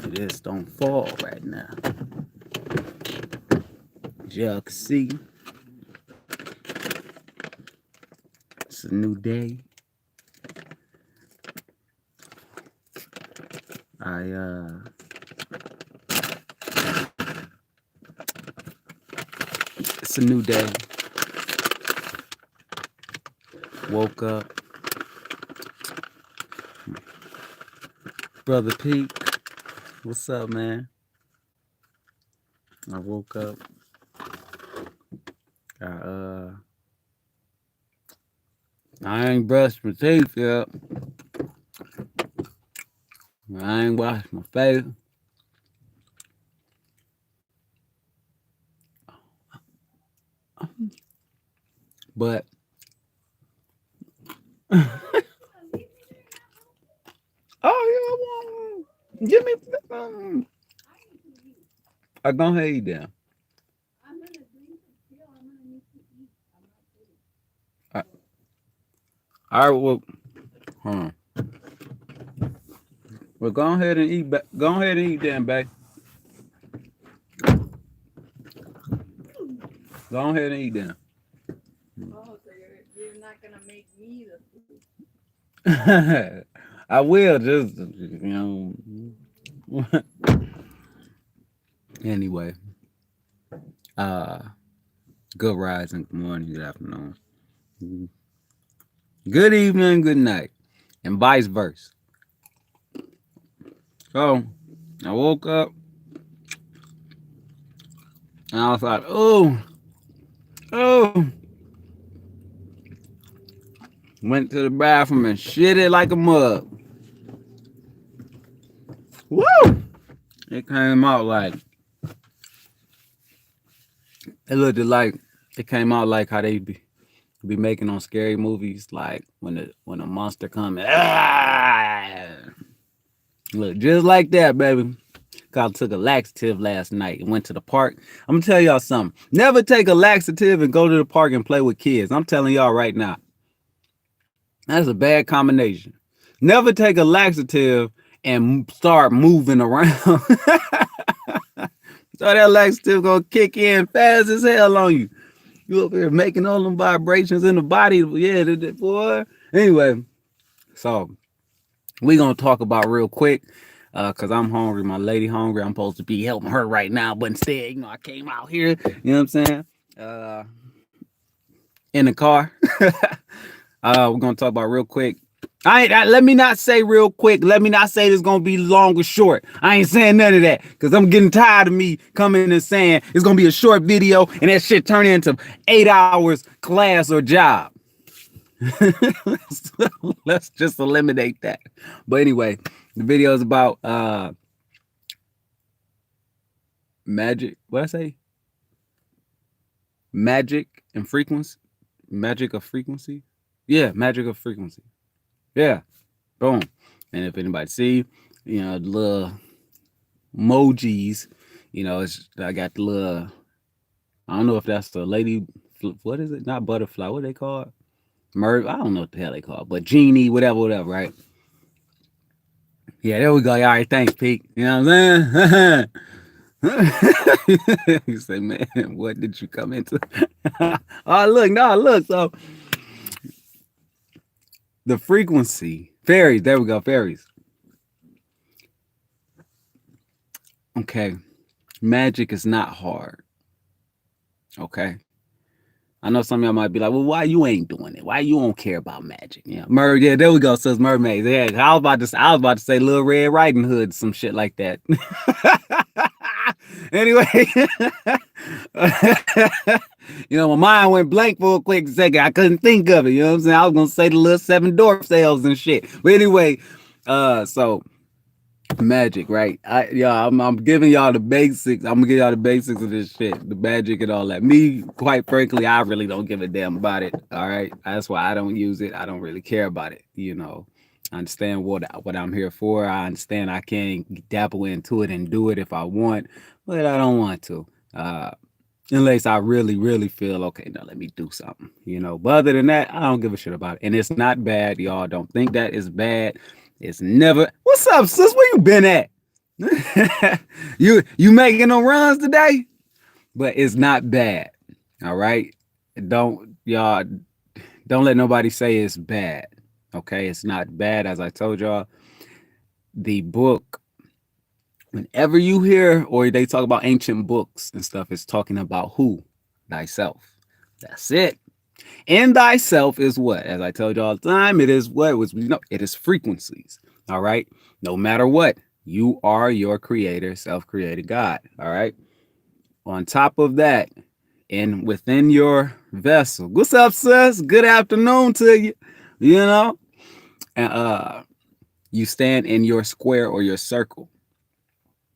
This don't fall right now. As y'all can see, it's a new day. It's a new day. Woke up. Brother Pete, what's up, man? I woke up. I ain't brushed my teeth yet. I ain't washed my face. But oh yeah, give me. I don't hate you down. All right, well, well, go ahead and eat. Go ahead and eat, then, babe. Go ahead and eat, then. Oh, so you're not gonna make me the food. I will just, Anyway, good rising, good morning, good afternoon, good evening, good night, and vice versa. So I woke up and I was like, oh, went to the bathroom and shit it like a mug. Woo! It came out like it came out like how they be making on scary movies, like when a monster comes. Look, just like that, baby. I took a laxative last night and went to the park. I'm gonna tell y'all something. Never take a laxative and go to the park and play with kids. I'm telling y'all right now. That's a bad combination. Never take a laxative and start moving around. So that laxative gonna kick in fast as hell on you. You up here making all them vibrations in the body. Yeah, boy. Anyway, so we gonna talk about real quick. Cause I'm hungry, my lady hungry. I'm supposed to be helping her right now, but instead, I came out here, you know what I'm saying? In the car. We're gonna talk about real quick. Let me not say real quick. Let me not say this gonna be long or short. I ain't saying none of that because I'm getting tired of me coming and saying it's gonna be a short video and that shit turning into 8 hours class or job. Let's just eliminate that. But anyway, the video is about magic. What I say? Magic and frequency. Magic of frequency. Yeah, magic of frequency. Yeah, boom. And if anybody see, the little emojis, I got the little. I don't know if that's the lady. What is it? Not butterfly. What they call it? I don't know what the hell they call it, but genie, whatever, right? Yeah, there we go. All right, thanks, Pete. You know what I'm saying? You say, man, what did you come into? Look. So the frequency, fairies. There we go, fairies. Okay, magic is not hard. Okay. I know some of y'all might be like, well, why you ain't doing it? Why you don't care about magic? Yeah, yeah, there we go. Says mermaids. Yeah, I was about to say Little Red Riding Hood, some shit like that. Anyway, my mind went blank for a quick second. I couldn't think of it. You know what I'm saying? I was gonna say the little 7 dwarf sales and shit. But anyway, so magic, right? I'm giving y'all the basics. I'm gonna give y'all the basics of this shit, the magic and all that. Me, quite frankly, I really don't give a damn about it. All right, that's why I don't use it. I don't really care about it. I understand what I'm here for. I understand I can dabble into it and do it if I want, but I don't want to. Unless I really, really feel okay, now let me do something. But other than that, I don't give a shit about it. And it's not bad, y'all. Don't think that is bad. It's never. What's up, sis? Where you been at? You making them runs today, but it's not bad. All right, don't y'all don't let nobody say it's bad. Okay, it's not bad. As I told y'all, the book. Whenever you hear or they talk about ancient books and stuff, it's talking about who? Thyself. That's it. In thyself is what? As I told you all the time, it is what was it is frequencies. All right. No matter what, you are your creator, self-created God. All right. On top of that, and within your vessel. What's up, sis? Good afternoon to you. You know, and you stand in your square or your circle.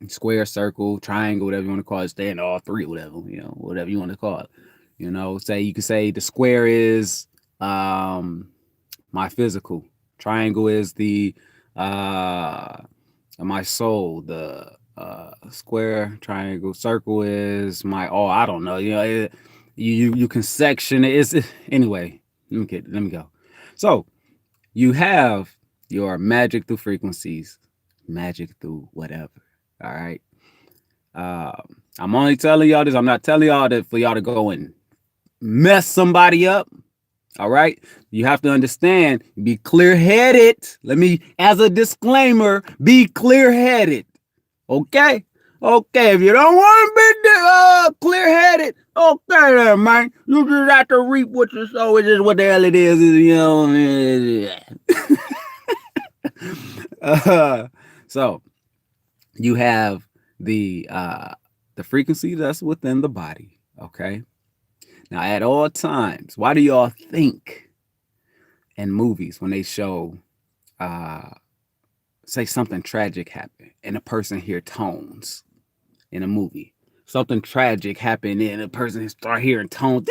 Square, circle, triangle, whatever you want to call it, stand all three, whatever, whatever you want to call it. Say you could say the square is my physical. Triangle is the my soul. The square, triangle, circle is my all. I don't know. You can section it. Anyway. Let me go. So you have your magic through frequencies, magic through whatever. All right. I'm only telling y'all this. I'm not telling y'all that for y'all to go and mess somebody up. All right. You have to understand, be clear headed. Let me, as a disclaimer, be clear headed. Okay. Okay. If you don't want to be clear headed, okay, then, man. You just have to reap what you sow. It's just what the hell it is. So you have the frequency that's within the body. Okay. Now, at all times, why do y'all think in movies when they show, uh, say something tragic happened and a person hear tones in a movie? Something tragic happened and a person start hearing tones.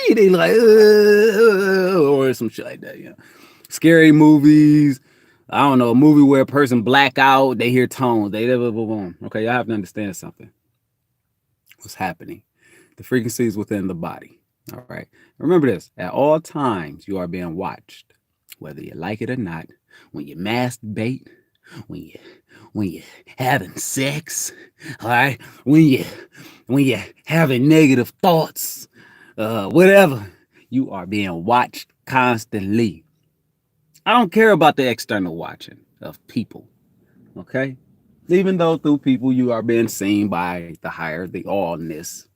They like, or some shit like that. Scary movies. I don't know, a movie where a person black out, they hear tones. They boom. Okay, y'all have to understand something. What's happening? The frequency is within the body. All right. Remember this: at all times, you are being watched, whether you like it or not. When you masturbate, when you when you having sex, all right. When you having negative thoughts, whatever, you are being watched constantly. I don't care about the external watching of people. Okay. Even though through people you are being seen by the higher, the allness.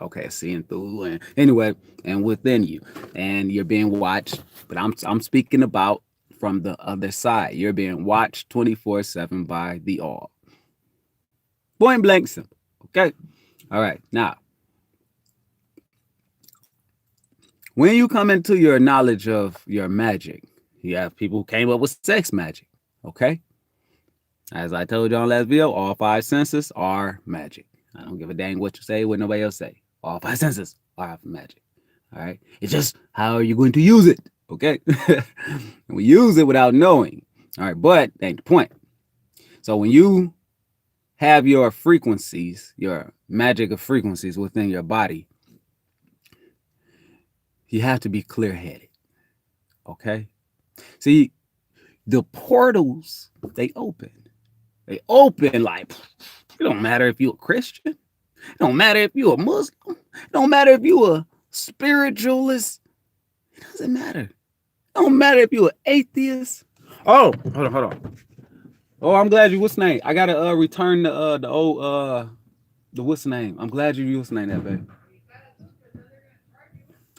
Okay, seeing through and anyway, and within you, and you're being watched. But I'm speaking about from the other side. You're being watched 24/7 by the all. Point blank simple. Okay. All right. Now, when you come into your knowledge of your magic, you have people who came up with sex magic. Okay. As I told you on last video, all five senses are magic. I don't give a dang what you say, what nobody else say. All five senses are magic. All right. It's just how are you going to use it? Okay. We use it without knowing. All right. But that ain't the point. So when you have your frequencies, your magic of frequencies within your body, you have to be clear headed. Okay. See, the portals, they open. They open like, it don't matter if you're a Christian. It don't matter if you're a Muslim. It don't matter if you're a spiritualist. It doesn't matter. It don't matter if you're an atheist. Oh, hold on. Oh, I'm glad you what's name. I gotta return the old the what's name. I'm glad you what's name that baby.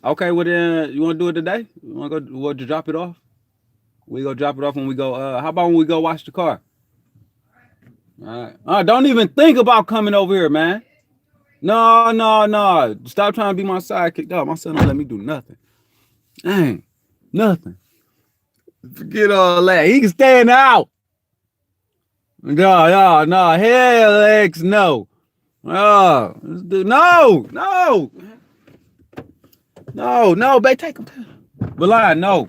Okay, well then you wanna do it today? You wanna go what to drop it off? We go drop it off when we go how about when we go wash the car? All right. Don't even think about coming over here, man. No. Stop trying to be my sidekick. Dog, my son don't let me do nothing. Dang. Nothing. Forget all that. He can stand out. No. Hell, X, no. Oh, no, babe, take him. Belay, no.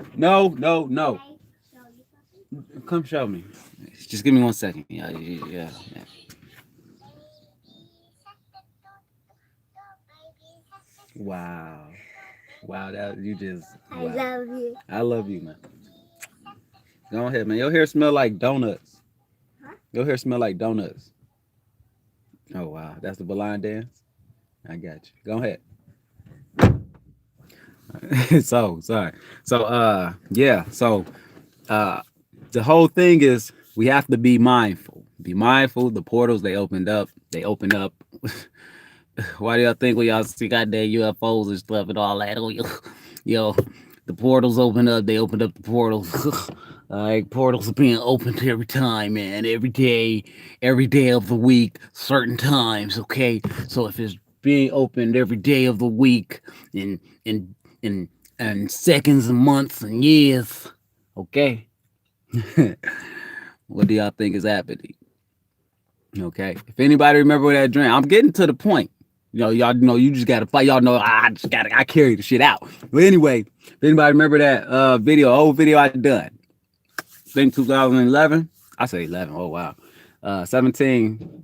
Come show me. Just give me 1 second. Yeah. Wow. Wow, that you just wow. I love you. I love you, man. Go ahead, man. Your hair smell like donuts. Huh? Your hair smell like donuts. Oh wow, that's the blind dance. I got you. Go ahead. So sorry. So yeah. So uh the whole thing is we have to be mindful. Be mindful. The portals they opened up. They open up. Why do y'all think when y'all see goddamn UFOs and stuff and all that? Oh, yo, the portals open up. They opened up the portals. Like portals are being opened every time, man. Every day of the week, certain times. Okay, so if it's being opened every day of the week, in in in and seconds and months and years, okay, what do y'all think is happening? Okay. If anybody remember that dream, I'm getting to the point. Y'all know you just gotta fight. Y'all know I carry the shit out. But anyway, if anybody remember that old video I done, I think 2011. I say 11. Oh wow. 17.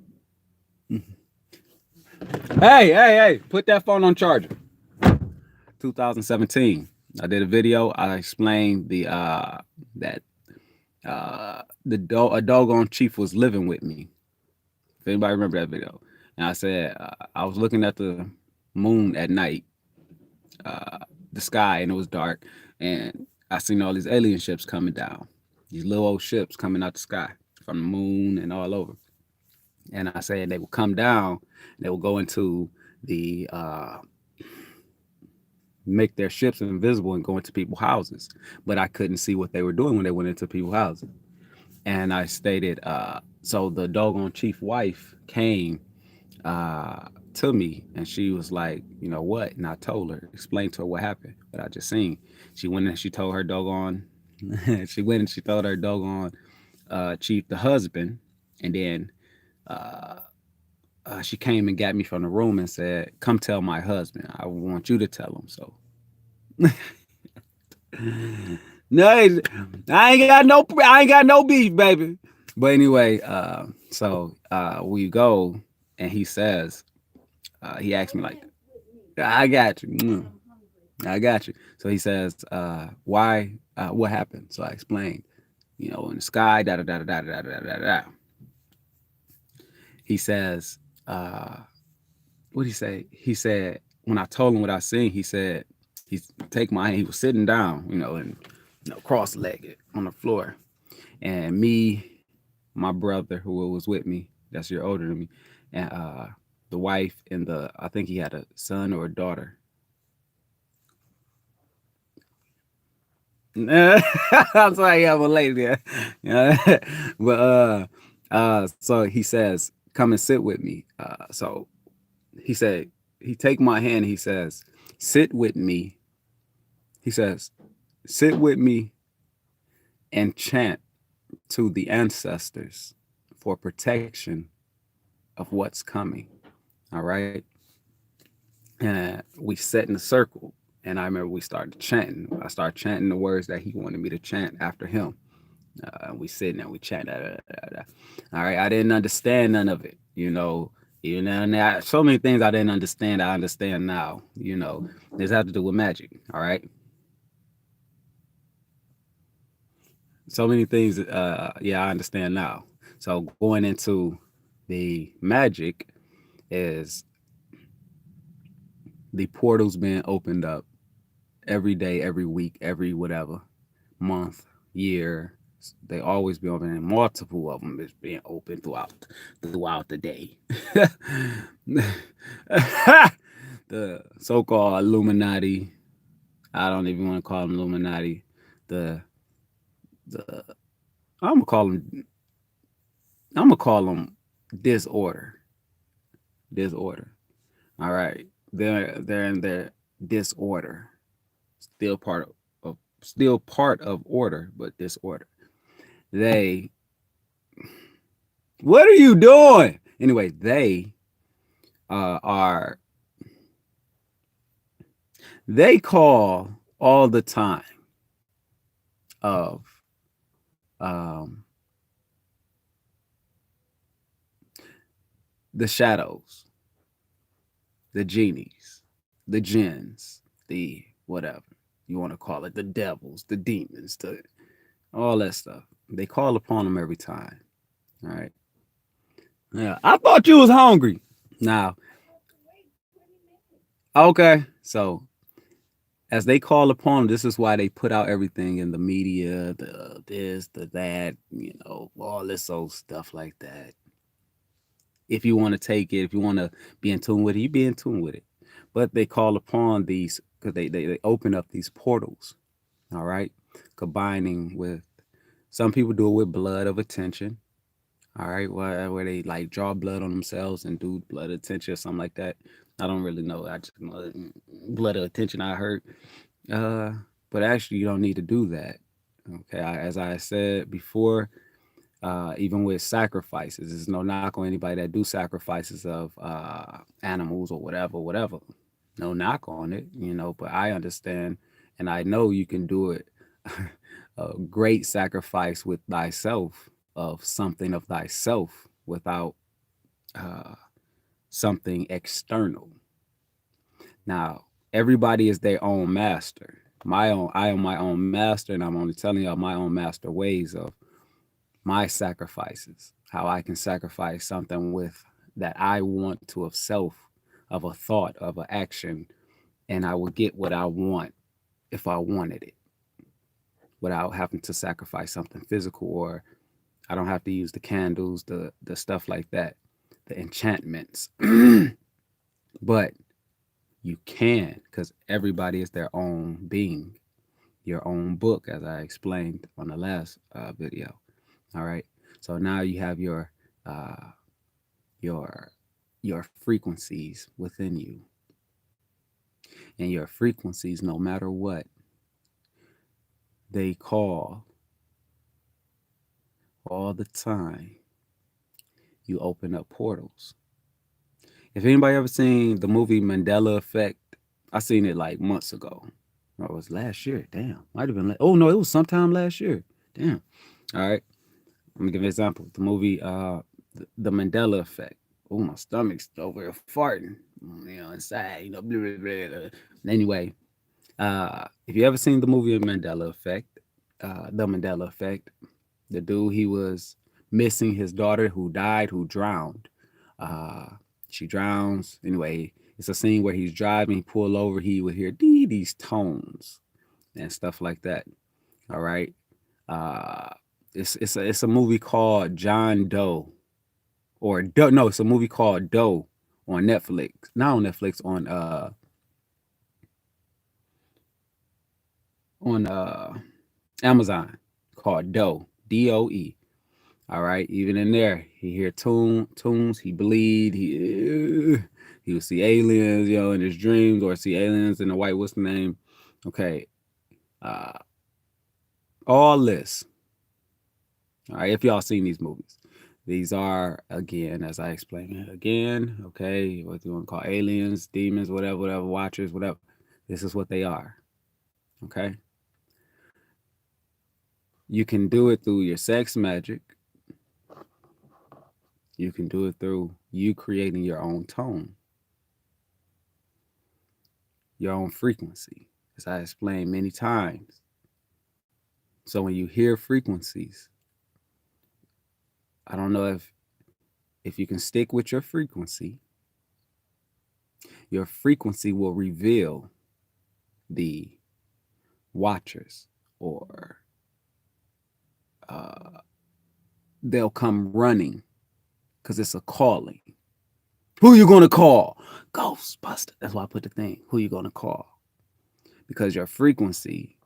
Hey, put that phone on charger. 2017. I did a video. I explained that a doggone chief was living with me. If anybody remember that video, and I said I was looking at the moon at night, the sky, and it was dark, and I seen all these alien ships coming down, these little old ships coming out the sky from the moon and all over. And I said they would come down, they would go into the make their ships invisible and go into people's houses, but I couldn't see what they were doing when they went into people's houses. And I stated, so the doggone chief wife came to me and she was like, you know what? And I told her, explained to her what happened, what I just seen. She went and she told her doggone, she went and she told her doggone chief, the husband, and then she came and got me from the room and said, come tell my husband. I want you to tell him. So no, I ain't got no beef, baby. But anyway, we go and he says, he asked me like, I got you. I got you. So he says, why, what happened? So I explained, in the sky, da da da da da da da da da. He says, what did he say? He said, when I told him what I seen, he said, take my hand. He was sitting down, and cross-legged on the floor. And me, my brother who was with me, that's year older than me, and the wife and I think he had a son or a daughter. I'm sorry, I'm a lady there. Yeah. But so he says, come and sit with me. So he said, he take my hand, he says, sit with me. He says, sit with me and chant to the ancestors for protection of what's coming. All right. And we sat in a circle. And I remember we started chanting. I started chanting the words that he wanted me to chant after him. We sitting there, we chant. Da, da, da, da. All right. I didn't understand none of it. Now, so many things I didn't understand. I understand now. This has to do with magic. All right. So many things. Yeah, I understand now. So going into the magic is the portals being opened up every day, every week, every whatever month, year. They always be open, and multiple of them is being open throughout the day. The so-called Illuminati. I don't even want to call them Illuminati. The the I'm gonna call them. I'm gonna call them disorder. Disorder. All right. They're in their disorder. Still part of order, but disorder. They What are you doing? Anyway, they are they call all the time of um the shadows, the genies, the jinns, the whatever you want to call it, the devils, the demons, all that stuff. They call upon them every time. All right. Yeah, I thought you was hungry. Now, I have to wait 20 minutes. okay. So as they call upon, this is why they put out everything in the media, the this, the that, all this old stuff like that. If you want to take it, if you want to be in tune with it, you be in tune with it. But they call upon these because they open up these portals, all right, combining with some people do it with blood of attention, all right, where they like draw blood on themselves and do blood attention or something like that. I don't really know. I just know blood of attention. I heard, uh, but actually, you don't need to do that. Okay, as I said before, even with sacrifices, there's no knock on anybody that do sacrifices of animals or whatever, whatever. No knock on it, But I understand, and I know you can do it. A great sacrifice with thyself of something of thyself without uh, something external. Now, everybody is their own master. I am my own master, and I'm only telling y'all my own master ways of my sacrifices, how I can sacrifice something with that I want to of self, of a thought, of an action, and I will get what I want if I wanted it without having to sacrifice something physical, or I don't have to use the candles, the stuff like that, the enchantments. But you can, because everybody is their own being, your own book, as I explained on the last video. All right. So now you have uh, your your frequencies within you, and your frequencies, no matter what they call all the time, you open up portals. If anybody ever seen the movie Mandela Effect, I seen it like months ago. Or it was last year. Damn, might have been. Oh no, it was sometime last year. Damn. All right. Let me give you an example. The movie, the Mandela Effect. Oh, my stomach's over here farting. Inside. Blah, blah, blah, blah. Anyway, if you ever seen the movie Mandela Effect, the Mandela Effect, the dude he was missing his daughter who died, who drowned. Uh, she drowns. Anyway, it's a scene where he's driving, he pull over, he would hear these tones and stuff like that. All right. Uh, it's a movie called John Doe or Doe. No, it's a movie called Doe on Netflix. Not on Netflix, on Amazon, called Doe, Doe. All right, even in there, he hear tunes, he bleed, he would see aliens, in his dreams, or see aliens in the white. What's the name? Okay, uh, all this. All right, if y'all seen these movies, these are again, as I explained it again. Okay, what you want to call aliens, demons, whatever, whatever, watchers, whatever. This is what they are. Okay, you can do it through your sex magic. You can do it through you creating your own tone, your own frequency, as I explained many times. So when you hear frequencies, I don't know if you can stick with your frequency will reveal the watchers, or uh, they'll come running because it's a calling. Who you gonna call? Ghostbuster. That's why I put the thing. Who you gonna call? Because your frequency,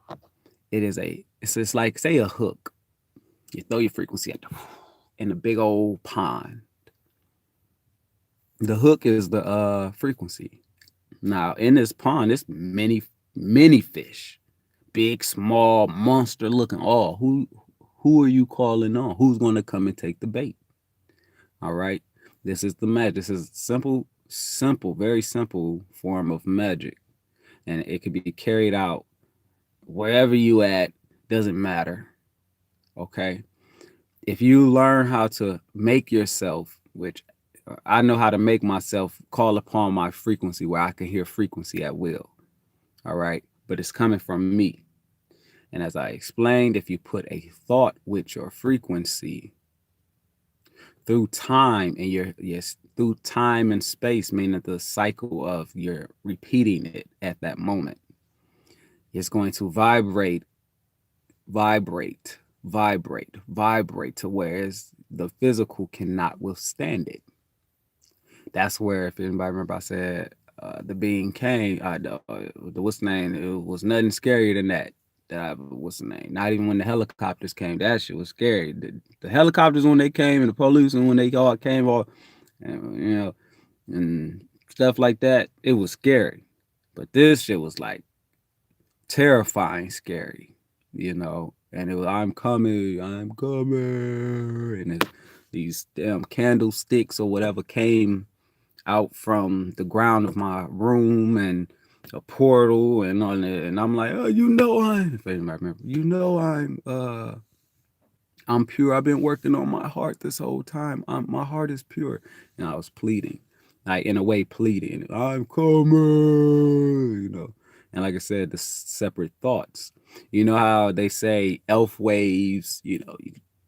it's like, say, a hook. You throw your frequency in the big old pond. The hook is the frequency. Now in this pond, there's many fish, big, small, monster looking. All who are you calling on? Who's gonna come and take the bait? All right. This is the magic. This is simple, very simple form of magic, and it can be carried out wherever you at. Doesn't matter. Okay. If you learn how to make yourself, which I know how to make myself call upon my frequency where I can hear frequency at will. All right. But it's coming from me. And as I explained, if you put a thought with your frequency, through time and your yes through time and space, meaning the cycle of your repeating it at that moment, it's going to vibrate to whereas the physical cannot withstand it. That's where, if anybody remember, I said the being came. The what's the name? It was nothing scarier than that. What's the name? Not even when the helicopters came. That shit was scary. The helicopters when they came and the police and when they all came, all and, and stuff like that. It was scary, but this shit was like terrifying, scary. And it was I'm coming, and these damn candlesticks or whatever came out from the ground of my room and a portal and on it, and I'm like, oh, if anybody remember, I'm pure. I've been working on my heart this whole time. My heart is pure, and I was pleading, like in a way, pleading. I'm coming, And like I said, the separate thoughts. You know how they say elf waves.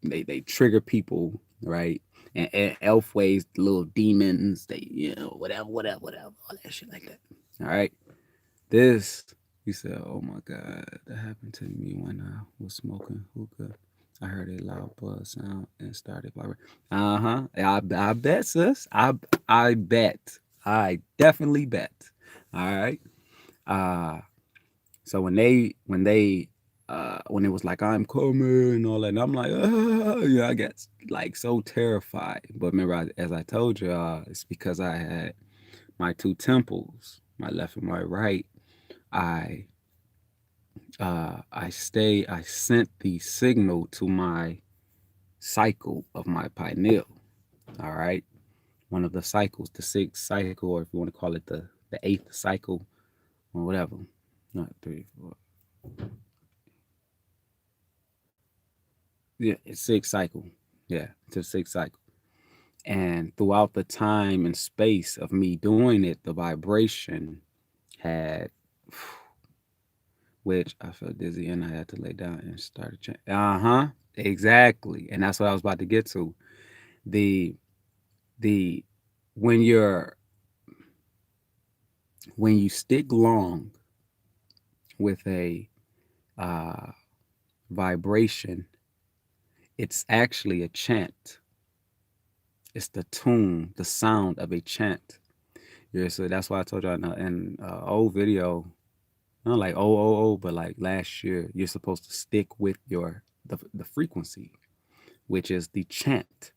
They trigger people, right? And elf waves, little demons. They whatever, all that shit like that. All right. This, he said, oh my God, that happened to me when I was smoking hookah. I heard a loud buzz sound and started vibrating. Uh-huh. I bet, sis. I bet. I definitely bet. All right. Uh so when it was like I'm coming and all that, and I'm like, I get like so terrified. But remember, as I told you, it's because I had my two temples, my left and my right. I I sent the signal to my cycle of my pineal. All right. One of the cycles, the sixth cycle, or if you want to call it the eighth cycle, or whatever. Not three, four. Yeah, it's sixth cycle. Yeah, it's a sixth cycle. And throughout the time and space of me doing it, the vibration had, which I felt dizzy and I had to lay down and start to change. Exactly. And that's what I was about to get to. The the when you're when you stick long with a uh, vibration, it's actually a chant. It's the tune, the sound of a chant. Yeah, so that's why I told you in old video, not like but like last year, you're supposed to stick with the frequency, which is the chant.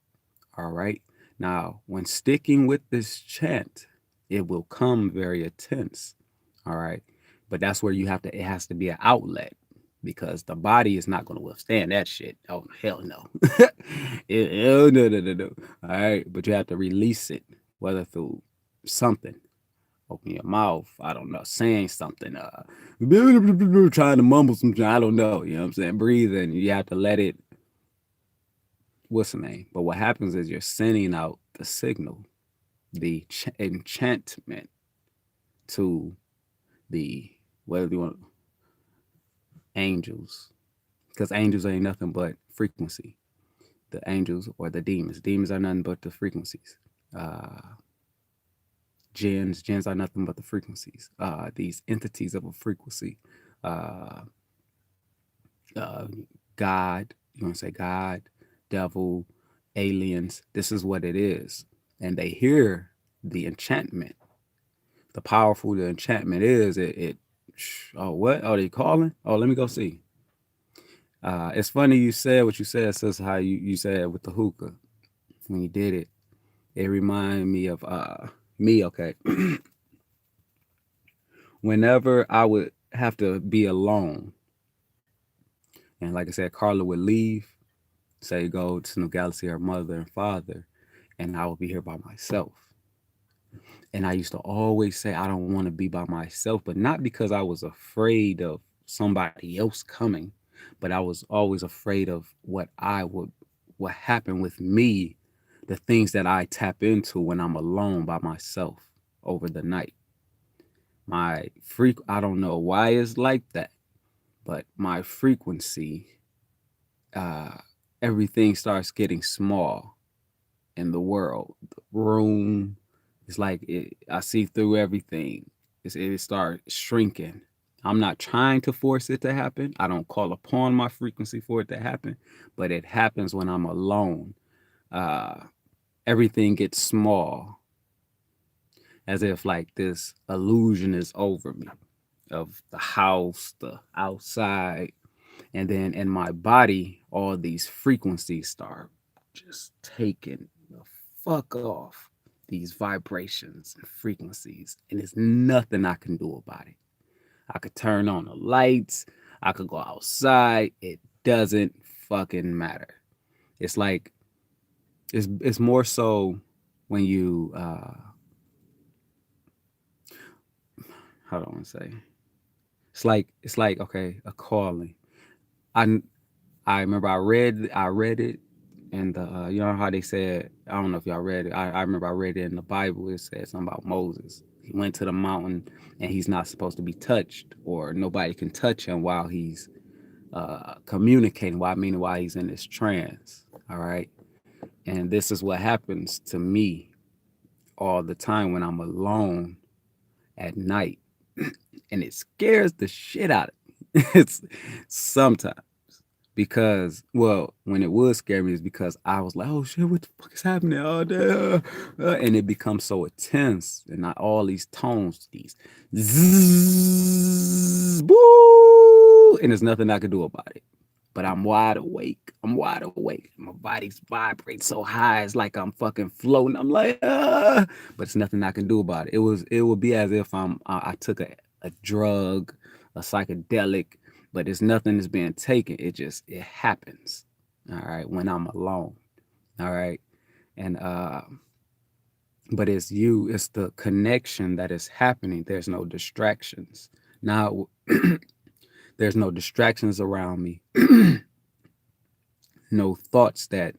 All right. Now, when sticking with this chant, it will come very intense. All right. But that's where it has to be an outlet because the body is not going to withstand that shit. Oh, hell no. No. All right. But you have to release it, whether through something. Open your mouth. I don't know. Saying something. Trying to mumble something. I don't know. You know what I'm saying? Breathe and you have to let it. What's the name? But what happens is you're sending out the signal, the enchantment to the whatever you want angels, because angels ain't nothing but frequency. The angels or the demons. Demons are nothing but the frequencies. Uh, Gens are nothing but the frequencies. These entities of a frequency. Uh, uh, God, you want to say God, devil, aliens. This is what it is. And they hear the enchantment. The powerful the enchantment is, oh, what? Oh, they calling? Oh, let me go see. It's funny you said what you said, sis, how you said with the hookah when you did it. It reminded me of me, okay. Whenever I would have to be alone, and like I said, Carla would leave, say go to New Galaxy, her mother and father, and I would be here by myself. And I used to always say I don't want to be by myself, but not because I was afraid of somebody else coming, but I was always afraid of what happened with me, the things that I tap into when I'm alone by myself over the night. I don't know why it's like that, but my frequency, uh, everything starts getting small. in the world. The room, it's like I see through everything. It starts shrinking. I'm not trying to force it to happen. I don't call upon my frequency for it to happen, but it happens when I'm alone. Uh, Everything gets small, as if like this illusion is over me of the house, the outside, and then in my body, all these frequencies start just taking the fuck off, these vibrations and frequencies, and there's nothing I can do about it. I could turn on the lights, I could go outside, it doesn't fucking matter. It's like it's more so when you how do I want to say, it's like okay, a calling. I i remember I read it, and you know how they said, I don't know if y'all read it. I remember I read it in the Bible. It said something about Moses. He went to the mountain, and he's not supposed to be touched, or nobody can touch him while he's communicating. While I mean, while he's in this trance. All right, and this is what happens to me all the time when I'm alone at night, and it scares the shit out of me. It's sometimes because, well, when it would scare me is because I was like, oh shit, what the fuck is happening all day? And it becomes so intense, and not all these tones, these zzz, boo, and there's nothing I can do about it. But I'm wide awake. I'm wide awake. My body's vibrates so high, it's like I'm fucking floating. I'm like, ah, but it's nothing I can do about it. It would be as if I took a drug, a psychedelic, but it's nothing that's being taken. It happens. All right, when I'm alone. All right. And but it's it's the connection that is happening. There's no distractions. Now there's no distractions around me. No thoughts that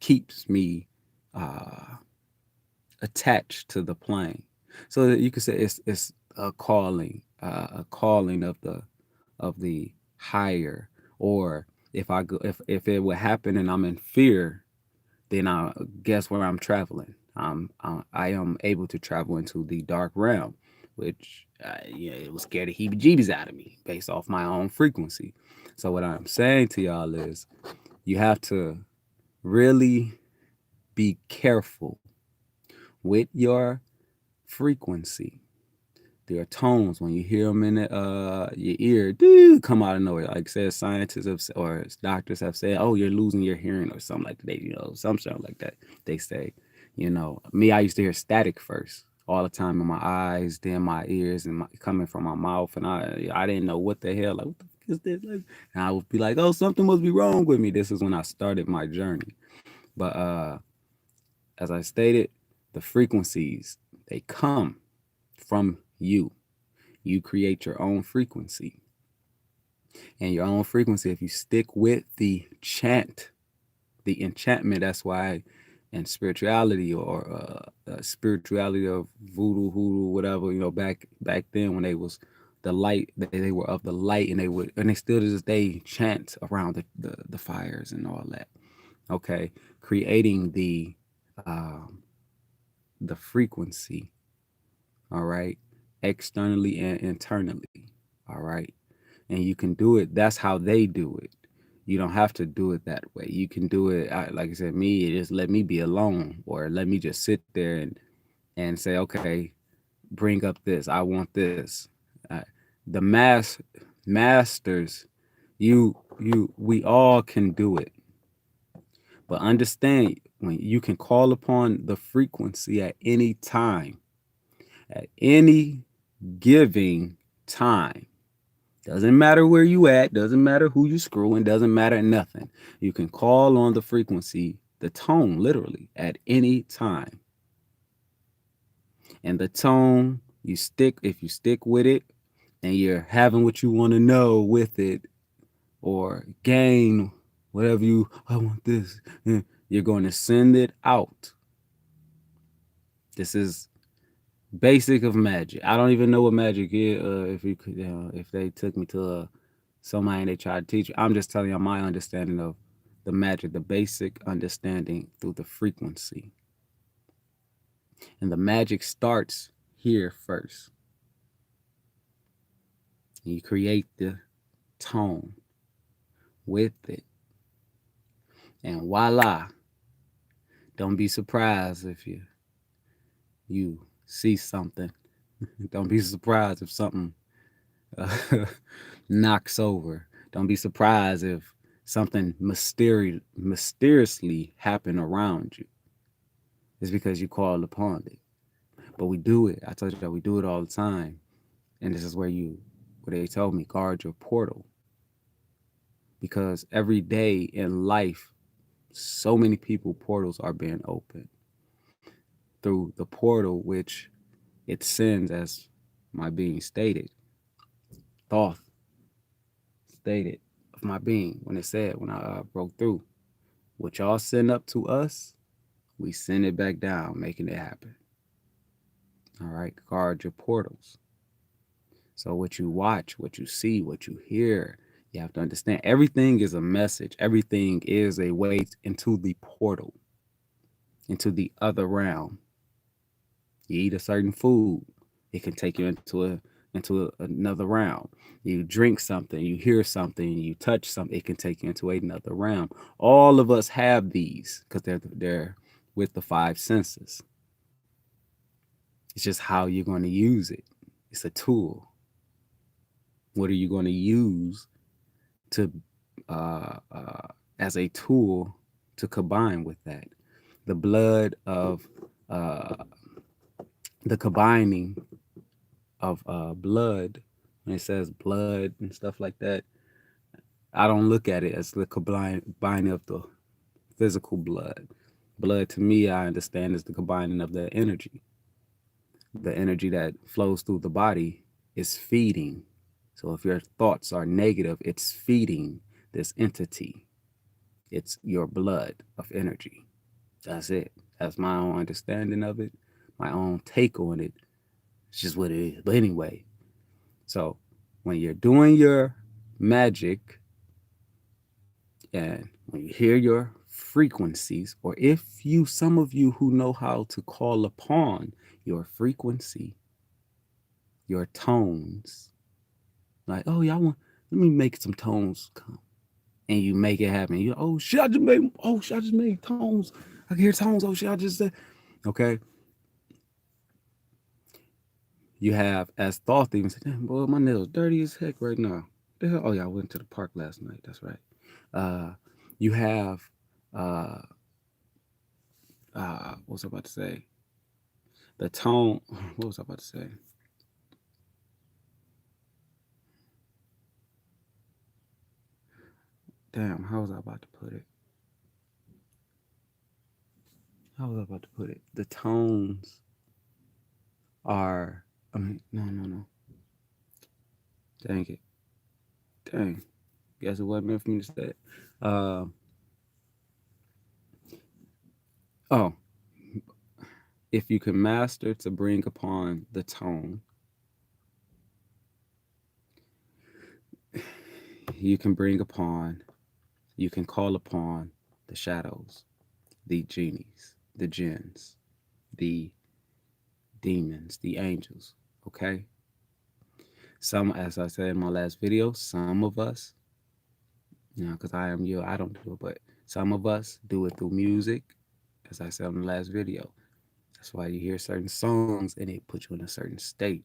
keeps me uh attached to the plane. So that you could say it's a calling of the higher. Or if I go, if it would happen and I'm in fear, then I guess where I'm traveling. I am able to travel into the dark realm, which it will scare the heebie-jeebies out of me based off my own frequency. So what I'm saying to y'all is, you have to really be careful with your frequency. There are tones when you hear them in your ear, dude, come out of nowhere. Like said, scientists have, or doctors have said, "Oh, you're losing your hearing," or something like that. Something like that. They say, me, I used to hear static first, all the time in my eyes, then my ears, and coming from my mouth, and I didn't know what the hell, like what the fuck is this? Like, and I would be like, "Oh, something must be wrong with me." This is when I started my journey. But as I stated, the frequencies, they come from you. You create your own frequency. And your own frequency, if you stick with the chant, the enchantment, that's why in spirituality, or spirituality of voodoo, hoodoo, whatever, back then when they was the light, they were of the light, and they still to this day chant around the fires and all that. Okay, creating the frequency, all right, externally and internally, all right, and you can do it. That's how they do it. You don't have to do it that way. You can do it, like I said, me, just let me be alone, or let me just sit there and say, okay, bring up this, I want this. The masters, we all can do it. But understand, when you can call upon the frequency at any time, at any giving time. Doesn't matter where you at, doesn't matter who you screwing, doesn't matter nothing. You can call on the frequency, the tone, literally, at any time. And the tone, if you stick with it, and you're having what you want to know with it, or gain whatever I want this, you're going to send it out. This is basic of magic. I don't even know what magic is. If you could, if they took me to somebody and they tried to teach you, I'm just telling you my understanding of The magic, the basic understanding through the frequency. And the magic starts here first. You create the tone with it. And voila, don't be surprised if you see something. Don't be surprised if something uh, knocks over. Don't be surprised if something mysteriously happened around you. It's because you called upon it. But we do it. I told you that we do it all the time. And this is where they told me, guard your portal. Because every day in life, so many people portals are being opened through the portal, which it sends, as my being stated, thought stated of my being when it said, when I broke through, what y'all send up to us, we send it back down, making it happen. All right, guard your portals. So what you watch, what you see, what you hear, you have to understand everything is a message. Everything is a way into the portal, into the other realm. You eat a certain food, it can take you another realm. You drink something, you hear something, you touch something, it can take you into another realm. All of us have these because they're with the five senses. It's just how you're going to use it. It's a tool. What are you going to use to as a tool to combine with that? The blood of uh, the combining of blood, when it says blood and stuff like that, I don't look at it as the combining of the physical blood. Blood to me, I understand, is the combining of the energy. The energy that flows through the body is feeding. So if your thoughts are negative, it's feeding this entity. It's your blood of energy. That's it. That's my own understanding of it, my own take on it. It's just what it is. But anyway, so when you're doing your magic and when you hear your frequencies, or if you, some of you who know how to call upon your frequency, your tones, like, oh, yeah, let me make some tones come. And you make it happen. You, oh, shit, I just made tones. I can hear tones. Oh, shit, I just said, okay. You have, as thought even said, damn, boy, my nails dirty as heck right now. The hell? Oh, yeah, I went to the park last night. That's right. You have, uh, what was I about to say? The tone. What was I about to say? Damn, how was I about to put it? How was I about to put it? The tones are, I mean, no. Dang it. Dang. Guess it wasn't meant for me to say it. Uh, oh, if you can master to bring upon the tone, you can bring upon, you can call upon the shadows, the genies, the jinns, the demons, the angels. Okay? Some, as I said in my last video, some of us, because I am you, I don't do it, but some of us do it through music, as I said in the last video. That's why you hear certain songs and it puts you in a certain state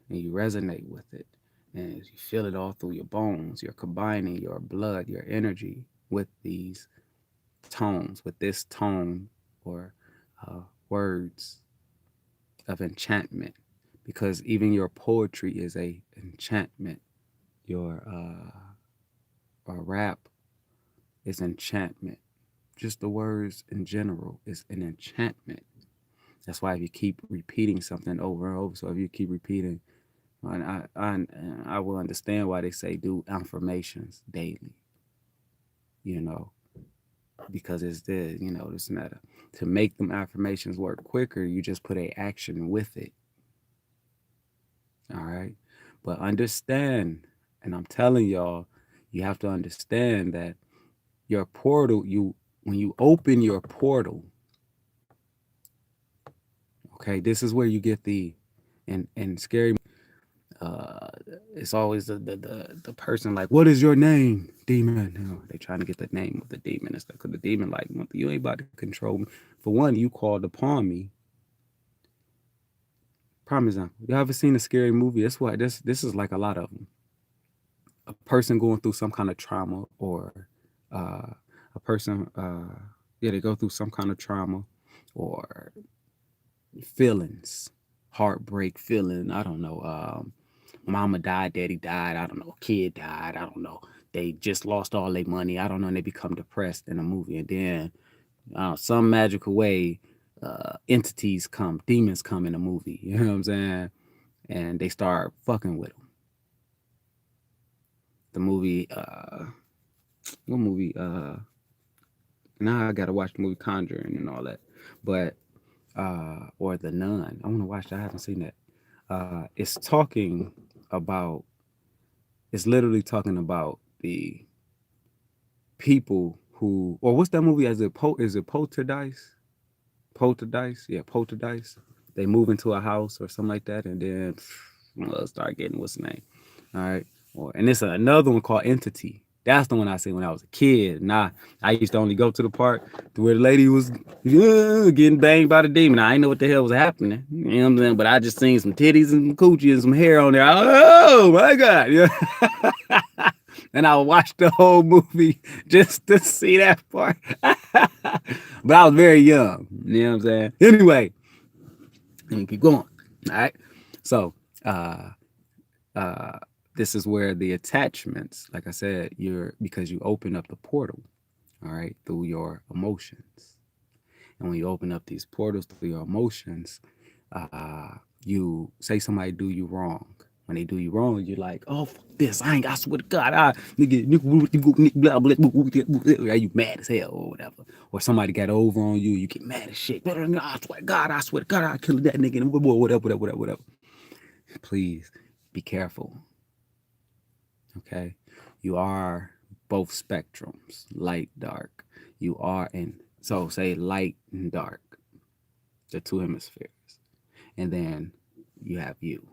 and you resonate with it. And you feel it all through your bones. You're combining your blood, your energy with these tones, with this tone or words of enchantment. Because even your poetry is a enchantment. Your rap is enchantment. Just the words in general is an enchantment. That's why if you keep repeating something over and over, so if you keep repeating, and I will understand why they say do affirmations daily, you know, because it's the, this matter. To make them affirmations work quicker, you just put a action with it. All right. But understand, and I'm telling y'all, you have to understand that your portal, you when you open your portal, okay, this is where you get the and scary uh it's always the person like, what is your name, demon? You know, they trying to get the name of the demon and stuff, because the demon like, you ain't about to control me. For one, you called upon me. Prime example, you ever seen a scary movie? That's why this is like a lot of them. A person going through some kind of trauma, or uh a person yeah, they go through some kind of trauma, or feelings, heartbreak feeling, I don't know, mama died, daddy died, I don't know, kid died, I don't know, they just lost all their money, I don't know, and they become depressed in a movie. And then some magical way, entities come, demons come in a movie, you know what I'm saying, and they start fucking with them. The movie, what movie, now I gotta watch the movie Conjuring and all that, but or The Nun, I want to watch that, I haven't seen that. It's talking about, it's literally talking about the people who, or what's that movie? Is it Poltergeist? Poltergeist, yeah, Poltergeist. They move into a house or something like that, and then start getting what's the name? All right, and it's another one called Entity. That's the one I seen when I was a kid. Nah, I used to only go to the part to where the lady was getting banged by the demon. I didn't know what the hell was happening. You know what I'm saying? But I just seen some titties and some coochie and some hair on there. Oh my god! Yeah. And I watched the whole movie just to see that part. But I was very young. You know what I'm saying? Anyway, let me keep going. All right. So, uh, uh, this is where the attachments, like I said, because you open up the portal, all right, through your emotions. And when you open up these portals through your emotions, you say somebody do you wrong. When they do you wrong, you're like, oh, fuck this. I swear to God, blah, blah, blah, you mad as hell or whatever. Or somebody got over on you, you get mad as shit. I swear to God, I killed that nigga, whatever. Please be careful, okay? You are both spectrums, light, dark. You are in, so say light and dark, the two hemispheres. And then you have you.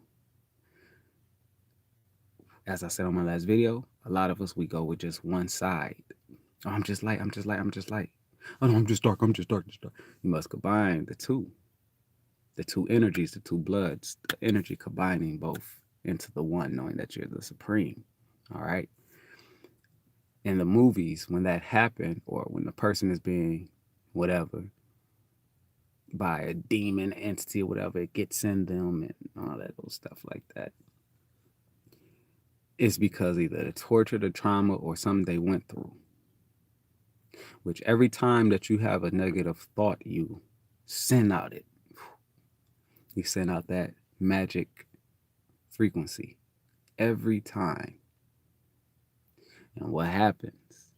As I said on my last video, a lot of us, we go with just one side. Oh, I'm just light, I'm just light, I'm just light. Oh no, I'm just dark, I'm just dark, just dark. You must combine the two energies, the two bloods, the energy combining both into the one, knowing that you're the supreme. All right. In the movies, when that happened, or when the person is being whatever by a demon entity or whatever, it gets in them and all that little stuff like that. It's because either the torture, the trauma, or something they went through. Which every time that you have a negative thought, you send out it. You send out that magic frequency every time. And what happens?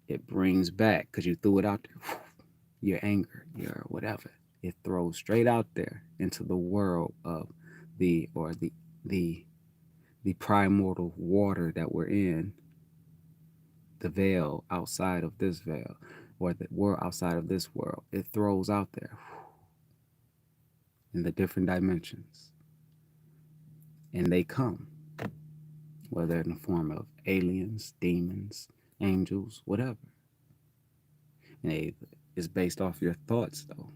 It brings back, because you threw it out there, your anger, your whatever. It throws straight out there into the world of the, or the the primordial water that we're in, the veil outside of this veil, or the world outside of this world. It throws out there in the different dimensions. And they come, whether in the form of aliens, demons, angels, whatever. And it's based off your thoughts, though,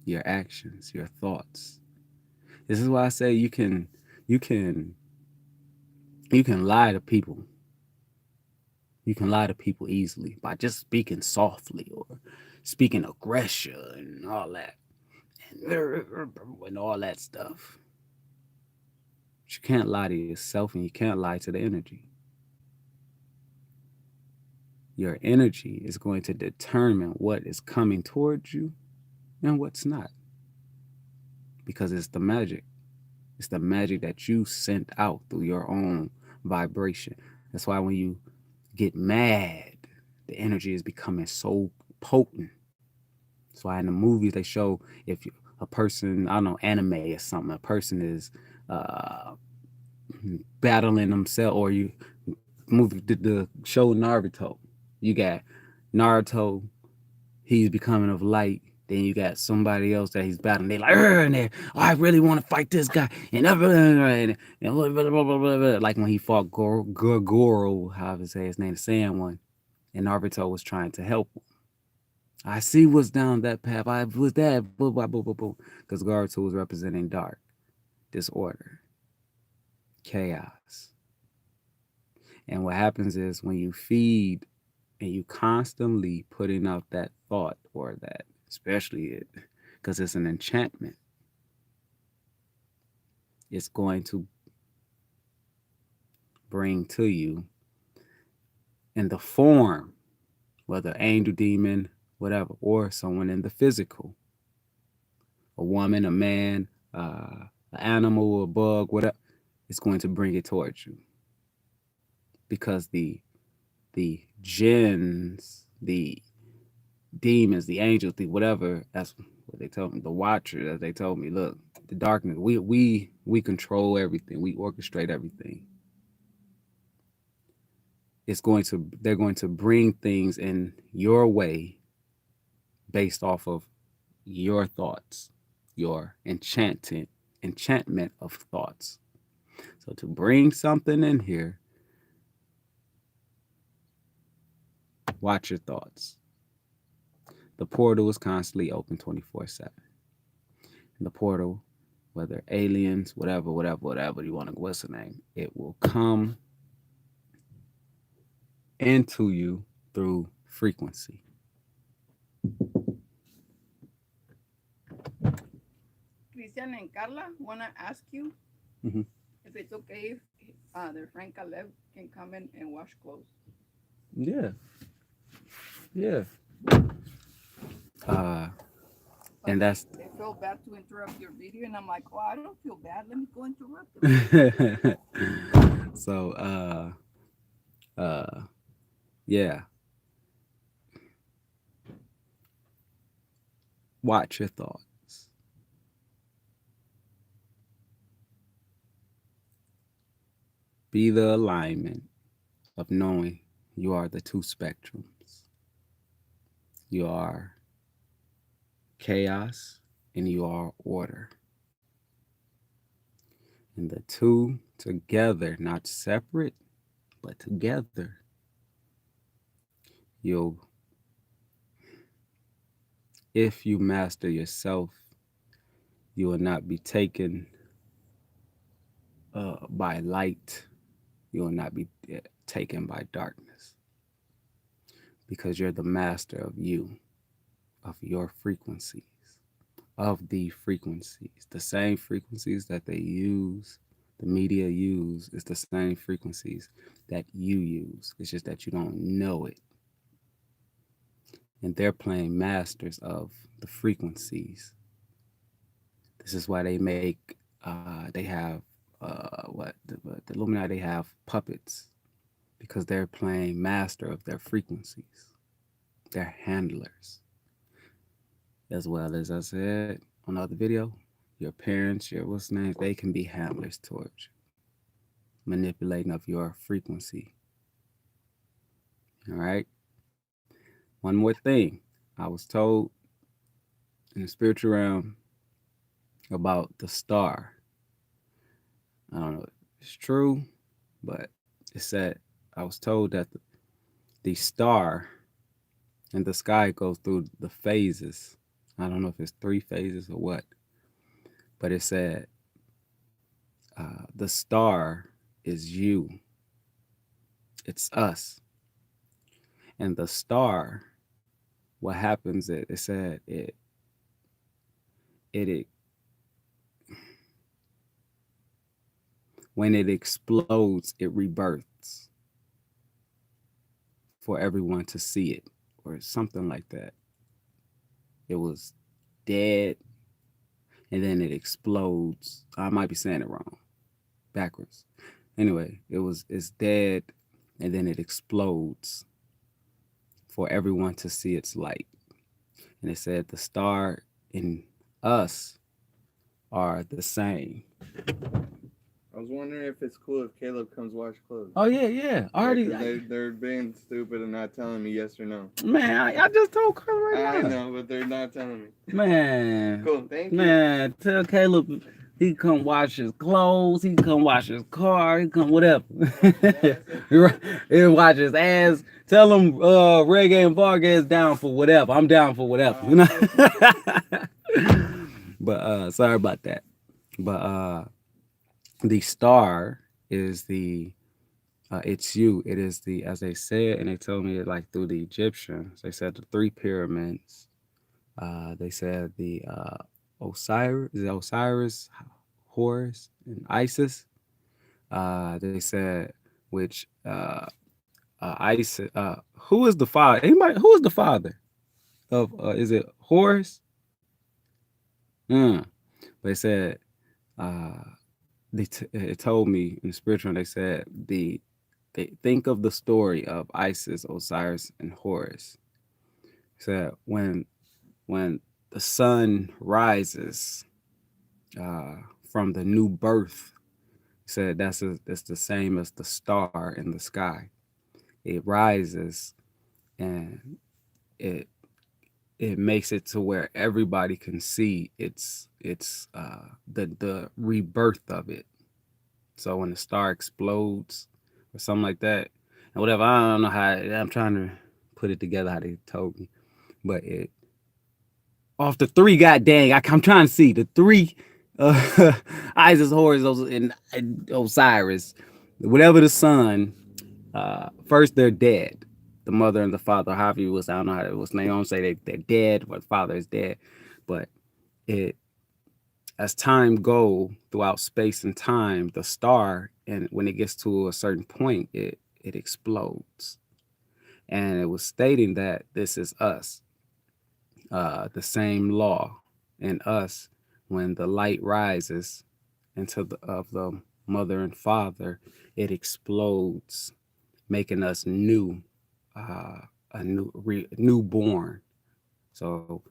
your actions, your thoughts. This is why I say you can, you can lie to people. You can lie to people easily by just speaking softly or speaking aggression and all that, and all that stuff. But you can't lie to yourself, and you can't lie to the energy. Your energy is going to determine what is coming towards you and what's not, because it's the magic. It's the magic that you sent out through your own vibration. That's why when you get mad, the energy is becoming so potent. That's why in the movies they show, if you, a person, I don't know, anime or something, a person is uh, battling themselves, or you movie the show Naruto. You got Naruto, he's becoming of light. Then you got somebody else that he's battling. They like, and they, oh, I really want to fight this guy, and like when he fought Goro, however say his name, the Saiyan one, and Naruto was trying to help him. I see what's down that path. I was that, because Naruto was representing dark, disorder, chaos, and what happens is when you feed and you constantly putting out that thought or that, especially it, because it's an enchantment, it's going to bring to you in the form, whether angel, demon, whatever, or someone in the physical, a woman, a man, an animal, a bug, whatever, it's going to bring it towards you because the jinns, the demons, the angels, the whatever. That's what they told me. The watcher, as they told me, look, the darkness. We control everything. We orchestrate everything. They're going to bring things in your way based off of your thoughts, your enchantment of thoughts. So to bring something in here, watch your thoughts. The portal is constantly open 24/7. And the portal, whether aliens, whatever you want to, what's the name, it will come into you through frequency. Christian and Carla want to ask you Mhm. if it's okay if their friend Caleb can come in and wash clothes. Yeah, yeah. Uh, But and that's they feel bad to interrupt your video, and I'm like, oh, I don't feel bad. Let me go interrupt them. so yeah. Watch your thoughts. Be the alignment of knowing you are the two spectrums. You are chaos and you are order. And the two together, not separate, but together, you'll, if you master yourself, you will not be taken by light. You will not be taken by darkness because you're the master of you, of your frequencies, of the frequencies. The same frequencies that they use, the media use, is the same frequencies that you use. It's just that you don't know it. And they're playing masters of the frequencies. This is why they have, the Illuminati, they have puppets because they're playing master of their frequencies. They're handlers. As well as I said on the other video, your parents, your what's name, they can be handlers towards you, manipulating of your frequency. All right. One more thing. I was told in the spiritual realm about the star. I don't know if it's true, but it said I was told that the star in the sky goes through the phases. I don't know if it's 3 phases or what, but it said the star is you. It's us. And the star, what happens? It said it when it explodes, it rebirths for everyone to see it, or something like that. It was dead, and then it explodes. I might be saying it wrong, backwards. Anyway, it's dead, and then it explodes for everyone to see its light. And it said the star in us are the same. I was wondering if it's cool if Caleb comes wash clothes. Oh yeah, yeah. Yeah, Already, because they're being stupid and not telling me yes or no. man. I just told Carl right I now. know, but they're not telling me. Man, Cool, thank you. man. Tell Caleb he come wash his clothes. He come wash his car. He come whatever. He wash his ass. Tell him reggae and Vargas down for whatever. I'm down for whatever. You know. But sorry about that. But the star is the it's you. It is the, as they said, and they told me like through the Egyptians. They said the three pyramids. They said the Osiris, Horus, and Isis. They said which Isis. Who is the father? Anybody? Who is the father of? Is it Horus? Mm. They said uh, it told me in the spiritual. They said they think of the story of Isis, Osiris, and Horus. Said when the sun rises from the new birth, said that's the same as the star in the sky. It rises and it it makes it to where everybody can see the rebirth of it. So when the star explodes or something like that, and whatever, I don't know how. I'm trying to put it together how they told me, but it off the three. God dang, I'm trying to see the three. Isis, Horus, and Osiris, whatever the son. First they're dead. The mother and the father, however you was, I don't know how it was. They don't say they're dead, but the father is dead. But it as time go throughout space and time, the star, and when it gets to a certain point, it explodes. And it was stating that this is us, the same law in us when the light rises into the of the mother and father, it explodes, making us new, a newborn. So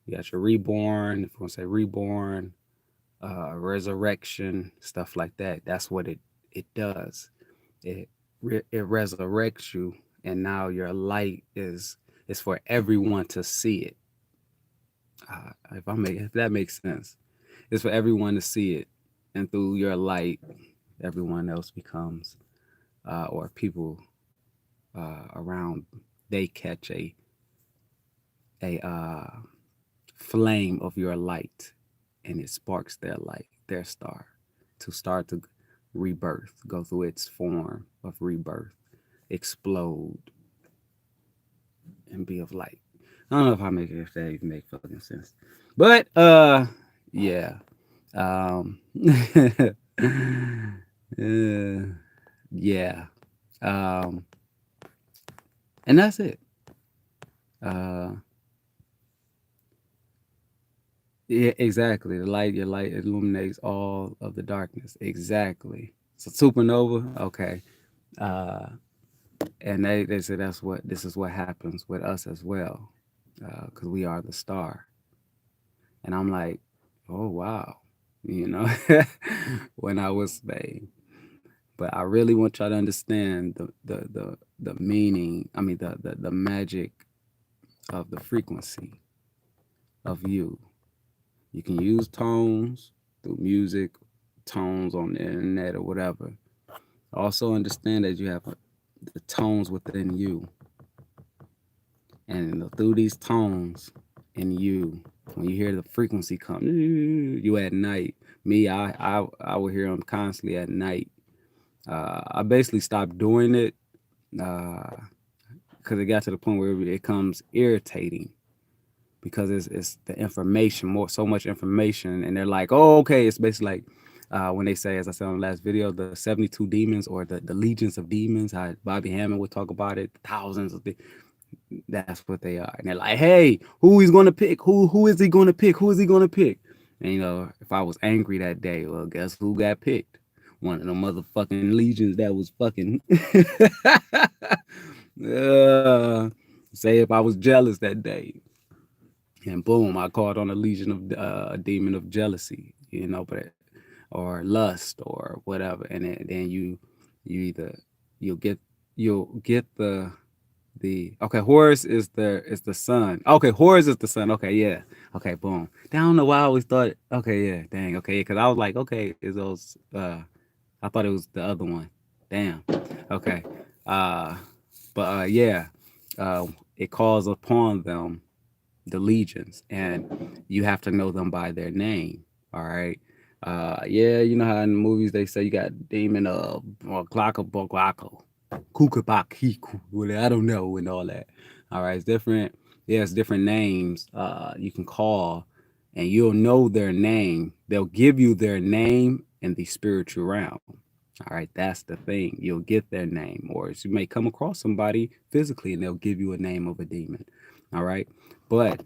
you got your reborn, if you want to say reborn, resurrection, stuff like that. That's what it does. It resurrects you, and now your light is for everyone to see it. If that makes sense, it's for everyone to see it, and through your light, everyone else becomes or people around, they catch a flame of your light, and it sparks their light, their star, to start to rebirth, go through its form of rebirth, explode, and be of light. I don't know if that even make fucking sense, but yeah, um, yeah, um, and that's it. Uh, Yeah, exactly. Your light illuminates all of the darkness. Exactly. So supernova, okay. Uh, and they say this is what happens with us as well, because we are the star. And I'm like, oh wow, you know, when I was saying, but I really want y'all to understand the meaning. I mean, the magic of the frequency of you. You can use tones through music, tones on the internet or whatever. Also understand that you have the tones within you, and through these tones in you, when you hear the frequency come, you at night. Me, I will hear them constantly at night. I basically stopped doing it because it got to the point where it becomes irritating because it's the information, more so much information, and they're like, oh, okay, it's basically like when they say, as I said on the last video, the 72 demons or the legions of demons, how Bobby Hammond would talk about it, thousands of that's what they are. And they're like, hey, who he's gonna pick? Who is he gonna pick? Who is he gonna pick? And if I was angry that day, well, guess who got picked? One of the motherfucking legions that was fucking uh, say if I was jealous that day, and boom, I called on a legion of a demon of jealousy, but or lust or whatever, and then you either you'll get you'll get the okay, Horus is the sun. Okay, Horus is the sun. Okay, yeah. Okay, boom. I don't know why I always thought. Okay, yeah, dang. Okay, because I was like, okay, is those? I thought it was the other one. Damn. Okay. Uh, but yeah, it calls upon them the legions, and you have to know them by their name. All right. Yeah, you know how in the movies they say you got demon or Glocko, Kukabakiku, well, I don't know, and all that. All right, it's different. Yeah, it's different names you can call, and you'll know their name. They'll give you their name in the spiritual realm. All right, that's the thing. You'll get their name, or you may come across somebody physically, and they'll give you a name of a demon. All right, but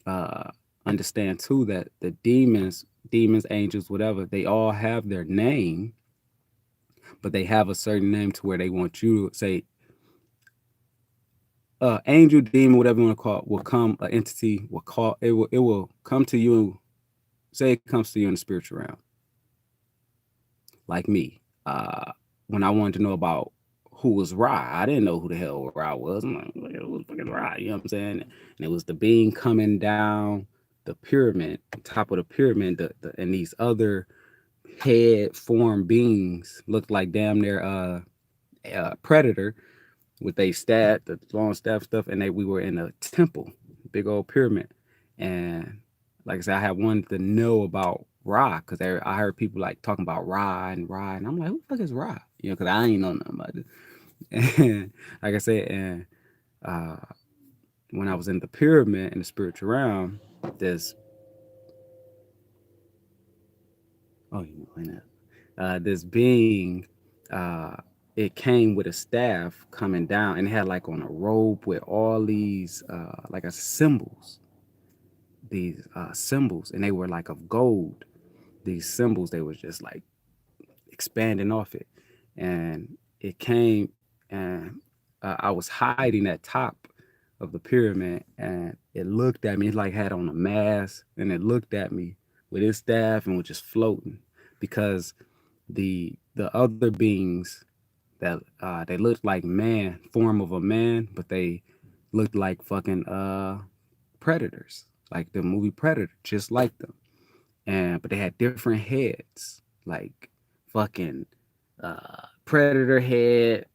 uh, understand too that the demons, angels, whatever, they all have their name, but they have a certain name to where they want you to say, angel, demon, whatever you want to call it, will come. An entity will call it. Will come to you. Say it comes to you in the spiritual realm, like me. When I wanted to know about who was Ra, I didn't know who the hell Ra was. I'm like, who was fucking Ra? You know what I'm saying? And it was the being coming down the pyramid, top of the pyramid, and these other head form beings looked like damn near predator with they staff, the long staff stuff, and we were in a temple, big old pyramid, and like I said, I had wanted to know about Ra because I heard people like talking about Ra, and I'm like, who the fuck is Ra? You know, because I ain't know nothing about it. And like I said, and uh, when I was in the pyramid in the spiritual realm, there's you know, this being, uh, it came with a staff coming down, and it had like on a robe with all these like a symbols, these symbols, and they were like of gold. These symbols, they was just like expanding off it, and it came, and I was hiding at top of the pyramid, and it looked at me. It like had on a mask, and it looked at me with its staff and was just floating because the other beings that they looked like man, form of a man, but they looked like fucking predators, like the movie Predator, just like them. And but they had different heads, like fucking predator head,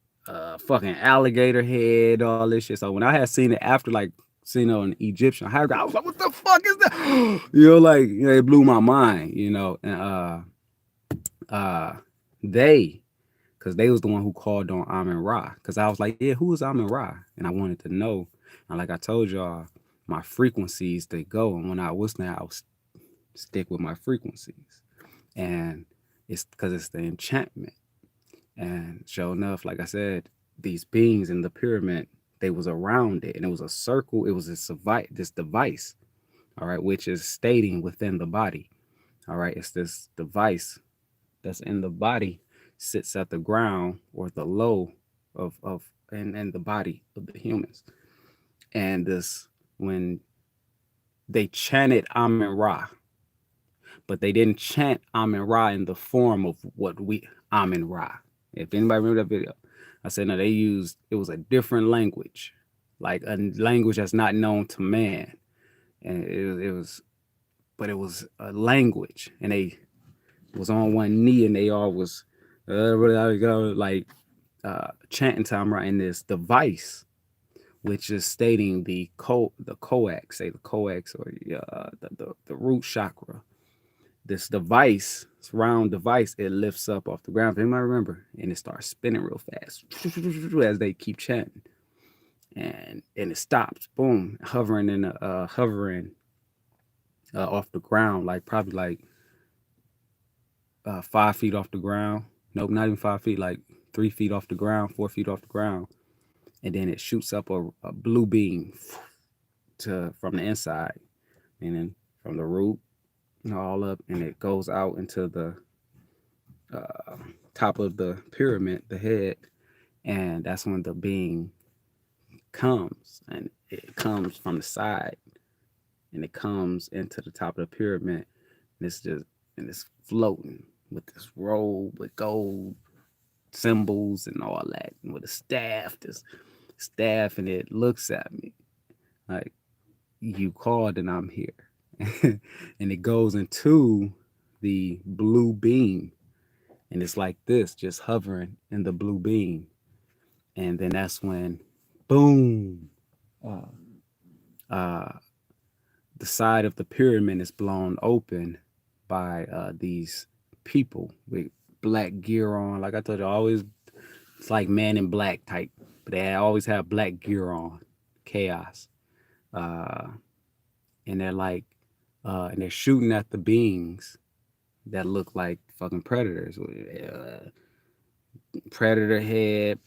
fucking alligator head, all this shit. So when I had seen it after, like seen it on Egyptian hieroglyph, I was like, what the fuck is that? You know, like it blew my mind, you know. And uh they because they was the one who called on Amin Ra. Because I was like, yeah, who is Amin Ra? And I wanted to know. And like I told y'all, my frequencies they go, and when I was now, I was stick with my frequencies, and it's because it's the enchantment. And sure enough, like I said, these beings in the pyramid, they was around it, and it was a circle. It was this device, all right, which is stating within the body. All right, it's this device that's in the body sits at the ground or the low of and the body of the humans. And this when they chanted Amen Ra, but they didn't chant Amen Ra in the form of what we Amen Ra. If anybody remember that video, I said no, they used it was a different language, like a language that's not known to man. And it was but it was a language, and they was on one knee, and they all was like chanting time right in this device, which is stating the coax, say the coax or the root chakra. This device, this round device, it lifts up off the ground. If anybody remember, and it starts spinning real fast as they keep chanting, and it stops, boom, hovering off the ground, like probably like 5 feet off the ground. Nope, not even 5 feet, like 3 feet off the ground, 4 feet off the ground, and then it shoots up a blue beam to from the inside, and then from the root, all up, and it goes out into the top of the pyramid, the head, and that's when the being comes, and it comes from the side, and it comes into the top of the pyramid, and it's just and it's floating, with this robe with gold symbols and all that, and with a staff, this staff, and it looks at me like, you called and I'm here. And it goes into the blue beam, and it's like this, just hovering in the blue beam. And then that's when, boom, uh, uh, the side of the pyramid is blown open by these people with black gear on. Like I told you, always it's like Man in Black type, but they always have black gear on. Chaos, uh, and they're like, and they're shooting at the beings that look like fucking predators. Predator head,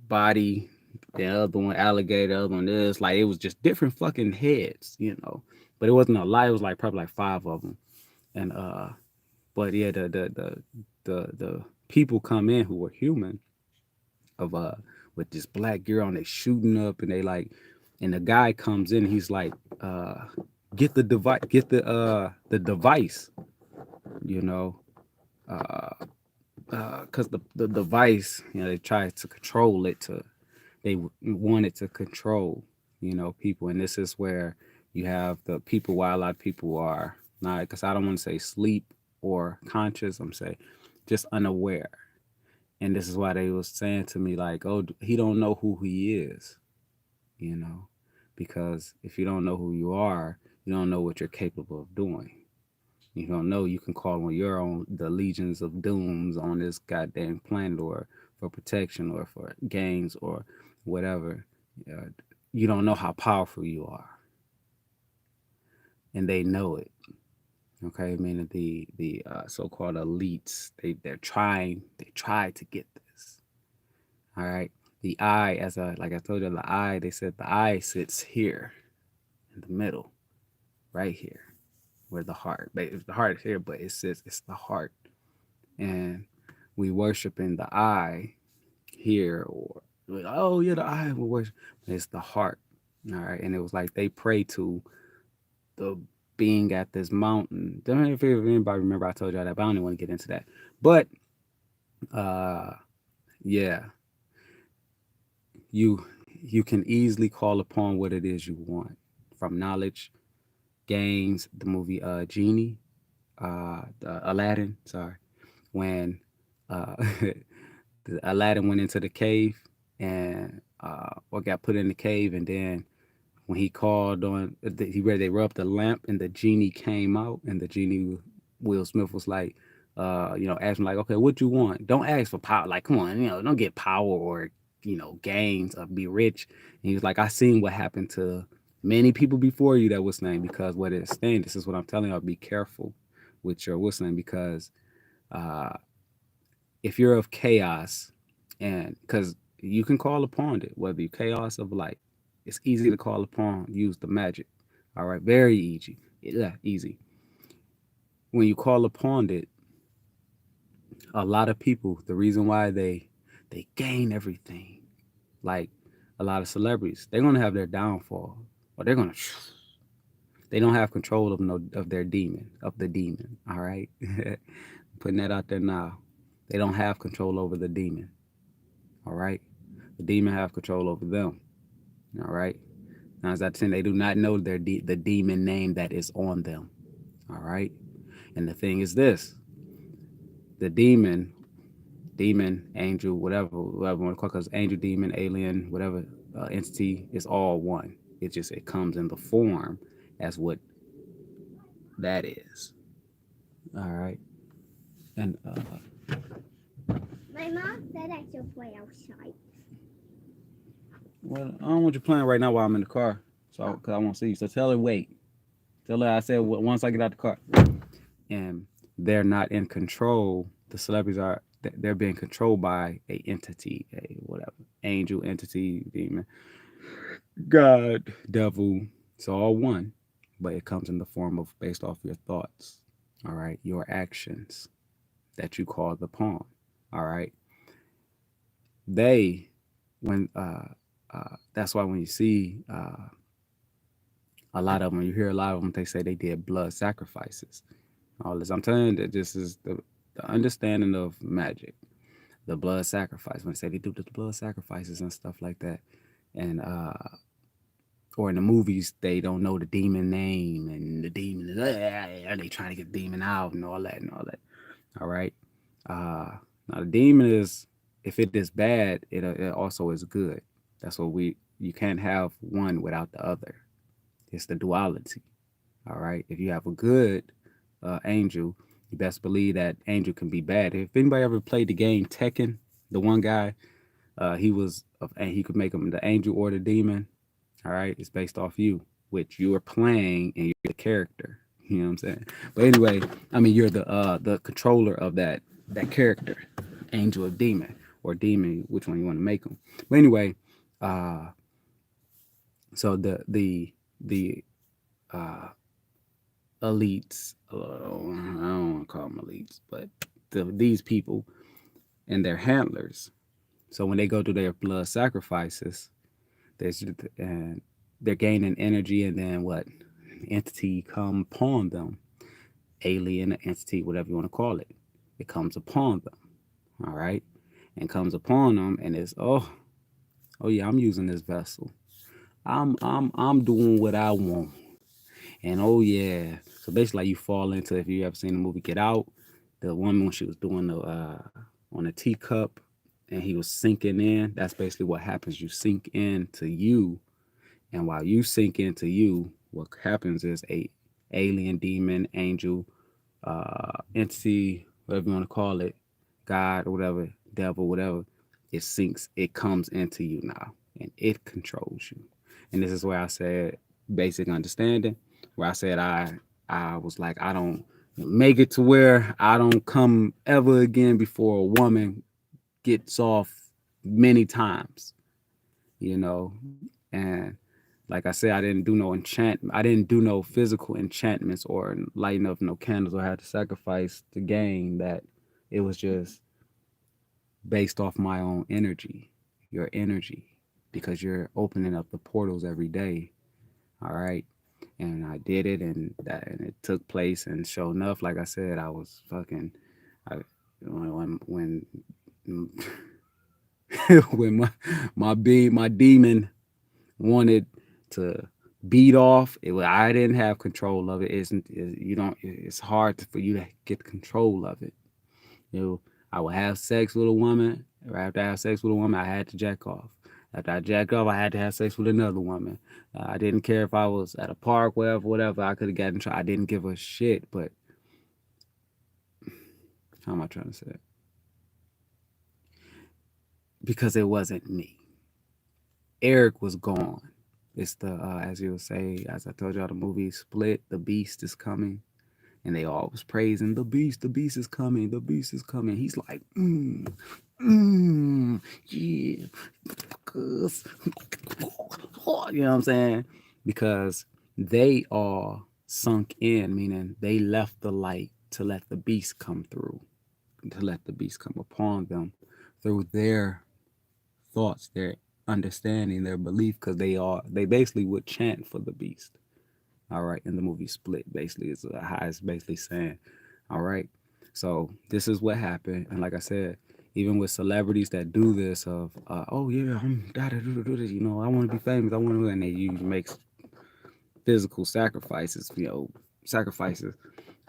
body, the other one alligator, the other one this. Like it was just different fucking heads, you know. But it wasn't a lot. It was like probably like five of them. And but yeah, the people come in who were human of with this black gear on, they shooting up, and they like, and the guy comes in, he's like, get the device, get the device, you know, because the device, you know, they tried to control it to, they wanted to control, you know, people. And this is where you have the people, why a lot of people are not, because I don't want to say sleep or conscious, I'm saying just unaware. And this is why they was saying to me like, oh, he don't know who he is, you know, because if you don't know who you are, you don't know what you're capable of doing. You don't know you can call on your own, the legions of dooms on this goddamn planet, or for protection or for gains or whatever. Uh, you don't know how powerful you are, and they know it. Okay, meaning the so-called elites, they try to get this. All right, the eye, as a, like I told you, the eye. They said the eye sits here in the middle, right here, where the heart. But the heart is here, but it sits. It's the heart, and we worship in the eye here, or like, oh yeah, the eye we worship. It's the heart. All right, and it was like they pray to the being at this mountain. Don't know if anybody remember I told y'all that, but I don't even want to get into that. But uh yeah, you you can easily call upon what it is you want from knowledge, gains, the movie Genie, Aladdin, sorry, when uh Aladdin went into the cave and or got put in the cave, and then when he called on, they rubbed the lamp and the genie came out, and the genie, Will Smith was like, you know, asking like, okay, what you want? Don't ask for power. Like, come on, you know, don't get power or, you know, gains or be rich. And he was like, I seen what happened to many people before you that was saying, because what it's saying, this is what I'm telling you, be careful with your whistling, because uh, if you're of chaos, and because you can call upon it, whether you chaos of light, it's easy to call upon, use the magic. All right, very easy. Yeah, easy. When you call upon it, a lot of people, the reason why they gain everything, like a lot of celebrities, they're gonna have their downfall, or they're gonna, they don't have control of no of their demon, of the demon. All right, putting that out there now. They don't have control over the demon. All right, the demon have control over them. All right. Now, as I said, they do not know the demon name that is on them. All right. And the thing is this: the demon, angel, whatever you want to call it, because angel, demon, alien, whatever entity is all one. It just, it comes in the form as what that is. All right. And My mom said I should play outside. well, I don't want you playing right now while I'm in the car, so because I won't see you. So tell her wait. Tell her I said once I get out the car. And they're not in control. The celebrities are, they're being controlled by a entity, a whatever, angel, entity, demon, God, devil. It's all one, but it comes in the form of based off your thoughts. All right, your actions that you call the pawn. All right, they when that's why when you see a lot of them, you hear a lot of them, they say they did blood sacrifices. All this, I'm telling you that this is the the understanding of magic, the blood sacrifice. When they say they do the blood sacrifices and stuff like that, and or in the movies they don't know the demon name and the demon is are they trying to get the demon out and all that and all that. All right. Now the demon is if it is bad, it also is good. That's what we you can't have one without the other. It's the duality. All right. If you have a good angel, you best believe that angel can be bad. If anybody ever played the game Tekken, the one guy, he was and he could make him the angel or the demon. All right, it's based off you, which you are playing and you're the character. You know what I'm saying? But anyway, I mean you're the controller of that character, angel or demon or demon, which one you want to make them. But anyway, uh, so the uh, elites, I don't want to call them elites, but these people and their handlers. So when they go through their blood sacrifices, there's and they're gaining energy, and then what entity come upon them, alien entity, whatever you want to call it, it comes upon them. All right, and comes upon them, and it's oh yeah, I'm using this vessel. I'm doing what I want, and oh yeah. So basically, like you fall into if you ever seen the movie Get Out, the woman when she was doing the on a teacup, and he was sinking in. That's basically what happens. You sink into you. And while you sink into you, what happens is a alien, demon, angel, entity, whatever you want to call it, God or whatever, devil, whatever, it sinks, it comes into you now, and it controls you. And this is where I said basic understanding, where I said I was like I don't make it to where I don't come ever again before a woman gets off many times, you know, and like I said, I didn't do no enchantment. I didn't do no physical enchantments or lighting up no candles or had to sacrifice to gain that. It was just based off my own energy, your energy, because you're opening up the portals every day. All right. And I did it and it took place. And sure enough, like I said, I was fucking, I, when when my demon wanted to beat off it, I didn't have control of it. You don't, it's hard for you to get control of it. You know, I would have sex with a woman, or after I have sex with a woman I had to jack off. After I jacked off I had to have sex with another woman. I didn't care if I was at a park, whatever I could have gotten I didn't give a shit. But how am I trying to say it? Because it wasn't me. Eric was gone. It's the as you would say, as I told y'all, the movie Split. The Beast is coming, and they all was praising the Beast. The Beast is coming. The Beast is coming. He's like, yeah, cuz, you know what I'm saying? Because they all sunk in, meaning they left the light to let the Beast come through, to let the Beast come upon them through their thoughts, their understanding, their belief, because they basically would chant for the beast. All right, in the movie Split, basically is how it's basically saying. All right, so this is what happened, and like I said, even with celebrities that do this of oh yeah, I'm do this, you know, I want to be famous, I want to, and they usually make physical sacrifices, you know, sacrifices,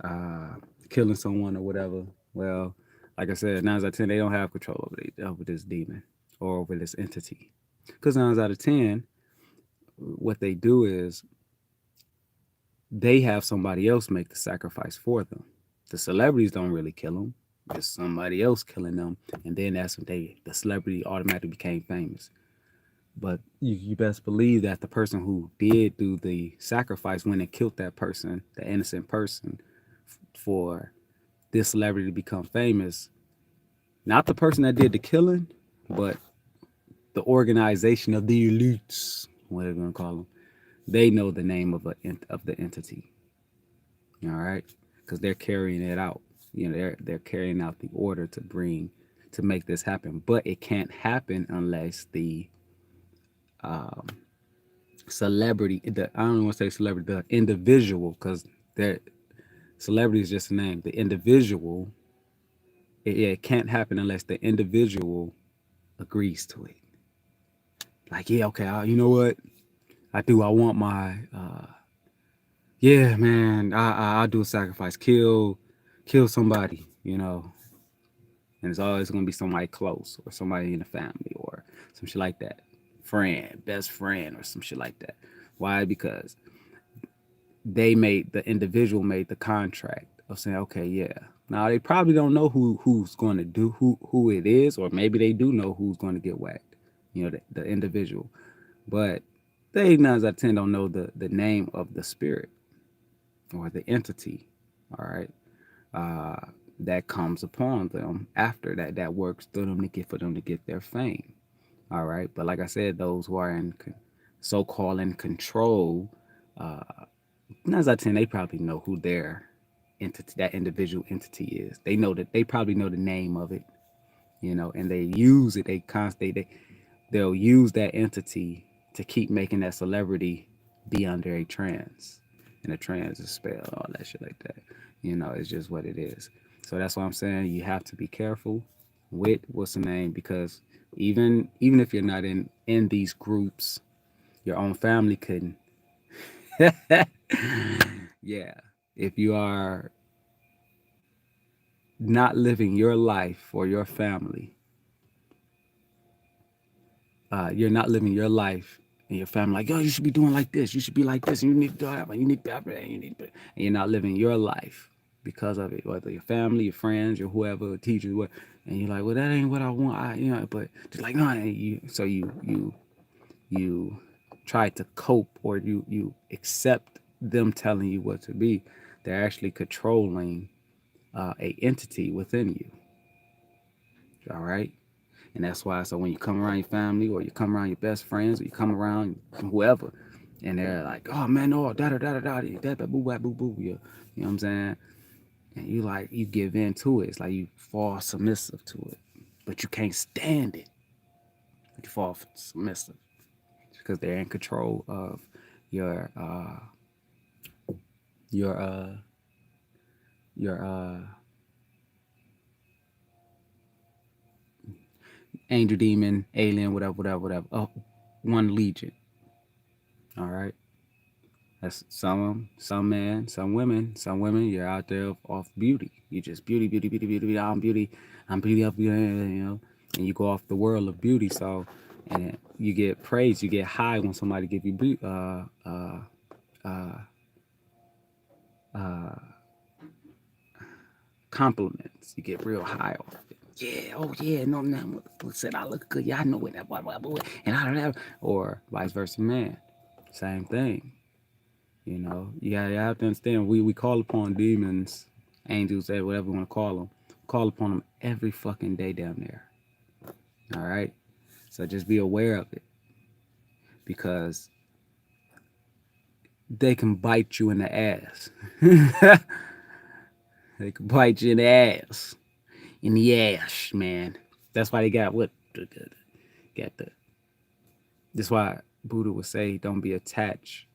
uh, killing someone or whatever. Well, like I said, 9 out of 10 they don't have control over this demon or over this entity. Because 9 out of 10, what they do is they have somebody else make the sacrifice for them. The celebrities don't really kill them. It's somebody else killing them, and then that's when the celebrity automatically became famous. But you best believe that the person who did do the sacrifice went and killed that person, the innocent person, for this celebrity to become famous. Not the person that did the killing, but the organization of the elites, whatever you want to call them. They know the name of the entity. All right, because they're carrying it out. You know, they're carrying out the order to make this happen. But it can't happen unless the um, celebrity, I don't want to say celebrity, the individual, because their celebrity is just a name. The individual it can't happen unless the individual agrees to it. Like, yeah, okay, you know what? I do. I want my. Yeah, man. I'll do a sacrifice. Kill somebody. And it's always gonna be somebody close or somebody in the family or some shit like that. Friend, best friend, or some shit like that. Why? Because the individual made the contract of saying, okay, yeah. Now they probably don't know who's going to do who it is, or maybe they do know who's going to get whacked. The individual, but they 9 out of 10 don't know the name of the spirit or the entity. All right, uh, that comes upon them after that works through them to get for them to get their fame. All right, but like I said, those who are in so-called in control, 9 out of 10 they probably know who their entity, that individual entity is. They know that they probably know the name of it, and they use it. They'll use that entity to keep making that celebrity be under a trance, and a trance is spell, all that shit like that. It's just what it is. So that's why I'm saying you have to be careful with what's the name, because even if you're not in these groups, your own family couldn't. Yeah, if you are not living your life for your family, you're not living your life and your family like, yo, you should be doing like this, you should be like this, and you need to do that, you need to be, and and you're not living your life because of it, whether your family, your friends, your whoever, teachers, what, and you're like, well, that ain't what I want, but just like, no, so you try to cope, or you accept them telling you what to be. They're actually controlling a entity within you. All right. And that's why, so when you come around your family, or you come around your best friends, or you come around whoever, and they're like, oh man, no, da da da da da da da boo boo boo, you know what I'm saying? And you give in to it. It's like you fall submissive to it, but you can't stand it. You fall submissive because they're in control of your your uh your angel, demon, alien, whatever, whatever, whatever. Oh, one legion. All right. That's some men, some women. Some women, you're out there off beauty. You just beauty, beauty, beauty, beauty, beauty. I'm beauty. I'm beauty up, and you go off the world of beauty. So, and you get praise, you get high when somebody give you compliments. You get real high off it. Yeah, oh yeah, no, no, said I look good. Yeah, I know it. Blah, blah, blah, and I don't have, or vice versa, man. Same thing. You have to understand. We call upon demons, angels, whatever you want to call them. Call upon them every fucking day down there. All right. So just be aware of it, because they can bite you in the ass. They can bite you in the ass, man. That's why they got what got the. That's why Buddha would say, don't be attached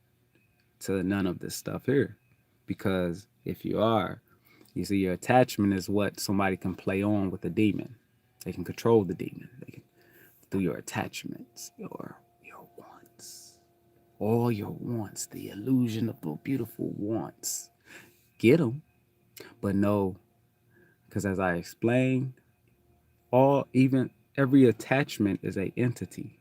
to none of this stuff here, because if you are, you see, your attachment is what somebody can play on with the demon. They can control the demon. They can, through your attachments, your wants, all your wants, the illusion of the beautiful wants. Get them, but no, because as I explained, even every attachment is a entity.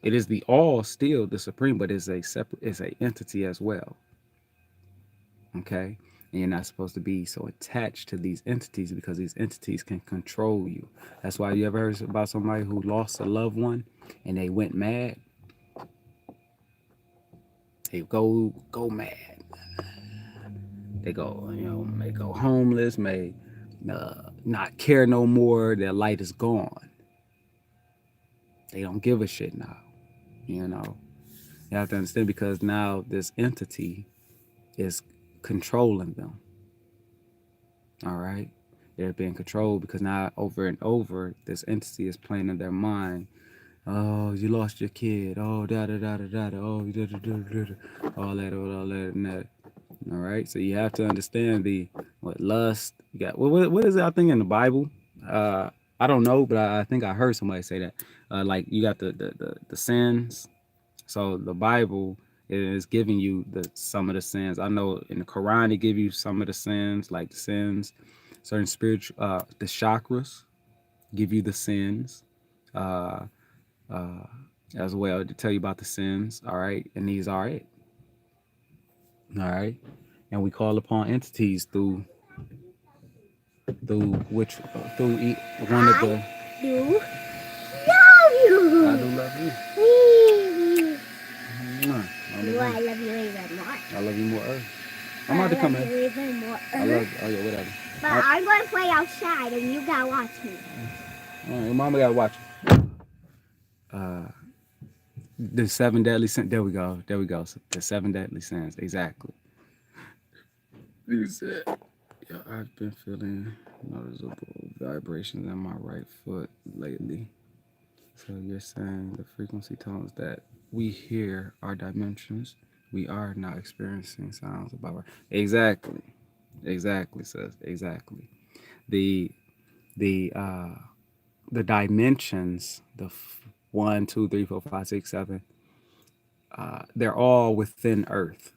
It is the all, still the supreme, but it's a separate, it's a entity as well. Okay, and you're not supposed to be so attached to these entities, because these entities can control you. That's why you ever heard about somebody who lost a loved one and they went mad. They go mad. They go, may go homeless, may not care no more. Their light is gone. They don't give a shit now. You have to understand, because now this entity is controlling them. All right. They're being controlled, because now over and over, this entity is playing in their mind. Oh, you lost your kid. Oh, da da da da da. Oh, da da da da da. All that, and that. All right. So you have to understand the what lust. You got what is it? I think in the Bible. Uh, I don't know, but I think I heard somebody say that. Like you got the sins. So the Bible is giving you the some of the sins. I know in the Quran it give you some of the sins, like the sins, certain spiritual the chakras give you the sins. Uh uh as well to tell you about the sins, all right? And these are it. All right. And we call upon entities through which one of the Do love you. I do love you. Mwah. I love you even more. I love you more. I'm about to come in. You even more. I love you. Oh yeah, whatever. But I'm going to play outside and you gotta watch me. All right, your mama gotta watch. The seven deadly sins. There we go. There we go. The seven deadly sins. Exactly. You said, yeah, I've been feeling noticeable vibrations in my right foot lately. So you're saying the frequency tones that we hear are dimensions. We are not experiencing sounds about exactly, exactly, sis, exactly. The the uh the dimensions, one, two, three, four, five, six, seven. They're all within Earth.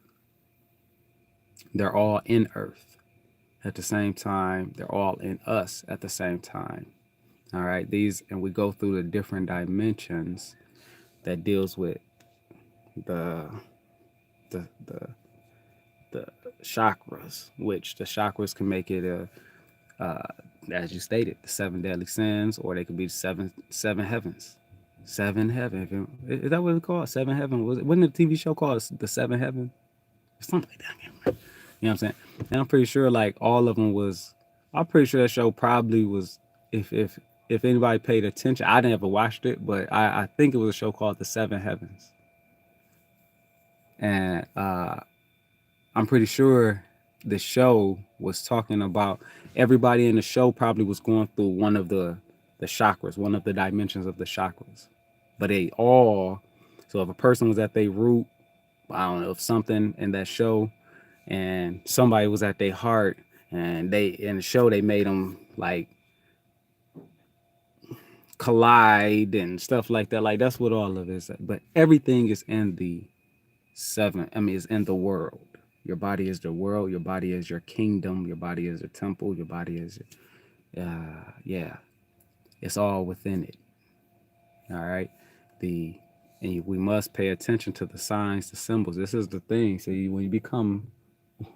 They're all in Earth at the same time. They're all in us at the same time. All right, these and we go through the different dimensions that deals with the the the the chakras, which the chakras can make it as you stated, the seven deadly sins, or they could be seven heavens. Seven heaven. Is that what it's called? Seven heaven. Wasn't the TV show called The Seven Heaven? Something like that. You know what I'm saying? And I'm pretty sure like all of them was. I'm pretty sure that show probably was. If anybody paid attention, I never watched it, but I think it was a show called The Seven Heavens, and I'm pretty sure the show was talking about everybody in the show probably was going through one of the chakras, one of the dimensions of the chakras. But they all so if a person was at their root, I don't know, if something in that show and somebody was at their heart and they in the show they made them like collide and stuff like that. Like that's what all of it is. But everything is in the seven. I mean, is in the world. Your body is the world. Your body is your kingdom. Your body is a temple. Your body is, yeah, it's all within it. All right. The we must pay attention to the signs, the symbols. This is the thing. So when you become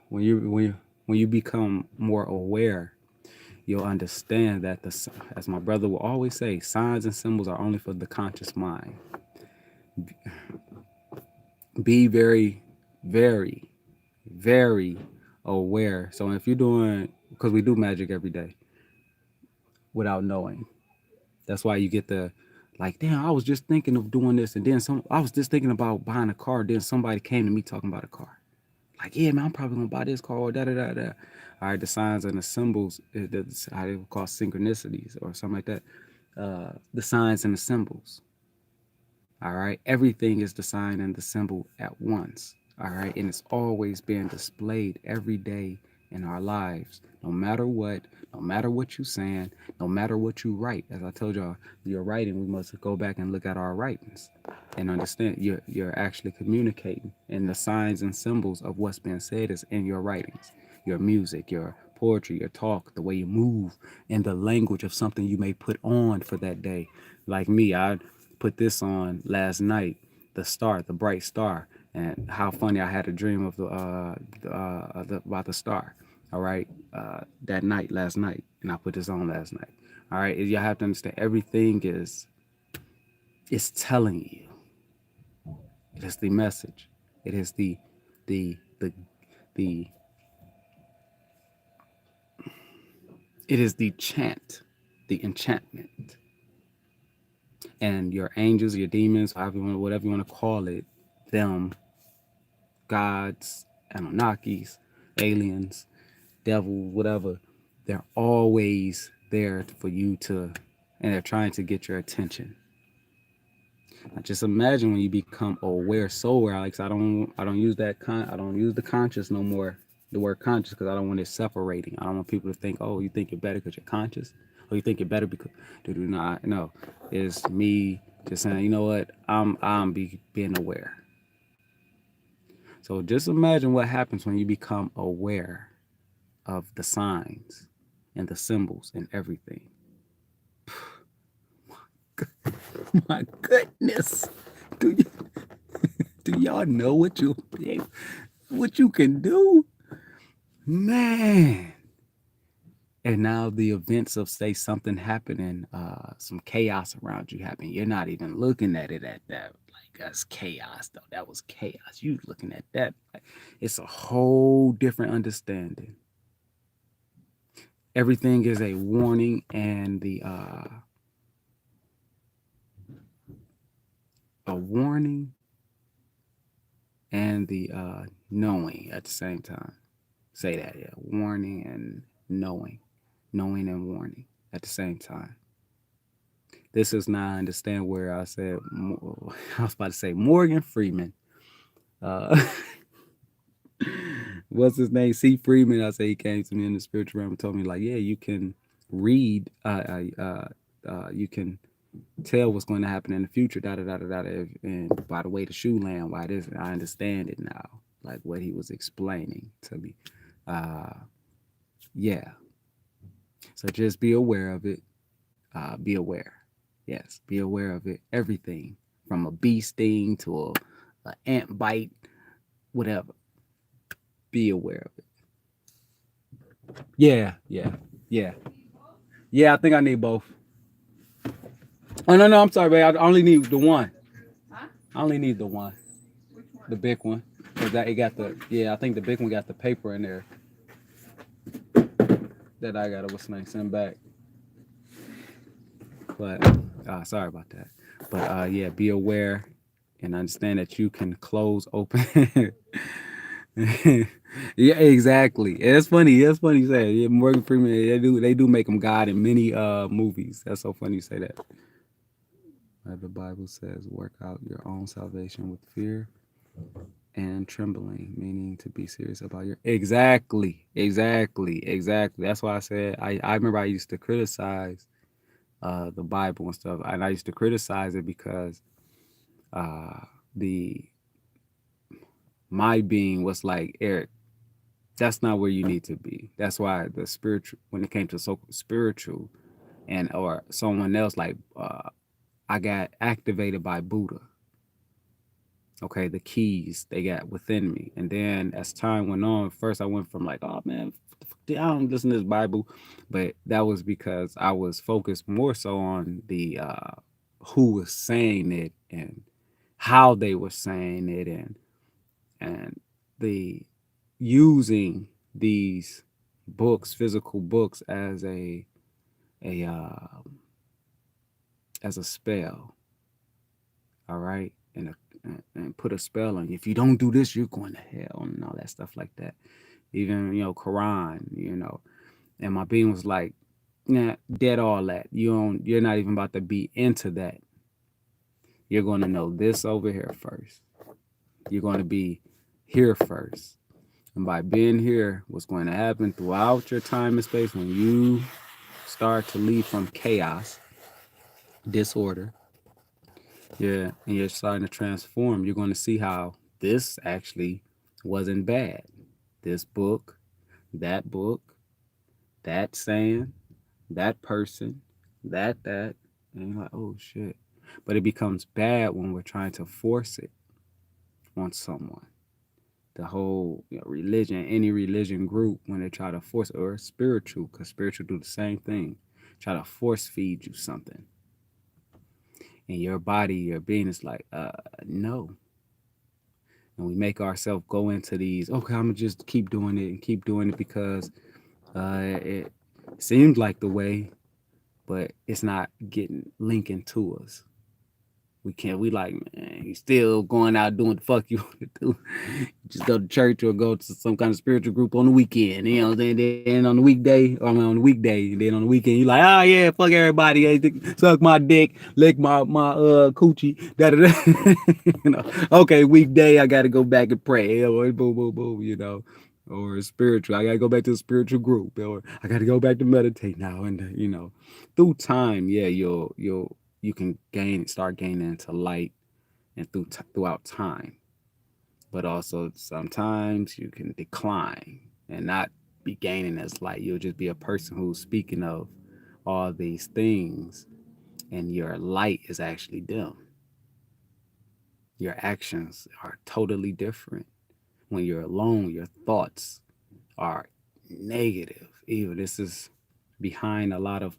when you become more aware, you'll understand that as my brother will always say, signs and symbols are only for the conscious mind. Be very, very, very aware. So if you're doing, because we do magic every day without knowing, that's why you get the, like, damn, I was just thinking of doing this, and then I was just thinking about buying a car. Then somebody came to me talking about a car. Like, yeah, man, I'm probably gonna buy this car. Or da da da da. All right, the signs and the symbols, that's how they call synchronicities or something like that. The signs and the symbols. All right. Everything is the sign and the symbol at once. All right. And it's always being displayed every day in our lives. No matter what you're saying, no matter what you write. As I told y'all, your writing, we must go back and look at our writings and understand you're actually communicating. And the signs and symbols of what's being said is in your writings, your music, your poetry, your talk, the way you move, and the language of something you may put on for that day. Like me, I put this on last night, the star, the bright star, and how funny I had a dream of about the star. All right, that night, last night, and I put this on last night. All right, you have to understand everything is telling you. It is the message. It is the the it is the chant, the enchantment. And your angels, your demons, whatever you want to call it, them, gods, Anunnakis, aliens, devil, whatever, they're always there for you to, and they're trying to get your attention. Just imagine when you become aware, so aware. Like I don't use I don't use the conscious no more. The word conscious because I don't want it separating. I don't want people to think, oh, you think you're better because you're conscious, or you think you're better because do not. No, it's me just saying, you know what? Being aware. So just imagine what happens when you become aware of the signs and the symbols and everything. My goodness, do you, do y'all know what you can do, man? And now the events of say something happening, some chaos around you happen. You're not even looking at it at that like that's chaos though. That was chaos. You looking at that like, it's a whole different understanding. Everything is a warning and the a warning and the knowing at the same time. Say that, yeah. Warning and knowing. Knowing and warning at the same time. This is now I understand where I said I was about to say Morgan Freeman. Uh, what's his name? C. Freeman. I say he came to me in the spiritual realm and told me like, yeah, you can read. You can tell what's going to happen in the future. Da da da da da. And by the way, the shoe land. Why this? I understand it now. Like what he was explaining to me. Uh, yeah. So just be aware of it. Be aware. Yes, be aware of it. Everything from a bee sting to a ant bite, whatever. Be aware of it. Yeah, yeah, yeah, yeah. I think I need both. Oh no, no, I'm sorry, babe. I only need the one. Huh? I only need the one, Which one? the big one. Cause that it got the yeah. I think the big one got the paper in there that I gotta what's name send back. But sorry about that. But yeah, be aware and understand that you can close open. Yeah, exactly. It's funny. It's funny you say it. Yeah, Morgan Freeman. They do make him God in many movies. That's so funny you say that. The Bible says, "Work out your own salvation with fear and trembling," meaning to be serious about your exactly. That's why I said I remember I used to criticize the Bible and stuff, and I used to criticize it because uh, the my being was like Eric. That's not where you need to be. That's why the spiritual, when it came to so spiritual, and or someone else like I got activated by Buddha. Okay, the keys they got within me, and then as time went on, first I went from like, oh man, I don't listen to this Bible, but that was because I was focused more so on the who was saying it and how they were saying it, and the using these books, physical books, a as a spell. All right, and put a spell on you. If you don't do this, you're going to hell and all that stuff like that. Even Quran, And my being was like, nah, dead all that. You're not even about to be into that. You're going to know this over here first. You're going to be here first. And by being here, what's going to happen throughout your time and space when you start to leave from chaos, disorder, yeah, and you're starting to transform, you're going to see how this actually wasn't bad. This book, that saying, that person, that. And you're like, oh shit. But it becomes bad when we're trying to force it on someone. The whole religion, any religion group, when they try to force, or spiritual, because spiritual do the same thing, try to force feed you something. And your body, your being is like, no. And we make ourselves go into these, okay, I'm gonna just keep doing it and keep doing it because it seems like the way, but it's not getting linking to us. We like, man, you still going out doing the fuck you want to do. Just go to church or go to some kind of spiritual group on the weekend. You know what I'm saying? Then on the weekday, or I mean, on the weekday, then on the weekend, you like, oh yeah, fuck everybody. Hey, suck my dick, lick my coochie. Da, da, da. You know, okay, weekday, I gotta go back and pray. Or boom, boom, boom. You know, or spiritual. I gotta go back to a spiritual group, or I gotta go back to meditate now. And you know, through time, yeah, you can start gaining into light, and throughout time. But also sometimes you can decline and not be gaining as light. You'll just be a person who's speaking of all these things, and your light is actually dim. Your actions are totally different. When you're alone, your thoughts are negative. Even this is behind a lot of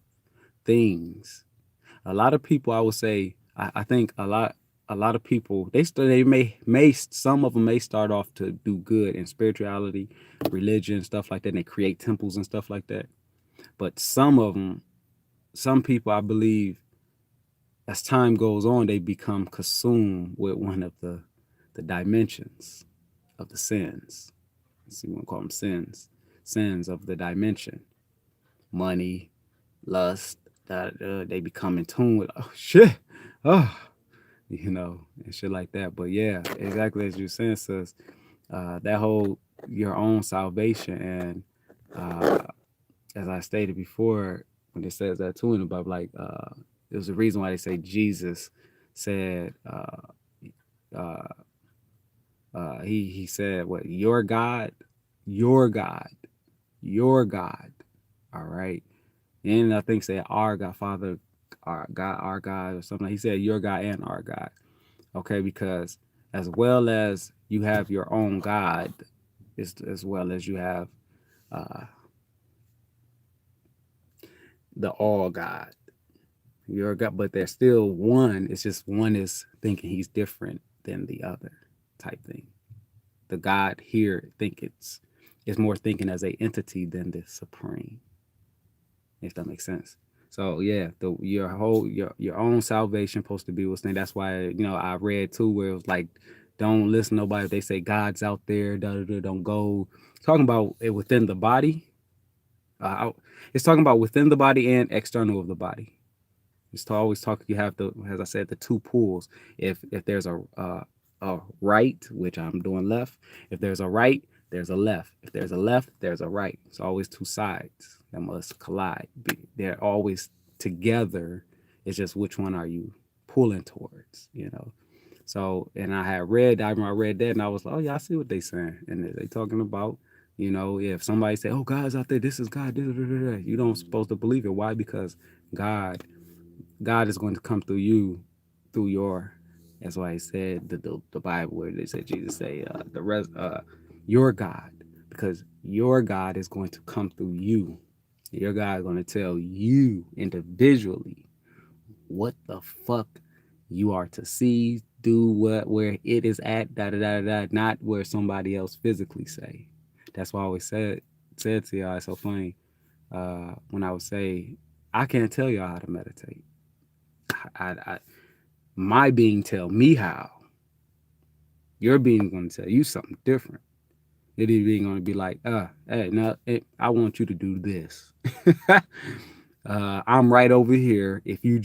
things. A lot of people, I would say, I think a lot of people they may some of them may start off to do good in spirituality, religion, stuff like that, and they create temples and stuff like that. But some people, I believe, as time goes on, they become consumed with one of the dimensions of the sins. Let's see, we want to call them sins of the dimension: money, lust. That they become in tune with. Oh shit! Oh, and shit like that. But yeah, exactly as you're saying, sis, that whole your own salvation, and as I stated before, when it says that too in the Bible, like there's a reason why they say Jesus said uh, he said what, your God, your God. All right, and I think say our God, Father, our God, or something. He said your God and our God. Okay, because as well as you have your own God, as well as you have uh, the all God, your God, but they're still one. It's just one is thinking he's different than the other type thing. The God here it's more thinking as a entity than the supreme, if that makes sense. So yeah, your own salvation supposed to be what's thing. That's why I read too where it was like, don't listen to nobody if they say God's out there. Da, da, da, don't go. Talking about it within the body. It's talking about within the body and external of the body. It's to always talk. You have the, as I said, the two pools. If there's a right, which I'm doing left. If there's a right, there's a left. If there's a left, there's a right. It's always two sides that must collide. They're always together. It's just which one are you pulling towards. So, and I remember I read that, and I was like, oh yeah, I see what they saying, and they talking about. If somebody say, "Oh, God's out there. This is God," da, da, da, da, you don't supposed to believe it. Why? Because God God is going to come through you, through your. That's why he said the Bible where they said Jesus say the rest your God, because your God is going to come through you. Your God is going to tell you individually what the fuck you are to see, do, what, where it is at, da da da da, not where somebody else physically say. That's why I always said to y'all. It's so funny when I would say I can't tell y'all how to meditate. I my being tell me how. Your being going to tell you something different. It is being going to be like, hey, no, I want you to do this. I'm right over here. If you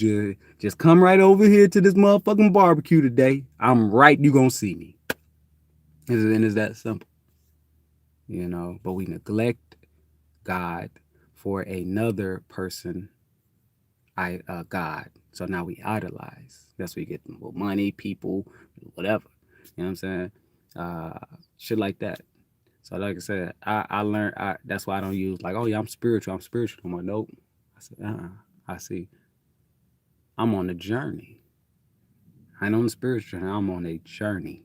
just come right over here to this motherfucking barbecue today, I'm right. You gonna see me. And it's that simple, But we neglect God for another person, God. So now we idolize. That's where you get money, people, whatever. You know what I'm saying? Uh, Shit like that. So like I said, I learned. That's why I don't use like, oh yeah, I'm spiritual. I'm spiritual. I'm like, nope. I said, I see. I'm on a journey. I ain't on the spiritual journey. I'm on a journey.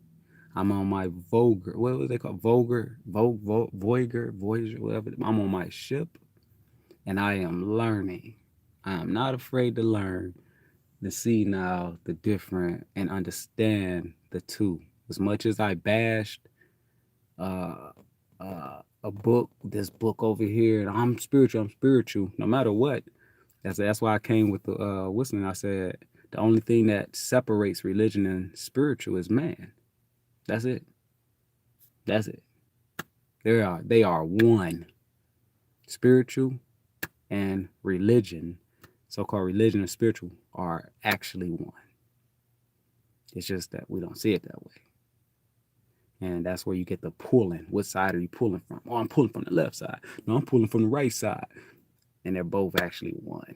I'm on my Voyager. What was they called? Voyager, whatever. I'm on my ship, and I am learning. I am not afraid to learn, to see now the different and understand the two. As much as I bashed this book over here, and I'm spiritual. I'm spiritual. No matter what. That's why I came with the whistling. I said the only thing that separates religion and spiritual is man. That's it. That's it. They are one. Spiritual and religion, so-called religion and spiritual, are actually one. It's just that we don't see it that way. And that's where you get the pulling. What side are you pulling from? Oh, I'm pulling from the left side. No, I'm pulling from the right side. And they're both actually one.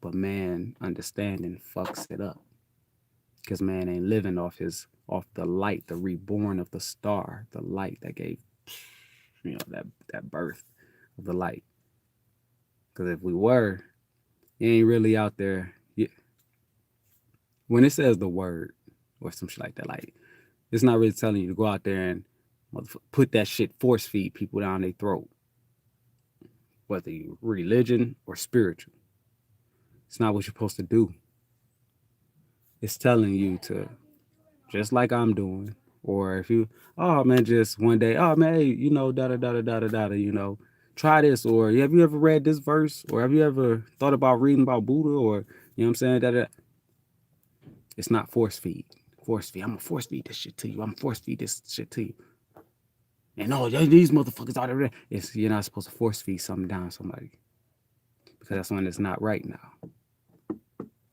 But man understanding fucks it up. Because man ain't living off the light, the reborn of the star, the light that gave that birth of the light. Because if we were, you ain't really out there. When it says the word or some shit like that, like it's not really telling you to go out there and put that shit, force feed people down their throat, whether you religion or spiritual. It's not what you're supposed to do. It's telling you to, just like I'm doing, or if you, oh man, just one day, oh man, hey, da da da da da da da, try this, or have you ever read this verse, or have you ever thought about reading about Buddha, or you know what I'm saying, that. It's not force feed. Force feed. I'm gonna force feed this shit to you. I'm gonna force feed this shit to you. And no, these motherfuckers out there. You're not supposed to force feed something down somebody, because that's when it's not right now.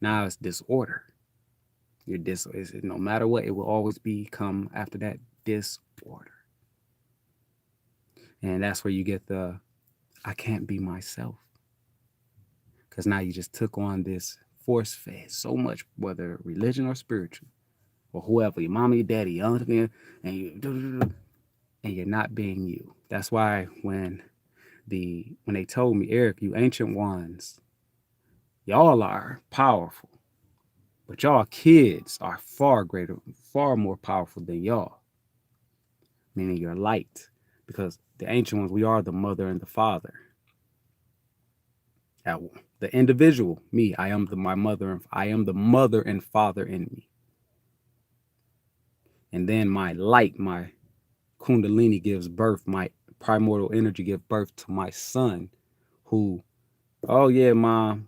Now it's disorder. No matter what, it will always come after that disorder. And that's where you get the I can't be myself. Because now you just took on this force fed so much, whether religion or spiritual, or whoever, your mama, your daddy, your uncle, and you're not being you. That's why when they told me, Eric, you ancient ones, y'all are powerful, but y'all kids are far greater, far more powerful than y'all. Meaning you're light, because the ancient ones, we are the mother and the father. The individual, me, I am the mother and father in me. And then my light, my Kundalini gives birth, my primordial energy gives birth to my son, who, oh yeah, mom,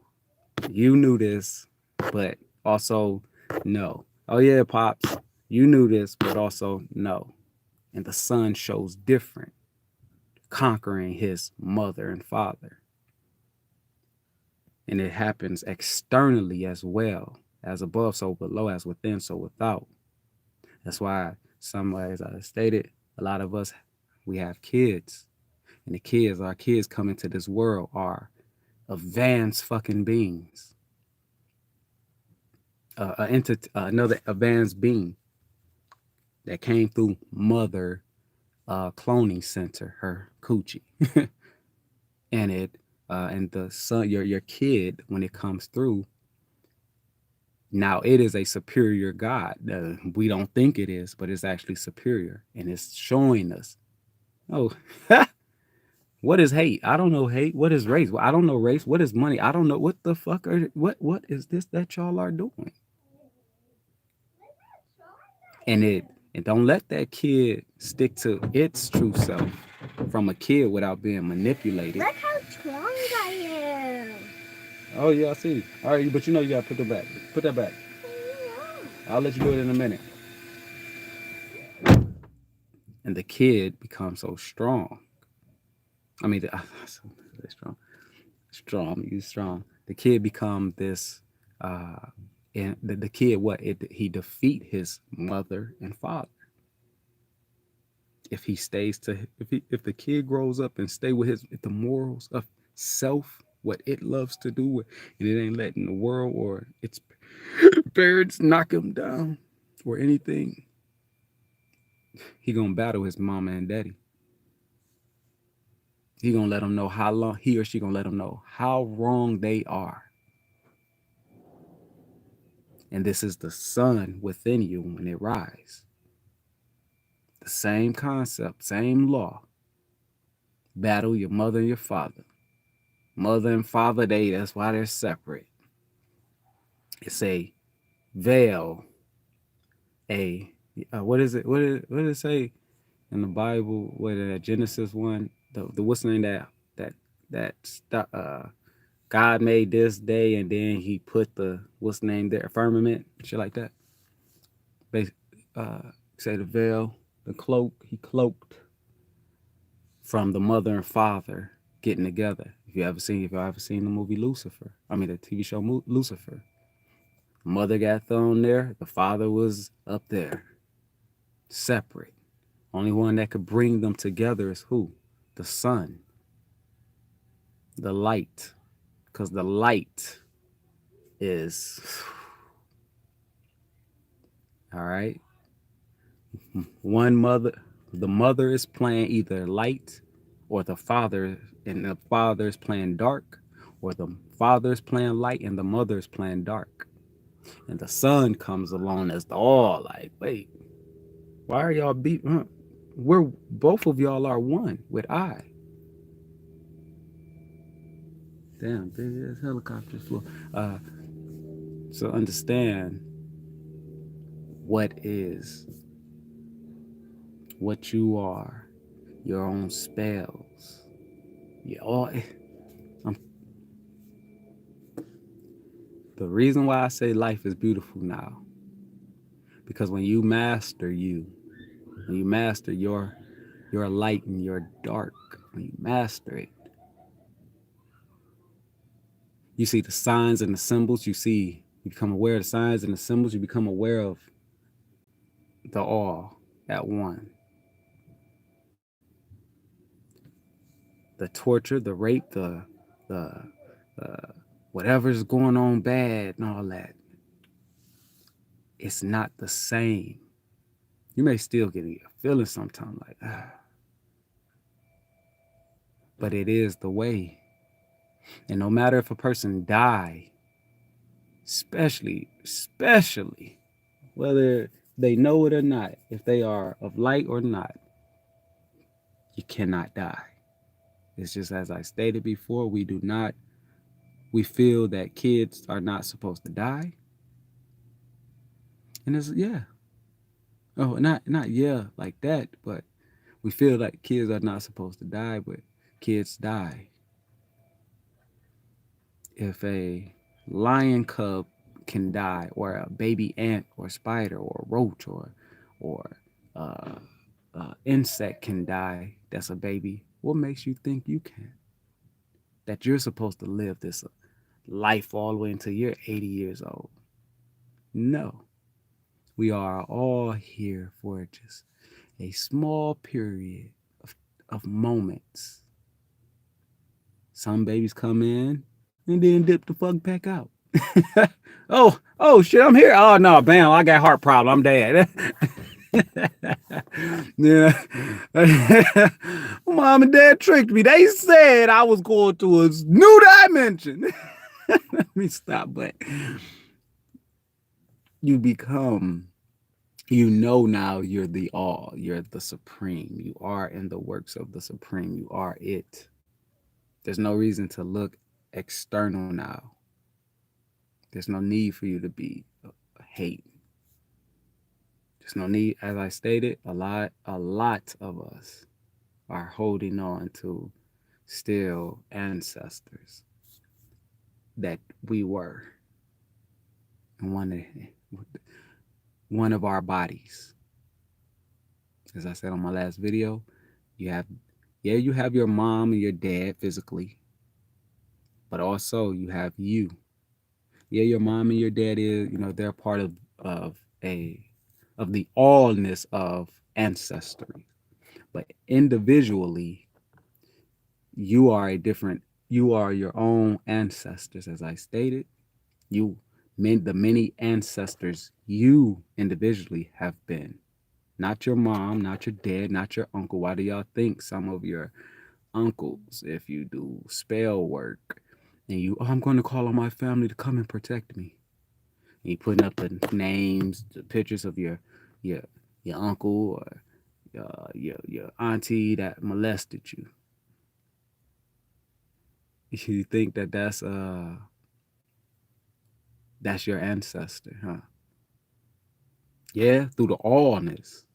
you knew this, but also no. Oh yeah, pops, you knew this, but also no. And the son shows different, conquering his mother and father. And it happens externally as well, as above, so below, as within, so without. That's why as I stated, a lot of us, we have kids. And our kids come into this world are advanced fucking beings. Another advanced being that came through mother cloning center, her coochie. And the son, your kid, when it comes through, now it is a superior God. We don't think it is, but it's actually superior, and it's showing us. Oh, what is hate? I don't know hate. What is race? Well, I don't know race. What is money? I don't know. What the fuck what is this that y'all are doing? And don't let that kid stick to its true self from a kid without being manipulated. Look how strong I am. Oh yeah, I see. All right, but you gotta put that back. Put that back. I'll let you do it in a minute. And the kid becomes so strong. I mean, strong. Strong. Use strong. The kid become this. And the kid, he defeat his mother and father. If he stays if the kid grows up and stay with the morals of self, what it loves to do, and it ain't letting the world or its parents knock him down or anything, he gonna battle his mama and daddy. He gonna let them know how long he or she gonna let them know how wrong they are. And this is the sun within you when it rises. The same concept, same law. Battle your mother and your father. Mother and father, that's why they're separate. It's a veil. What is it? What did it say in the Bible? What Genesis 1? The what's the name that God made this day, and then he put the what's the name there, firmament, shit like that. They say the veil. he cloaked from the mother and father getting together. If you ever seen the movie Lucifer, I mean the TV show Lucifer, the mother got thrown there, the father was up there, separate. Only one that could bring them together is who? The sun, the light, because the light is all right. One mother, the mother is playing either light, or the father, and the father is playing dark, or the father is playing light and the mother is playing dark. And the son comes along as the all like, wait, why are y'all beating? We're both of y'all are one with I. Damn, big ass helicopter flew. Uh, so understand what is, what you are, your own spells. Yeah, all. I'm, the reason why I say life is beautiful now, because when you master you, when you master your light and your dark, when you master it, you see the signs and the symbols. You become aware of the signs and the symbols. You become aware of the all at one. The torture, the rape, the whatever's going on bad and all that. It's not the same. You may still get a feeling sometimes like, but it is the way. And no matter if a person die, especially whether they know it or not, if they are of light or not, you cannot die. It's just as I stated before, we feel that kids are not supposed to die. And it's yeah. Oh, not yeah like that, but we feel like kids are not supposed to die, but kids die. If a lion cub can die, or a baby ant or spider or roach or uh, insect can die, that's a baby. What makes you think you can? That you're supposed to live this life all the way until you're 80 years old? No, we are all here for just a small period of moments. Some babies come in and then dip the fuck back out. oh shit, I'm here. Oh no, bam, I got heart problem. I'm dead. Yeah. Mom and dad tricked me. They said I was going to a new dimension. Let me stop, but you become, now you're the all, you're the supreme. You are in the works of the supreme. You are it. There's no reason to look external now. There's no need for you to be hate. There's no need, as I stated, a lot of us are holding on to still ancestors that we were in one of our bodies. As I said on my last video, you have your mom and your dad physically, but also you have you. Yeah, your mom and your dad is, they're part of the allness of ancestry. But individually, you are your own ancestors, as I stated. The many ancestors you individually have been. Not your mom, not your dad, not your uncle. Why do y'all think some of your uncles, if you do spell work, and I'm going to call on my family to come and protect me? And you putting up the names, the pictures of your your uncle or your auntie that molested you. You think that's your ancestor, huh? Yeah, through the allness,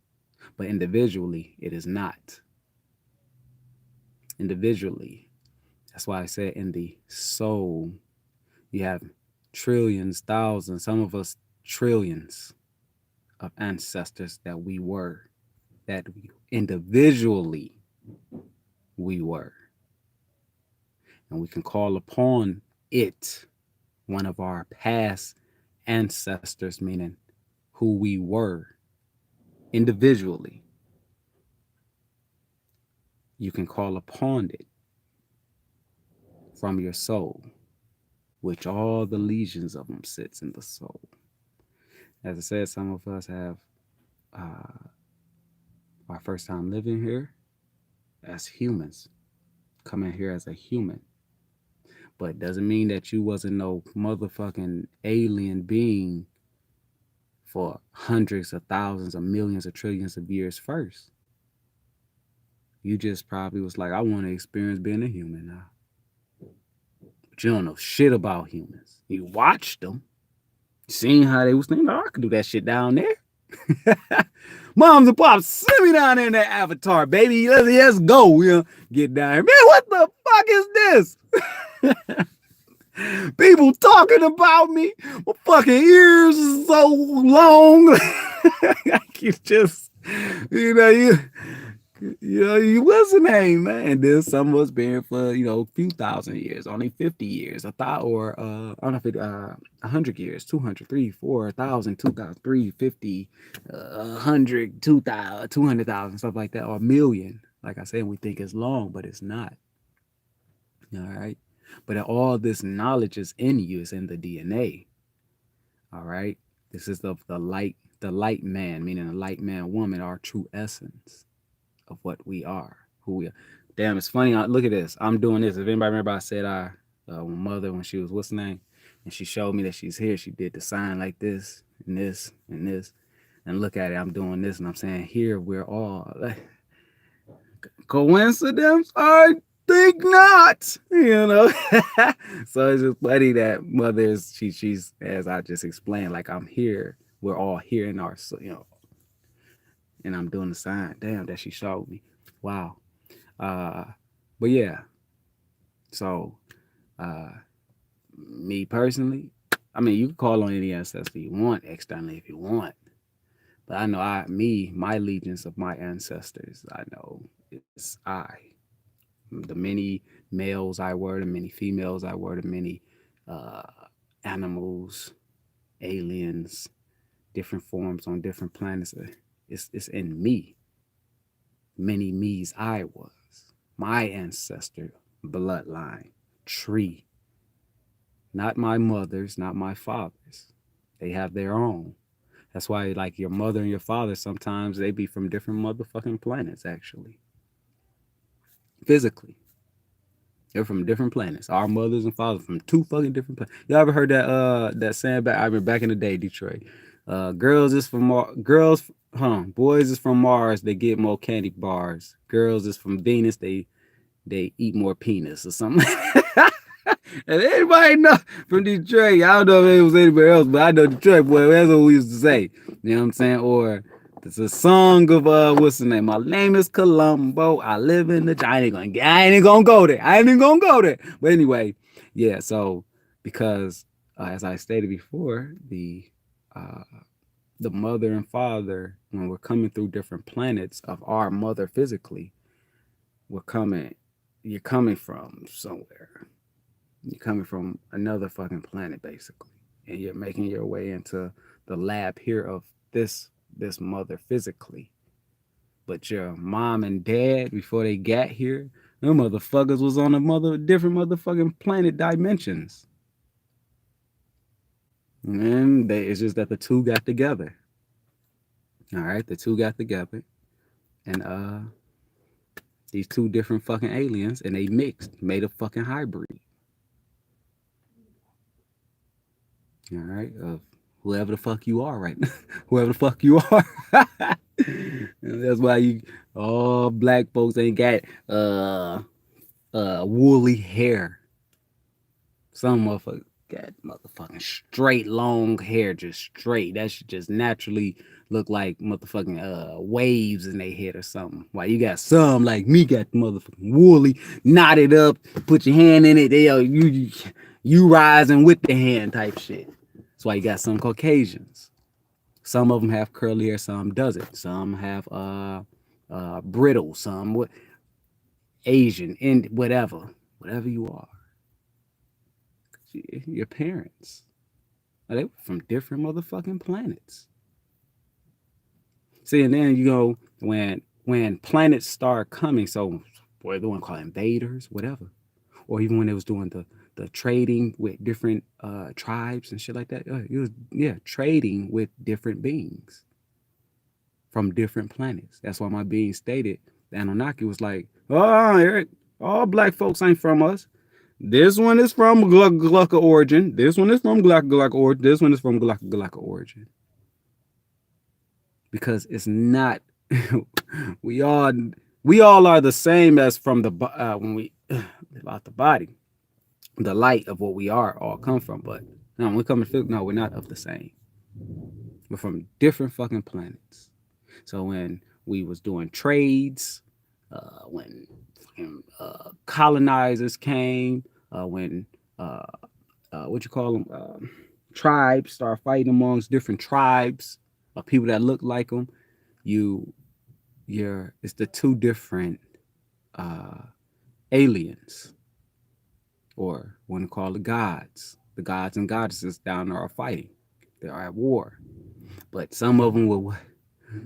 but individually, it is not. Individually, that's why I said in the soul, you have trillions, thousands, some of us trillions of ancestors that we were, that we individually we were. And we can call upon it, one of our past ancestors, meaning who we were individually. You can call upon it from your soul, which all the legions of them sits in the soul. As I said, some of us have uh, our first time living here as humans, coming here as a human. But doesn't mean that you wasn't no motherfucking alien being for hundreds of thousands of millions of trillions of years first. You just probably was like, I want to experience being a human now. But you don't know shit about humans. You watched them, seen how they was thinking, oh, I could do that shit down there. Moms and pops, send me down there in that avatar, baby. Let's go. You know, get down here. Man, what the fuck is this? People talking about me. My fucking ears are so long. You just, you know, you what's the name, man? There's some of us been for, a few thousand years, only 50 years, I thought, or I don't know if it 100 years, 200, 3, 4, 1,000, 2,000, 3, 50, 100, 2,000, 200,000, stuff like that, or a million. Like I said, we think it's long, but it's not. All right. But all this knowledge is in you, it's in the DNA. All right. This is the light man, meaning the light man woman, our true essence of what we are, who we are. Damn, it's funny. Look at this. I'm doing this. If anybody remember, I said mother, when she was, what's the name? And she showed me that she's here. She did the sign like this and this and this. And look at it. I'm doing this and I'm saying, here we're all. Coincidence? I think not. So it's just funny that mother is she's, as I just explained, like I'm here. We're all here in our, and I'm doing the sign. Damn, that she showed me. Wow. But yeah. So me personally, I mean, you can call on any ancestor you want, externally if you want. But I know my allegiance of my ancestors, I know it's I. The many males I were, the many females I were, the many animals, aliens, different forms on different planets. It's in me. Many me's I was. My ancestor bloodline, tree. Not my mother's, not my father's. They have their own. That's why, like, your mother and your father, sometimes they be from different motherfucking planets, actually. Physically. They're from different planets. Our mothers and fathers from two fucking different planets. You ever heard that saying back? I remember back in the day, Detroit. Boys is from Mars, they get more candy bars. Girls is from Venus, they eat more penis or something. And anybody know from Detroit, I don't know if it was anybody else, but I know Detroit, boy, that's what we used to say. You know what I'm saying? Or it's a song of what's the name? My name is Columbo. I live in the. I ain't gonna go there. But anyway, yeah. So because as I stated before, the mother and father, when we're coming through different planets of our mother physically, you're coming from somewhere. You're coming from another fucking planet, basically. And you're making your way into the lab here of this mother physically. But your mom and dad, before they got here, them motherfuckers was on different motherfucking planet dimensions. And it's just that the two got together. All right, the two got together. And these two different fucking aliens, and they mixed, made a fucking hybrid. All right, whoever the fuck you are right now. Whoever the fuck you are. That's why all black folks ain't got woolly hair. Some motherfuckers got motherfucking straight long hair, just straight. That should just naturally look like motherfucking waves in their head or something. While you got some like me got motherfucking woolly, knotted up, put your hand in it, you rising with the hand type shit. That's why you got some Caucasians. Some of them have curly hair, some doesn't. Some have brittle, some what Asian, and whatever you are. Your parents, they were from different motherfucking planets. See, and then you go when planets start coming. So, what they want to call invaders, whatever, or even when they was doing the trading with different tribes and shit like that. It was trading with different beings from different planets. That's why my being stated the Anunnaki was like, oh, Eric, all black folks ain't from us. This one is from Glucka origin. This one is from Glucka origin. This one is from Glucka origin. Because it's not we all we all are the same as from the when we live out the body, the light of what we are all come from. But no, when we come to no, we're not of the same. We're from different fucking planets. So when we was doing trades, when colonizers came, when what you call them, tribes start fighting amongst different tribes of people that look like them, you it's the two different uh, aliens, or want to call the gods. The gods and goddesses down there are fighting. They are at war. But some of them will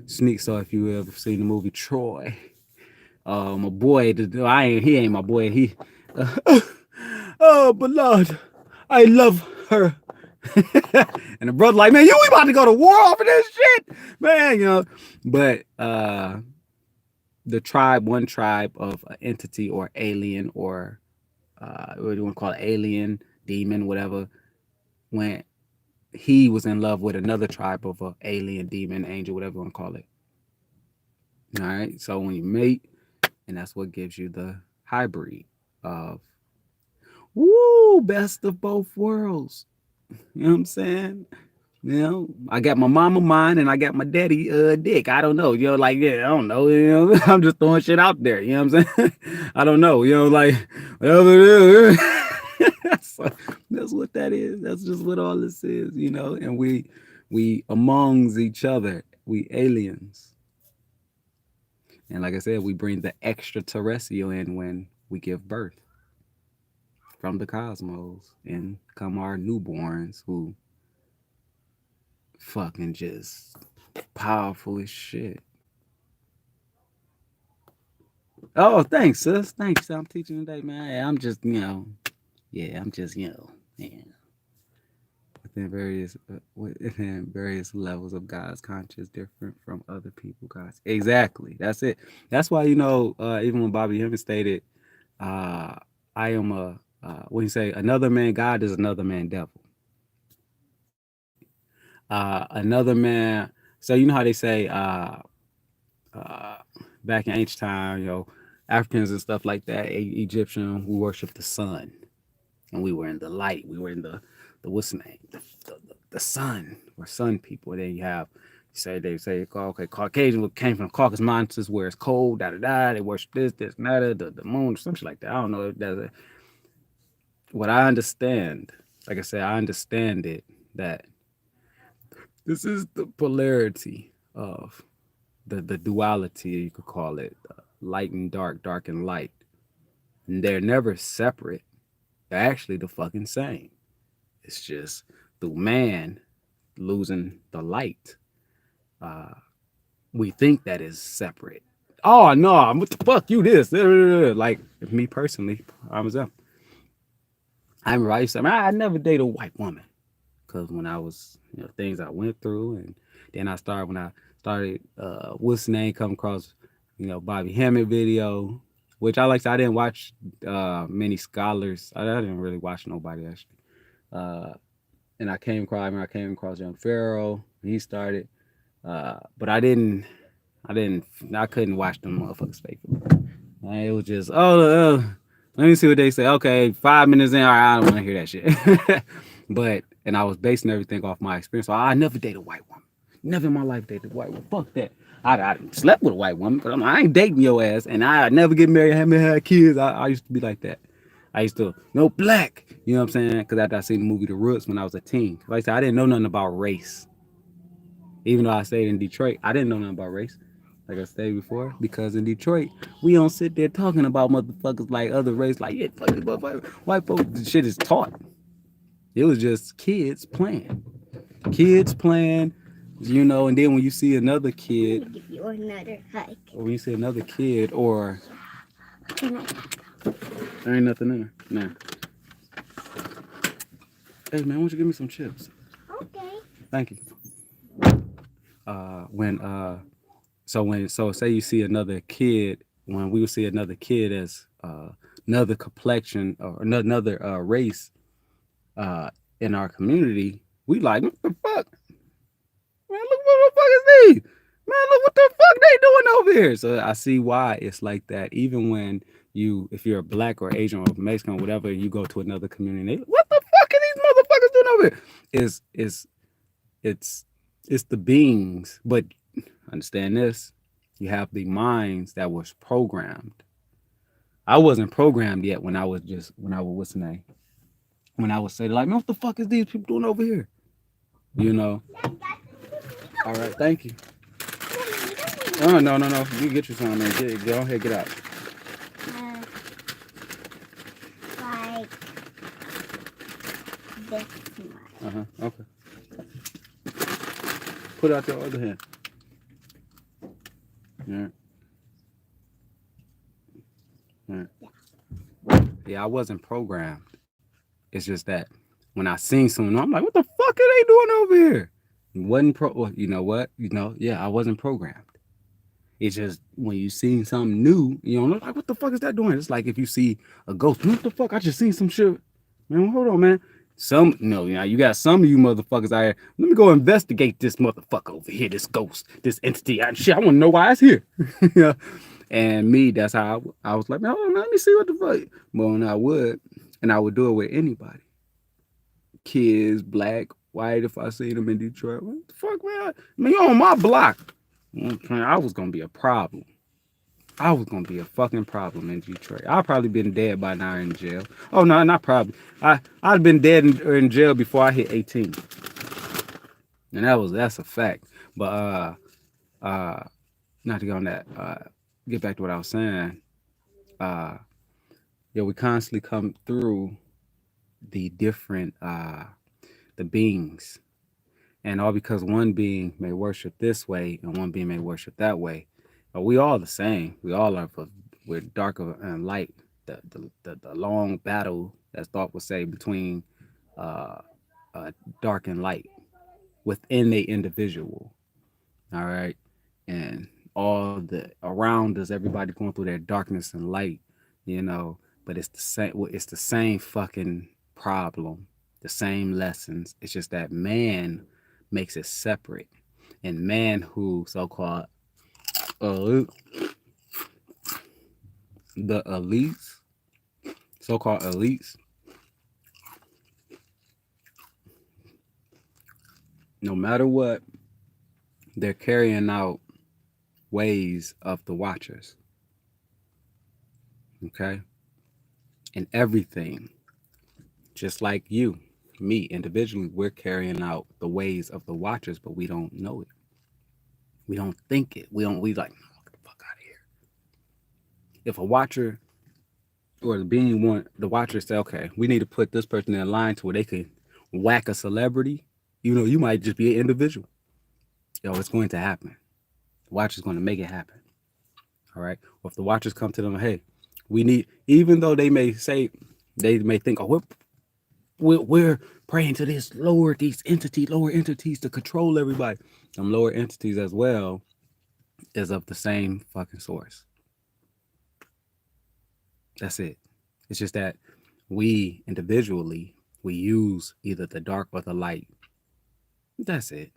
sneak. So if you ever seen the movie Troy, my boy, he ain't my boy. He, oh, but Lord, I love her. And the brother like, man, we about to go to war over this shit, man. But one tribe of an entity or alien, or what do you want to call it, alien, demon, whatever, when he was in love with another tribe of a alien, demon, angel, whatever you want to call it. All right. So when you mate, and that's what gives you the hybrid of best of both worlds. You know what I'm saying? I got my mama mind and I got my daddy dick. I don't know. Like, I don't know. I'm just throwing shit out there. You know what I'm saying? I don't know. Like, whatever it is. So, that's what that is. That's just what all this is, and we amongst each other, we aliens. And like I said, we bring the extraterrestrial in when we give birth from the cosmos, and come our newborns who fucking just powerful as shit. Oh, thanks, sis. Thanks. I'm teaching today, man. I'm just, I'm just, within various levels of God's conscious, different from other people. God's exactly. That's it. That's why even when Bobby Hemming stated, I am when you say another man God is another man devil. Another man. So you know how they say back in ancient time, Africans and stuff like that, Egyptian, we worship the sun, and we were in the light. We were in the what's the name, the sun. We're sun people. And then you have they say okay, Caucasian came from the Caucasus Mountains where it's cold, da da da. They worship this, the moon, or something like that. I don't know. What I understand, like I said, I understand it that this is the polarity of the duality, you could call it, light and dark, dark and light. And they're never separate. They're actually the fucking same. It's just through man losing the light, we think that is separate. Oh no, what the fuck you this? Like me personally, I remember I used to say, I never date a white woman. Because when I was, things I went through, and then when I started, what's the name, come across, Bobby Hammond video, which I I didn't watch many scholars. I didn't really watch nobody actually. And I came across Young Pharaoh. He started, but I couldn't watch them motherfuckers faithfully. It was just, let me see what they say. Okay, 5 minutes in, all right, I don't want to hear that shit. And I was basing everything off my experience. So I never dated a white woman. Never in my life dated a white woman. Fuck that. I slept with a white woman, but I ain't dating your ass. And I never get married, haven't had kids. I used to be like that. I used to, no black. You know what I'm saying? Because after I seen the movie The Roots when I was a teen. Like I said, I didn't know nothing about race. Even though I stayed in Detroit, I didn't know nothing about race. like I stated before, because in Detroit, we don't sit there talking about motherfuckers like other race, like, yeah, fuck this motherfucker. White folks, the shit is taught. It was just kids playing. Kids playing, and then when you see another kid, give you another hike. or when you see another kid, or there ain't nothing in there. Nah. Hey man, why don't you give me some chips? Okay. Thank you. So say you see another kid, when we would see another kid as another complexion or another race in our community, we like, what the fuck? Man, look what the fuck is these? Man, look what the fuck they doing over here. So I see why it's like that. Even when if you're a black or Asian or Mexican or whatever, you go to another community, what the fuck are these motherfuckers doing over here? It's the beings, but understand this: you have the minds that was programmed. I wasn't programmed yet when I was what's the name? When I would say like, man, what the fuck is these people doing over here? All right, thank you. Oh no. You get your son, man. Go ahead, get out. Like this much. Okay. Put out your other hand. Yeah, I wasn't programmed. It's just that when I seen someone, I'm like, what the fuck are they doing over here? Wasn't you know what? Yeah, I wasn't programmed. It's just when you seen something new, like, what the fuck is that doing? It's like if you see a ghost, what the fuck? I just seen some shit. Man, hold on, man. You got some of you motherfuckers out here. Let me go investigate this motherfucker over here, this ghost, this entity. I want to know why it's here. Yeah. And me, that's how I was like, man, hold on, let me see what the fuck. Well, and I would do it with anybody. Kids, black, white, if I see them in Detroit. What the fuck, man? You on my block. I was going to be a problem. I was going to be a fucking problem in Detroit. I'd probably been dead by now in jail. Oh, no, not probably. I'd been dead in jail before I hit 18. And that's a fact. But, not to go on that, get back to what I was saying. We constantly come through the different, the beings. And all because one being may worship this way and one being may worship that way. But we all the same. We all are. We're dark and light. The long battle, as thought would say, between dark and light within the individual. All right, and all the around us, everybody going through their darkness and light. But it's the same. It's the same fucking problem. The same lessons. It's just that man makes it separate, and man who so-called the elites, so-called elites, no matter what, they're carrying out ways of the watchers. Okay? And everything, just like you, me, individually, we're carrying out the ways of the watchers, but we don't know it. We don't think it. We like, get the fuck out of here. If a watcher or the being want the watcher say, okay, we need to put this person in line to where they can whack a celebrity, you might just be an individual. It's going to happen. The watcher's going to make it happen. All right. Or if the watchers come to them, hey, we need, even though they may think, oh, we're praying to these lower entities to control everybody. Them lower entities as well is of the same fucking source. That's it. It's just that we individually, we use either the dark or the light. That's it.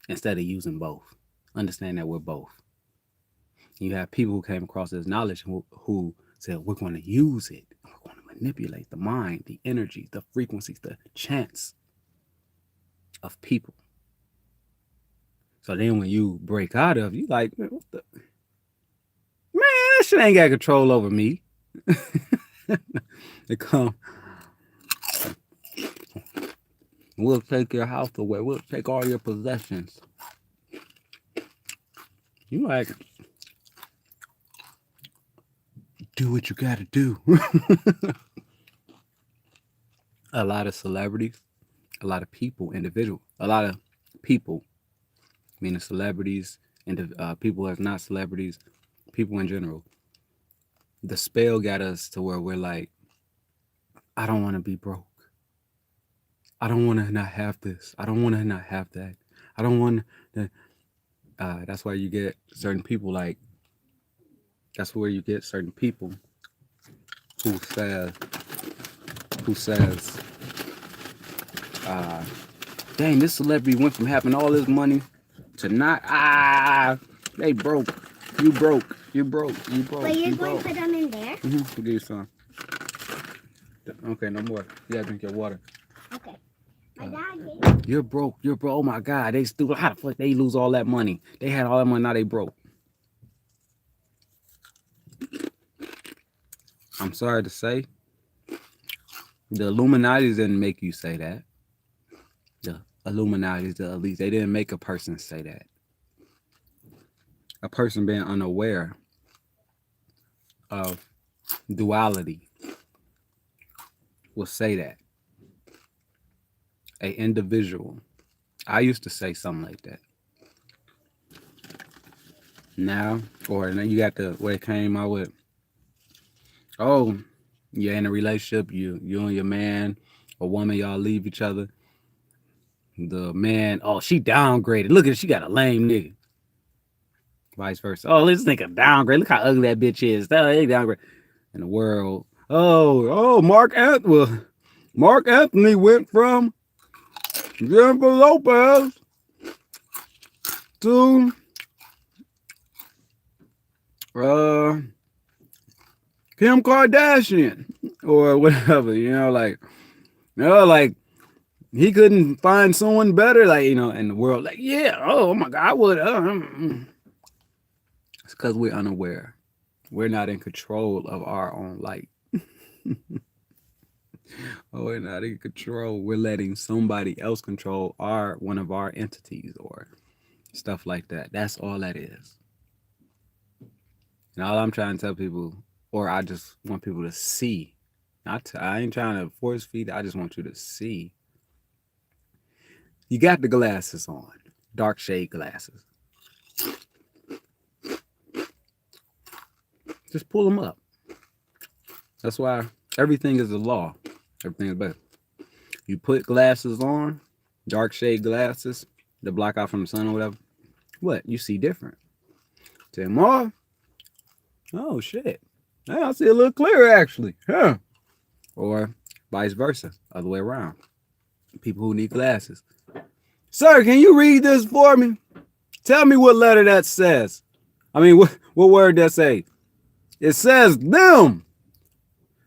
Instead of using both. Understand that we're both. You have people who came across this knowledge who said, we're going to use it. We're going to manipulate the mind, the energy, the frequencies, the chants of people. So then when you break out of, you like, man, what the? Man, that shit ain't got control over me. They come. We'll take your house away. We'll take all your possessions. You like, do what you gotta do. A lot of celebrities, a lot of people, a lot of people, meaning celebrities and people that's not celebrities, people in general. The spell got us to where we're like, I don't want to be broke. I don't want to not have this. I don't want to not have that. I don't want to. That's why you get certain people like. That's where you get certain people who says, dang, this celebrity went from having all this money to not. They broke. You broke. You broke. You broke. But you're you going broke. to put them in there? Mm-hmm. Give you some. Okay, no more. You gotta drink your water. Okay. My dad gave You're broke. You're broke. Oh my God, they stupid. How the fuck they lose all that money? They had all that money. Now they broke. I'm sorry to say, the Illuminati didn't make you say that. The Illuminati, the elites, they didn't make a person say that. A person being unaware of duality will say that. A individual. I used to say something like that. Now, or then you got the where it came out with, oh, you're in a relationship, you and your man or woman, y'all leave each other. The man, oh, she downgraded. Look at she got a lame nigga. Vice versa. Oh, this nigga downgrade. Look how ugly that bitch is. They downgrade. In the world. Oh, Mark Anthony went from Jennifer Lopez to Kim Kardashian or whatever, like he couldn't find someone better, like, in the world. Like, yeah, oh my God, I would. It's because we're unaware. We're not in control of our own light. Oh, we're not in control. We're letting somebody else control one of our entities or stuff like that. That's all that is. And all I'm trying to tell people, or I just want people to see. I ain't trying to force feed. I just want you to see. You got the glasses on, dark shade glasses. Just pull them up. That's why everything is a law. Everything is better. You put glasses on, dark shade glasses, to block out from the sun or whatever. What? You see different. Take them off. Oh, shit. Now I see a little clearer, actually. Huh. Or vice versa, other way around. People who need glasses. Sir, can you read this for me? Tell me what letter that says. I mean, what word that say? It says them.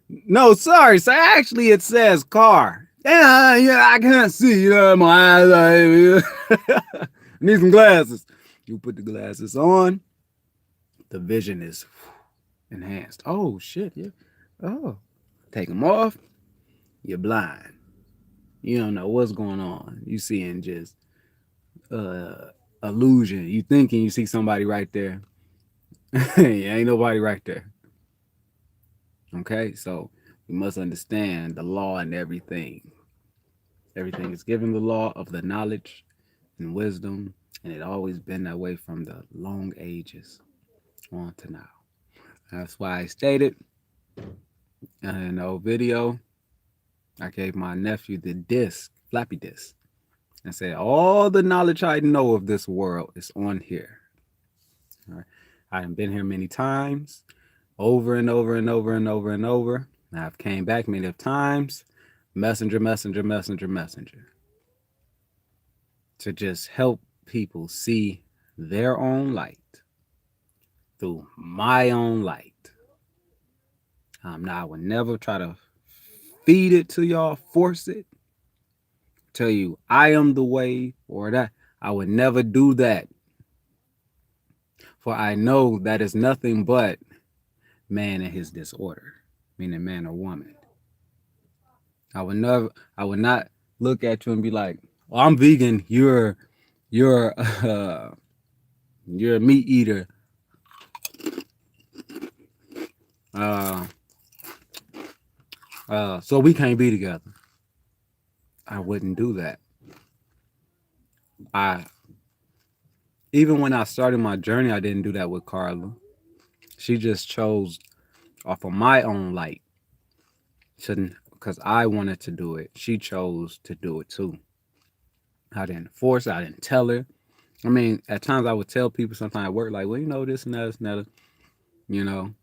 No, sorry. So actually, it says car. Yeah, I can't see. My eyes. I need some glasses. You put the glasses on. The vision is enhanced. Oh, shit. Yeah. Oh. Take them off. You're blind. You don't know what's going on. You seeing just illusion. You thinking you see somebody right there. Ain't nobody right there. Okay, so we must understand the law and everything. Everything is given the law of the knowledge and wisdom, and it always been that way from the long ages on to now. That's why I stated in an old video, I gave my nephew the floppy disk, and said, all the knowledge I know of this world is on here. All right. I have been here many times, over and over and over and over and over. And I've came back many times, messenger, to just help people see their own light through my own light. Now, I would never try to feed it to y'all, force it, tell you I am the way or that. I would never do that. For I know that is nothing but man and his disorder, meaning man or woman. I would not look at you and be like, oh, I'm vegan, you're a meat eater. Uh, so we can't be together. I wouldn't do that. I Even when I started my journey, I didn't do that with Carla. She just chose off of my own light. Shouldn't because I wanted to do it. She chose to do it too. I didn't force it. I didn't tell her. I mean, at times I would tell people sometimes at work, like, well, this and that, this and that, you know,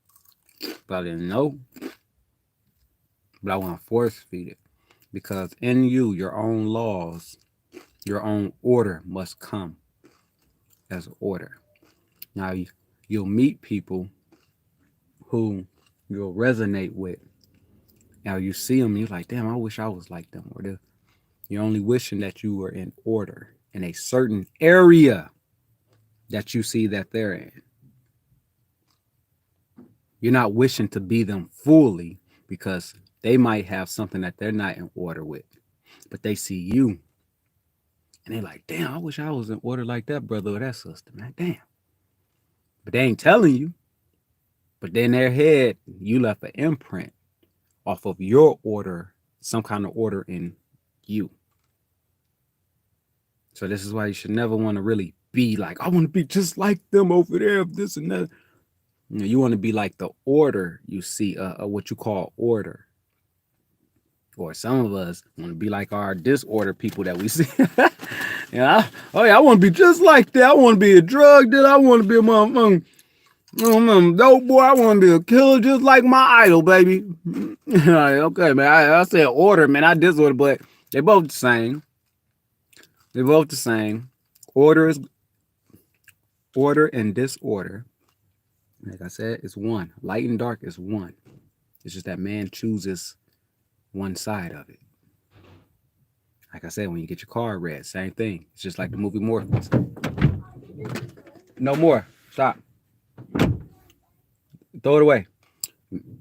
but I didn't know. But I want to force feed it because in you, your own laws, your own order must come as order. Now, you'll meet people who you'll resonate with. Now, you see them, you're like, damn, I wish I was like them. Or you're only wishing that you were in order in a certain area that you see that they're in. You're not wishing to be them fully because they might have something that they're not in order with, but they see you and they're like, damn, I wish I was in order like that brother or that sister, man. Damn. But they ain't telling you. But then their head, you left an imprint off of your order, some kind of order in you. So this is why you should never want to really be like, I want to be just like them over there, this and that. You want to be like the order you see, what you call order. Or some of us want to be like our disorder people that we see. I want to be just like that. I want to be a drug dealer. I want to be a dope boy. I want to be a killer just like my idol, baby. Okay, man. I said order, man. I disorder, but they both the same. They're both the same. Order and disorder. Like I said, it's one. Light and dark is one. It's just that man chooses one side of it. Like I said, when you get your car red, same thing. It's just like the movie Morpheus. No more. Stop. Throw it away.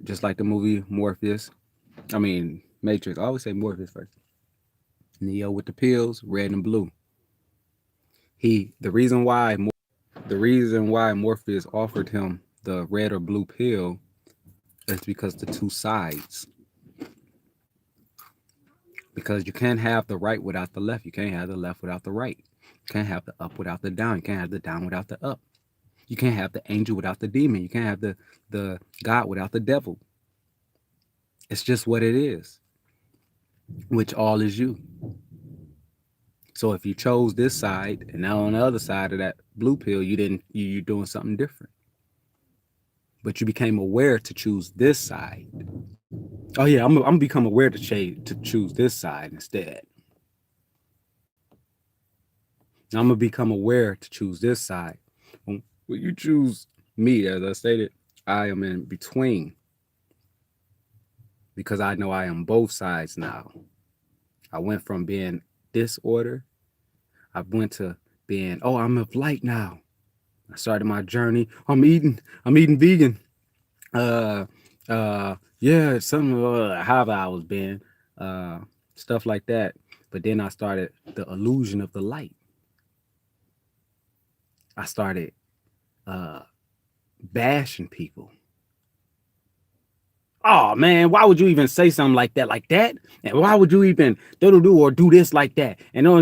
Just like the movie Morpheus. I mean, Matrix. I always say Morpheus first. Neo with the pills, red and blue. The reason why Morpheus offered him the red or blue pill is because the two sides. Because you can't have the right without the left. You can't have the left without the right. You can't have the up without the down. You can't have the down without the up. You can't have the angel without the demon. You can't have the God without the devil. It's just what it is, which all is you. So if you chose this side and now on the other side of that blue pill, you're doing something different. But you became aware to choose this side. Oh yeah, I'm become aware to choose this side instead. I'm gonna become aware to choose this side. When you choose me, as I stated, I am in between because I know I am both sides now. I went from being disorder, I went to being, I'm of light now. I started my journey. I'm eating vegan. Yeah, some however I was being, stuff like that. But then I started the illusion of the light. I started bashing people. Oh man, why would you even say something like that? And why would you even do this like that? And no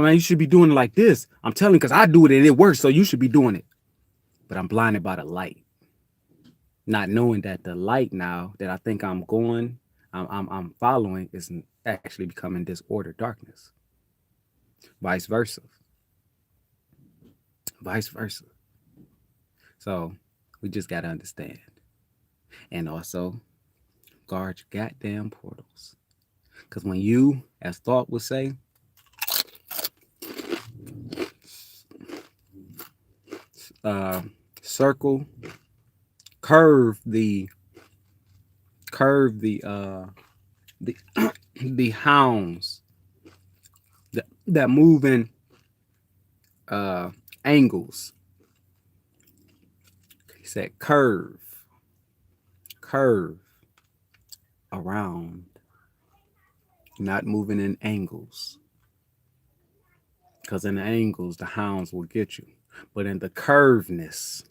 man, you should be doing it like this. I'm telling you, because I do it and it works, so you should be doing it. But I'm blinded by the light, not knowing that the light now that I think I'm following is actually becoming disorder, darkness. Vice versa. So we just gotta understand, and also guard your goddamn portals. Because when you, as thought would say, circle, curve the the hounds that move in angles. He said curve around, not moving in angles. Because in the angles, the hounds will get you. But in the curveness,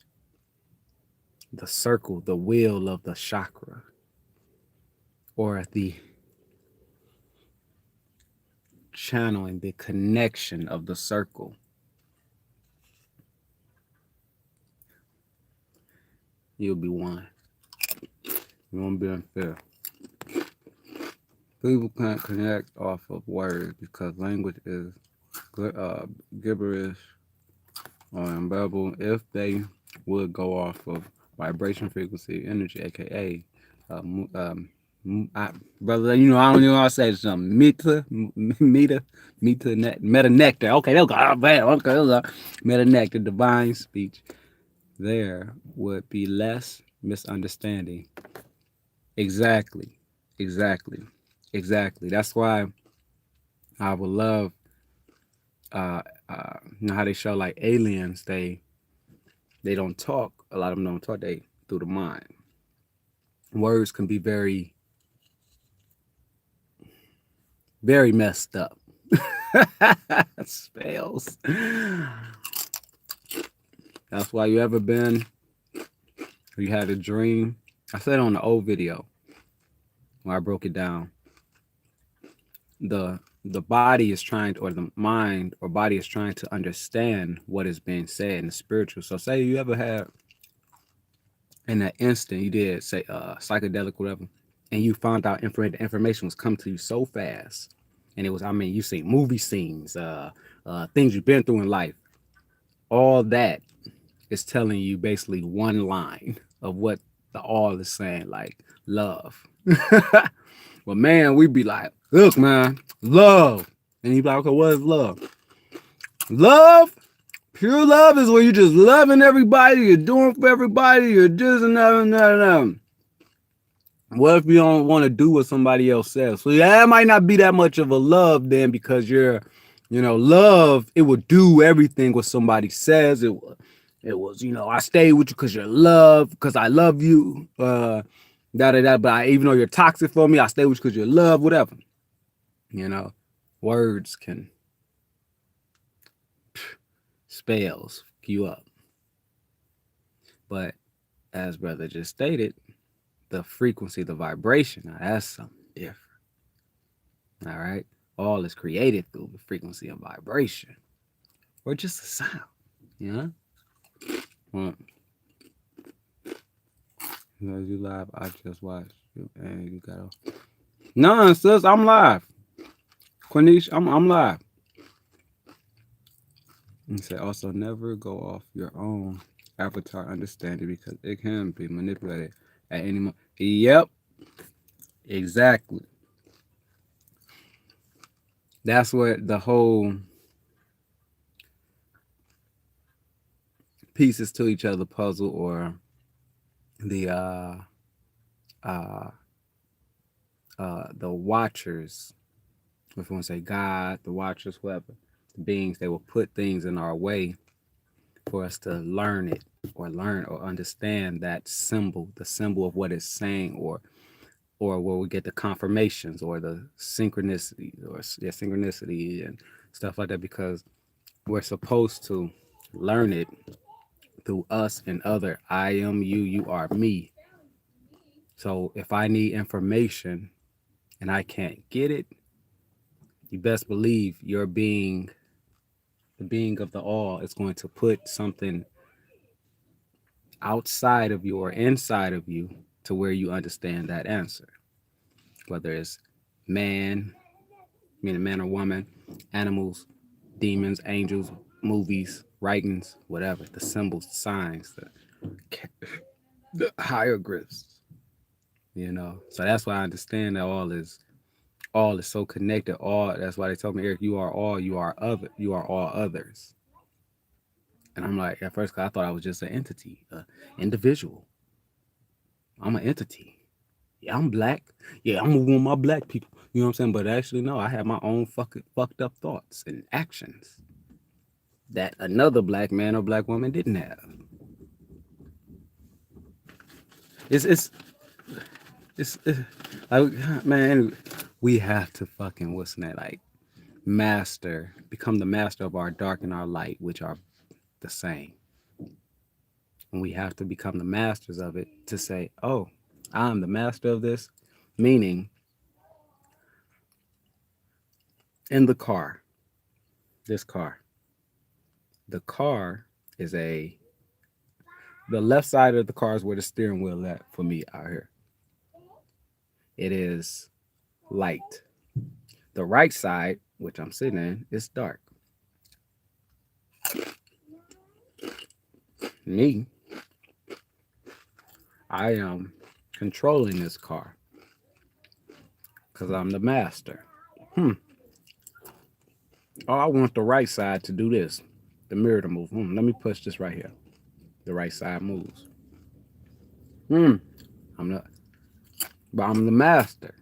the circle, the wheel of the chakra, or the channeling, the connection of the circle. You'll be one. You won't be unfair. People can't connect off of words because language is gibberish or unbearable. If they would go off of vibration, frequency, energy, aka brother, you know, I don't know how to say something. Meta nectar. Okay, they'll go. Oh, man, okay, they'll go. Meta nectar, divine speech. There would be less misunderstanding. Exactly, exactly, exactly. That's why I would love, you know, how they show like aliens. They don't talk. A lot of them don't talk. They through the mind. Words can be very, very messed up. Spells. That's why you ever been, or you had a dream. I said on the old video where I broke it down. The body is trying to, or the mind or body is trying to understand what is being said in the spiritual. So say you ever had in that instant you did say psychedelic whatever, and you found out information was coming to you so fast, and it was, I mean, you see movie scenes, things you've been through in life. All that is telling you basically one line of what the all is saying, like love. But man, we'd be like, look, man, love. And he'd be like, okay, what is love? Love, pure love is where you're just loving everybody, you're doing for everybody, you're just another. What if you don't want to do what somebody else says? So yeah, that might not be that much of a love then, because you're, you know, love, it will do everything what somebody says. It was, you know, I stay with you because you're love, because I love you. But even though you're toxic for me, I stay with you because you're love, whatever. You know, words can spells you up. But as brother just stated, the frequency, the vibration, now that's something different. All right. All is created through the frequency and vibration. Or just a sound. You know? Well, you live, I just watched you and you got off. No, sis, I'm live. Quanish, I'm live. He said also never go off your own avatar understanding because it can be manipulated at any moment. Yep. Exactly. That's what the whole pieces to each other puzzle, or the watchers, if you want to say God, the watchers, whoever, the beings, they will put things in our way for us to learn it, or learn or understand that symbol, the symbol of what it's saying, or where we get the confirmations or the synchronicity, or synchronicity and stuff like that, because we're supposed to learn it through us and other. I am you, you are me. So if I need information and I can't get it, you best believe your being, the being of the all, is going to put something outside of you or inside of you to where you understand that answer. Whether it's man, meaning man or woman, animals, demons, angels, movies, writings, whatever, the symbols, the signs, the hieroglyphs, you know. So that's why I understand that all is so connected. All, that's why they told me, Eric, you are all, you are other, you are all others. And I'm like, at first, I thought I was just an entity, individual. I'm an entity. Yeah, I'm black. Yeah, I'm one of my black people. You know what I'm saying? But actually, no, I have my own fucked up thoughts and actions that another black man or black woman didn't have. It's like, man, we have to fucking, what's that, like, become the master of our dark and our light, which are the same. And we have to become the masters of it to say, oh, I'm the master of this. Meaning, in the car, this car, the car is the left side of the car is where the steering wheel at for me out here. It is light. The right side, which I'm sitting in, is dark. Me, I am controlling this car because I'm the master. Oh, I want the right side to do this, the mirror to move. Let me push this right here. The right side moves. I'm not, but I'm the master.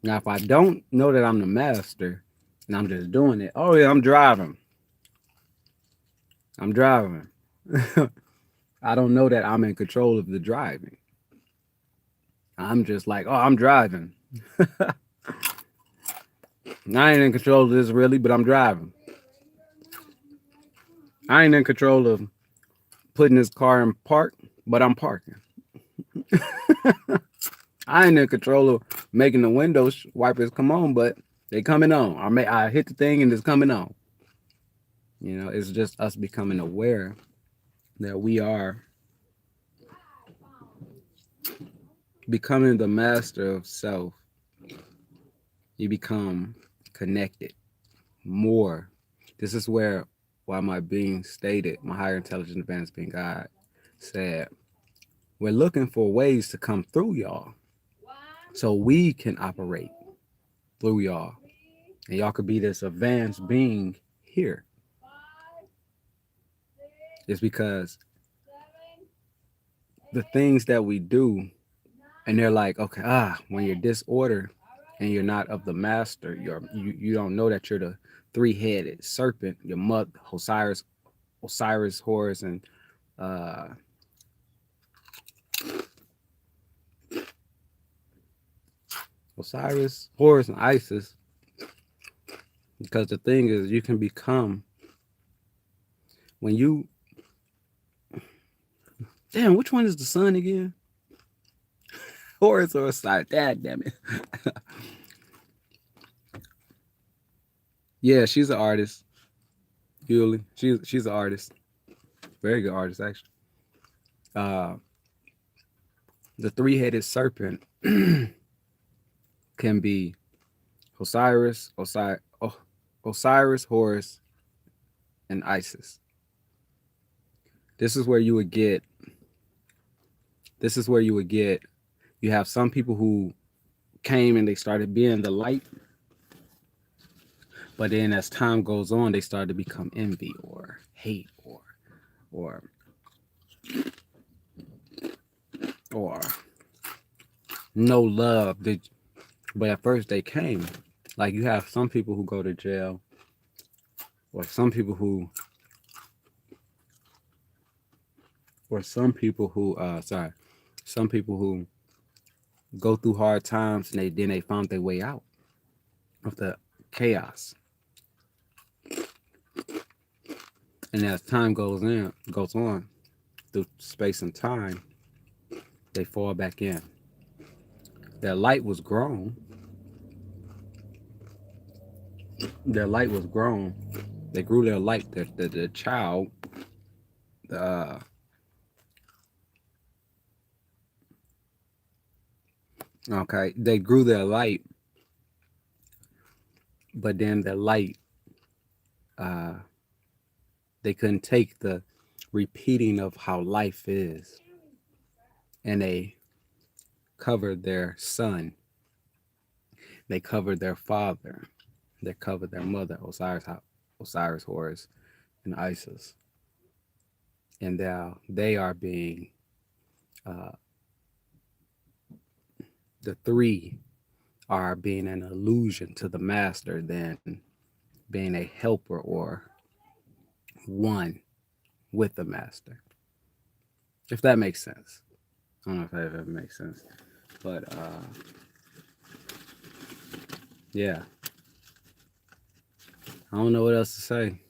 Now, if I don't know that I'm the master and I'm just doing it, oh yeah, I'm driving. I'm driving. I don't know that I'm in control of the driving. I'm just like, oh, I'm driving. I ain't in control of this really, but I'm driving. I ain't in control of putting this car in park, but I'm parking. I ain't in control of making the windows wipers come on, but they coming on. I hit the thing and it's coming on. You know, it's just us becoming aware that we are becoming the master of self. You become connected more. This is why my being stated, my higher intelligence advanced being God said, we're looking for ways to come through y'all so we can operate through y'all. And y'all could be this advanced being here. It's because the things that we do, and they're like, okay, when you're disordered and you're not of the master, you don't know that you're the three-headed serpent, your mother, Osiris, Horus, and Osiris, Horus, and Isis. Because the thing is, you can become when you. Damn, which one is the sun again? Horus or Osiris? Dad, damn it. Yeah, she's an artist. Yuli, she's an artist. Very good artist, actually. The three-headed serpent can be Osiris, Horus, and Isis. This is where you would get. You have some people who came and they started being the light, but then as time goes on, they start to become envy or hate or no love. But at first they came. Like you have some people who go to jail, or some people who go through hard times and they found their way out of the chaos. And as time goes on through space and time, they fall back in. Their light was grown. They grew their light. The child, okay, they grew their light, but then their light, they couldn't take the repeating of how life is, and they covered their son. They covered their father. They covered their mother, Osiris, Horus, and Isis. And now they are being, the three are being an illusion to the master than being a helper or one with the master. If that makes sense. I don't know if that ever makes sense. But yeah. I don't know what else to say.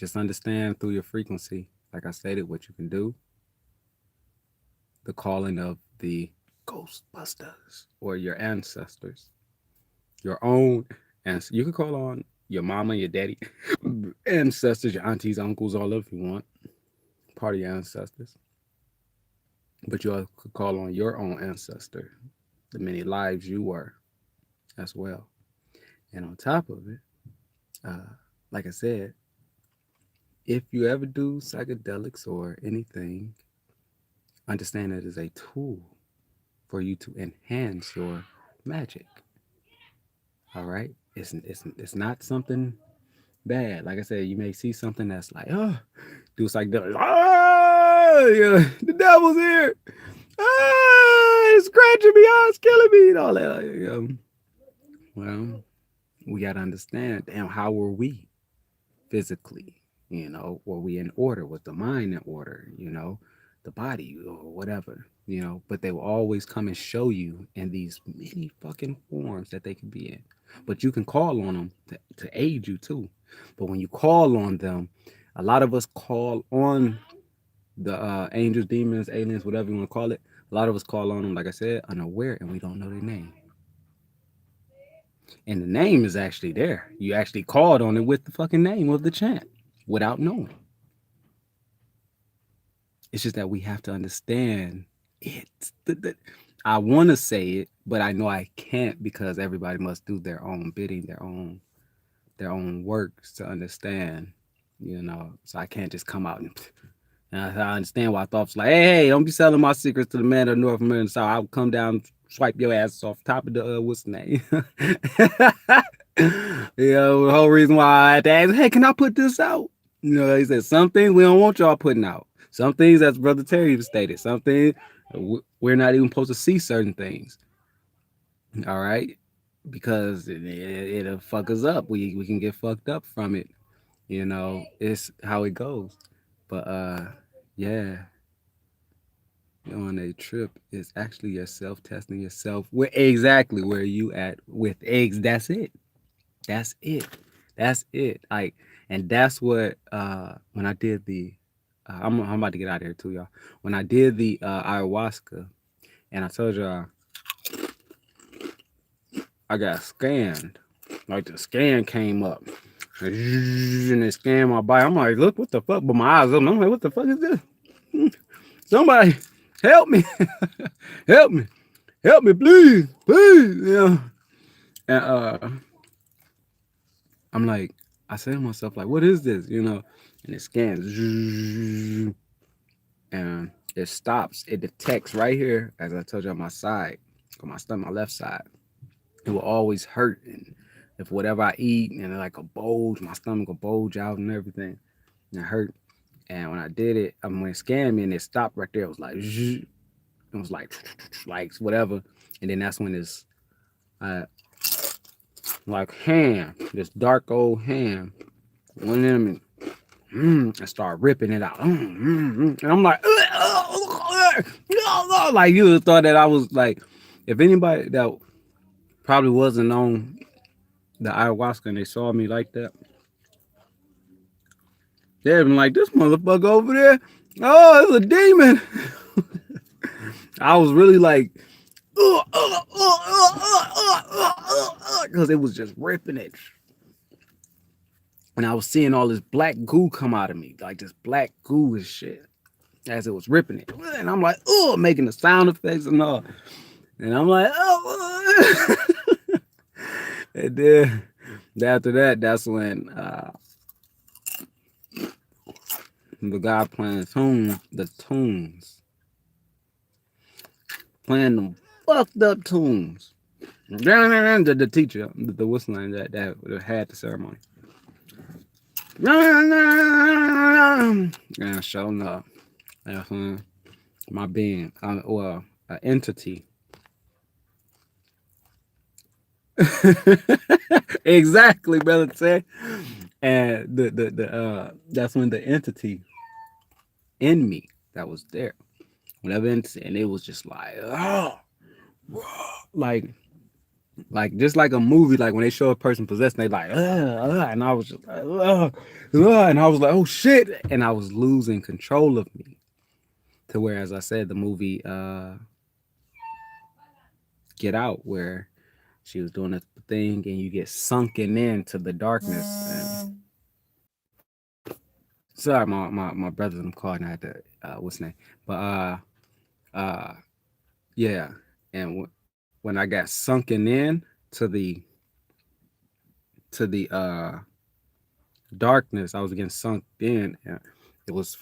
Just understand through your frequency, like I stated, what you can do, the calling of the Ghostbusters or your ancestors, your own, and you can call on your mama, your daddy, ancestors, your aunties, uncles, all of you want, part of your ancestors. But you could call on your own ancestor, the many lives you were as well. And on top of it, uh, like I said, if you ever do psychedelics or anything, understand it is a tool for you to enhance your magic. All right, it's not something bad. Like I said, you may see something that's like, oh, do psychedelics. Oh, yeah, the devil's here. Ah, it's scratching me. Oh, it's killing me. And all that. Well, we got to understand, damn, how were we physically? Were we in order? Was the mind in order? The body or whatever, but they will always come and show you in these many fucking forms that they can be in. But you can call on them to aid you too. But when you call on them, a lot of us call on the angels, demons, aliens, whatever you want to call it. A lot of us call on them, like I said, unaware, and we don't know their name. And the name is actually there. You actually called on it with the fucking name of the chant without knowing. It's just that we have to understand it. I want to say it, but I know I can't because everybody must do their own bidding, their own works to understand. So I can't just come out and I understand why I thought it was like, hey, don't be selling my secrets to the man of North America. So I'll come down, swipe your ass off top of the what's the name? The whole reason why I had to ask, hey, can I put this out? He said some things we don't want y'all putting out. Some things, as Brother Terry stated, some things we're not even supposed to see certain things. All right, because it'll fuck us up. We can get fucked up from it. It's how it goes. But yeah, on a trip is actually yourself testing yourself where exactly where you at with eggs. That's it. That's it. That's it. Like, and that's what when I did the I'm about to get out of here too, y'all. When I did the ayahuasca, and I told y'all I got scanned. Like the scan came up. And it scanned my body. I'm like, look, what the fuck? But my eyes open. I'm like, what the fuck is this? Somebody help me. Help me. Help me, please. Please. And I'm like, I say to myself, like, what is this? And it scans. And it stops. It detects right here, as I told you on my side, on my stomach, my left side. It will always hurt. And if whatever I eat and like a bulge, my stomach will bulge out and everything. And it hurt. And when I did it, when it scanned me and it stopped right there, it was like, it was like whatever. And then that's when this like hand, this dark old hand, went in and started ripping it out. And I'm like, like you would have thought that I was like, if anybody that probably wasn't on the ayahuasca and they saw me like that, they'd been like, this motherfucker over there, oh, it's a demon. I was really like, because it was just ripping it. And I was seeing all this black goo come out of me, like this black goo and shit, as it was ripping it. And I'm like, oh, making the sound effects and all. And I'm like, oh. And then after that, that's when the guy playing the tunes, playing them fucked up tunes. The teacher, the whistling that had the ceremony. And showing up. My being, an entity. Exactly, brother say. And that's when the entity in me that was there, whatever entity, and it was just like, oh, like Like just like a movie, like when they show a person possessed, they like, and I was just like, and I was like, oh shit, and I was losing control of me. To where, as I said, the movie Get Out, where she was doing a thing, and you get sunken into the darkness. And sorry, my brothers, I'm calling out the what's his name, but uh, yeah, and when I got sunken in to the darkness, I was getting sunk in. And it was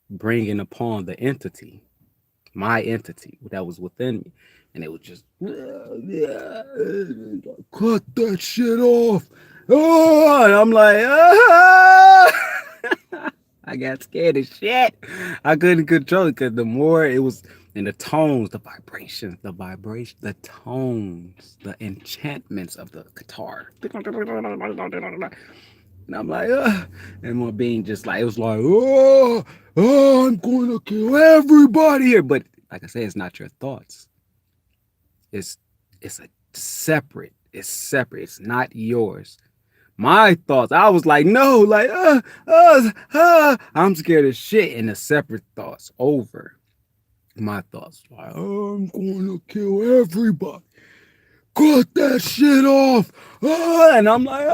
bringing upon the entity, my entity that was within me, and it was just cut that shit off. Oh, and I'm like, I got scared as shit. I couldn't control it because the more it was, and the tones, the vibrations, the tones, the enchantments of the guitar. And I'm like, and my being just like, it was like, I'm going to kill everybody here. But like I said, it's not your thoughts. It's separate. It's separate. It's not yours. My thoughts, I was like, no, like, I'm scared as shit. And the separate thoughts over my thoughts, like, I'm going to kill everybody. Cut that shit off. And I'm like,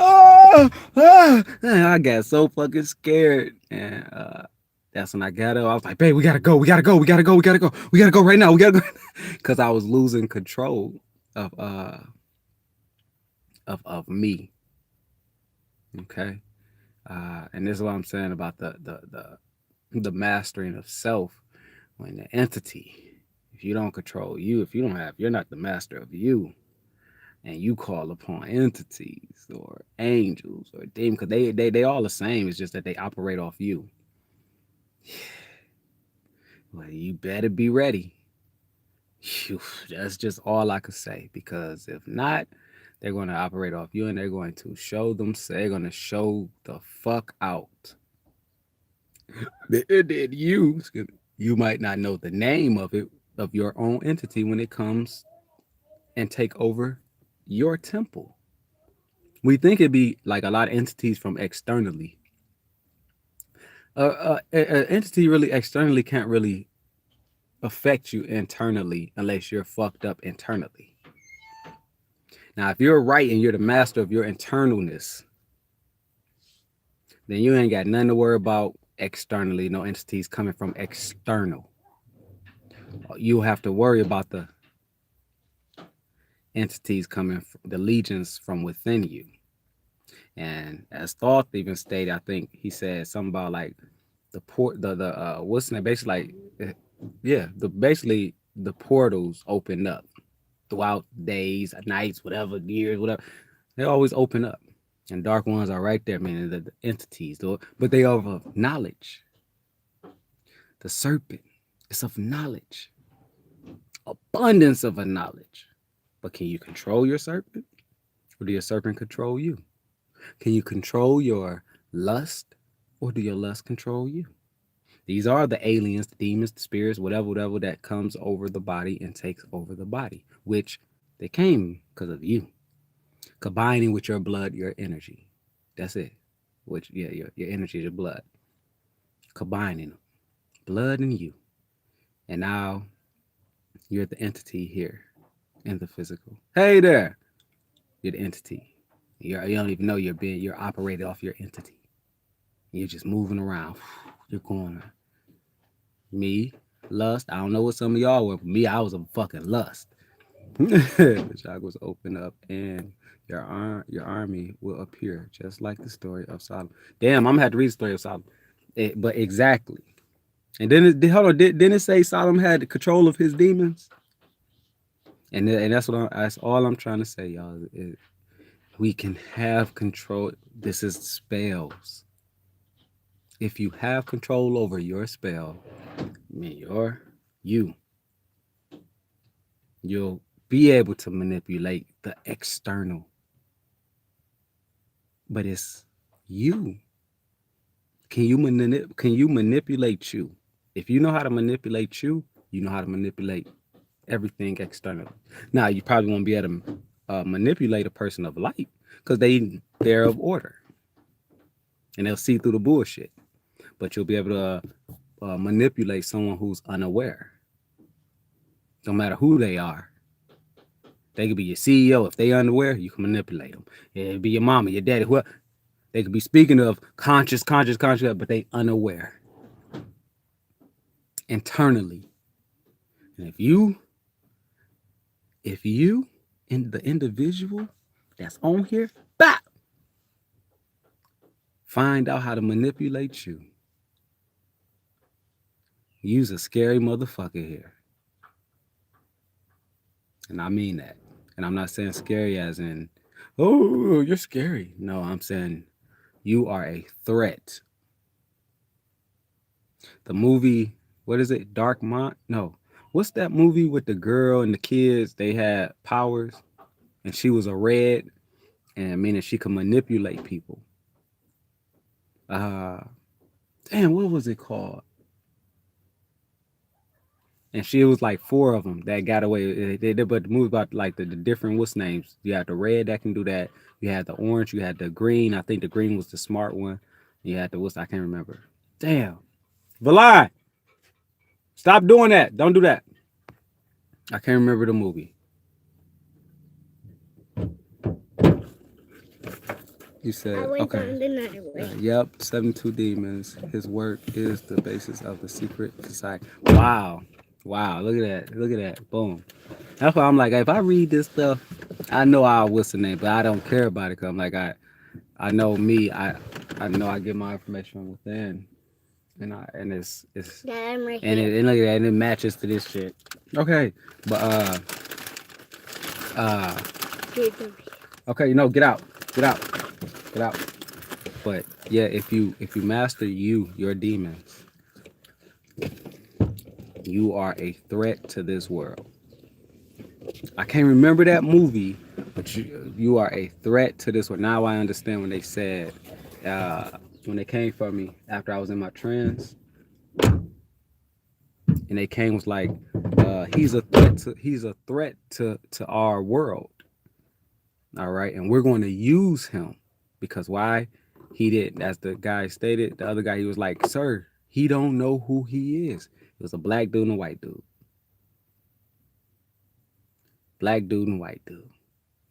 and I got so fucking scared. And that's when I got up. I was like, babe, we gotta go. We gotta go. We gotta go. We gotta go. We gotta go right now. We gotta go. Because I was losing control of me. Okay. And this is what I'm saying about the mastering of self. When the entity, if you don't control you, if you're not the master of you, and you call upon entities or angels or demons, because they all the same. It's just that they operate off you. Well, you better be ready. Phew, that's just all I could say. Because if not, they're going to operate off you, and they're going to show them. They're going to show the fuck out. Then you might not know the name of it, of your own entity, when it comes and take over your temple. We think it'd be like a lot of entities from externally. An entity really externally can't really affect you internally unless you're fucked up internally. Now, if you're right and you're the master of your internalness, then you ain't got nothing to worry about externally. No entities coming from external. You'll have to worry about the entities coming from the legions from within you. And as Thoth even stated, I think he said something about like the what's name, basically like basically the portals open up throughout days, nights, whatever, years, whatever. They always open up. And dark ones are right there, meaning the entities, but they are of knowledge. The serpent is of knowledge. Abundance of a knowledge. But can you control your serpent? Or do your serpent control you? Can you control your lust? Or do your lust control you? These are the aliens, the demons, the spirits, whatever that comes over the body and takes over the body, which they came because of you. Combining with your blood, your energy. That's it. Which, yeah, your energy is your blood. Combining them. Blood and you. And now you're the entity here in the physical. Hey there. You're the entity. You don't even know you're operated off your entity. You're just moving around. You're going. Me, lust. I don't know what some of y'all were, but me, I was a fucking lust. The chakras open up and your army will appear, just like the story of Solomon. Damn, I'm gonna have to read the story of Solomon. But exactly. And then didn't it say Solomon had control of his demons? And that's that's all I'm trying to say, y'all. We can have control. This is spells. If you have control over your spell, I mean you'll be able to manipulate the external. But it's you. Can you manipulate you? If you know how to manipulate you, you know how to manipulate everything externally. Now, you probably won't be able to manipulate a person of light because they're of order and they'll see through the bullshit. But you'll be able to manipulate someone who's unaware, no matter who they are. They could be your CEO. If they unaware, you can manipulate them. It'd be your mama, your daddy, whoever. They could be speaking of conscious, but they unaware internally. And if you and the individual that's on here, bah, find out how to manipulate you, use a scary motherfucker here. And I mean that. And I'm not saying scary as in, oh, you're scary. No, I'm saying you are a threat. The movie, what is it? Dark Mont? No. What's that movie with the girl and the kids? They had powers and she was a red, and meaning she could manipulate people. Damn, what was it called? And she was like 4 of them that got away. But the movie about like the different what's names. You had the red that can do that. You had the orange. You had the green. I think the green was the smart one. You had the what's I can't remember. Damn, Valai, stop doing that. Don't do that. I can't remember the movie. You said okay. Yep, 72 demons. His work is the basis of the secret society. Wow. Look at that. Boom. That's why I'm like, if I read this stuff, I know what's the name, but I don't care about it because I'm like, I know me. I know I get my information from within, and it's Yeah, I'm right and here. it look at that, and it matches to this shit. Okay, but okay, no, get out. But yeah, if you master your demons, you are a threat to this world. I can't remember that movie, but you are a threat to this world. Now I understand when they said when they came for me after I was in my trance, and they came was like he's a threat to our world. All right, and we're going to use him because why? He did, as the guy stated, the other guy, he was like, sir, he don't know who he is. It was a black dude and a white dude. Black dude and white dude.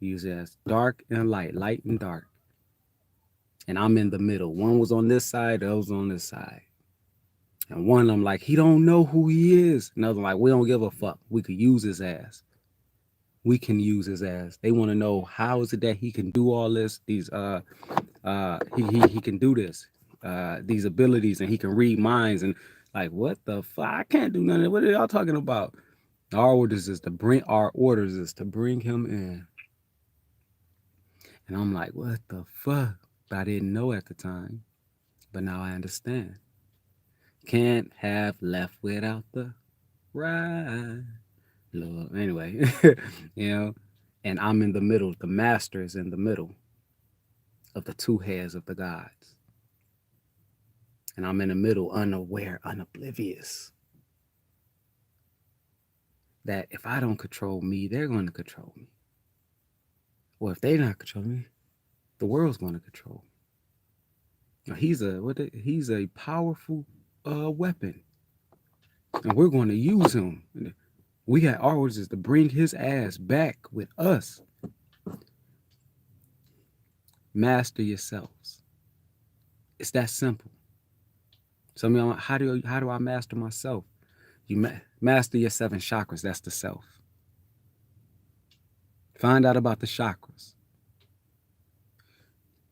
He was as dark and light and dark. And I'm in the middle. One was on this side, the other was on this side. And one of them like, he don't know who he is. Another like, we don't give a fuck. We could use his ass. We can use his ass. They want to know how is it that he can do all this, these he can do this, these abilities, and he can read minds, and like what the fuck? I can't do nothing. What are y'all talking about? Our orders is to bring him in. And I'm like, what the fuck? But I didn't know at the time. But now I understand. Can't have left without the right. Lord. Anyway, you know, and I'm in the middle. The master is in the middle of the 2 heads of the gods. And I'm in the middle, unaware, unoblivious. That if I don't control me, they're going to control me. Or if they're not controlling me, the world's going to control me. Now, he's a powerful weapon. And we're going to use him. We got our orders to bring his ass back with us. Master yourselves. It's that simple. So, I mean, how do I master myself? You master your 7 chakras. That's the self. Find out about the chakras.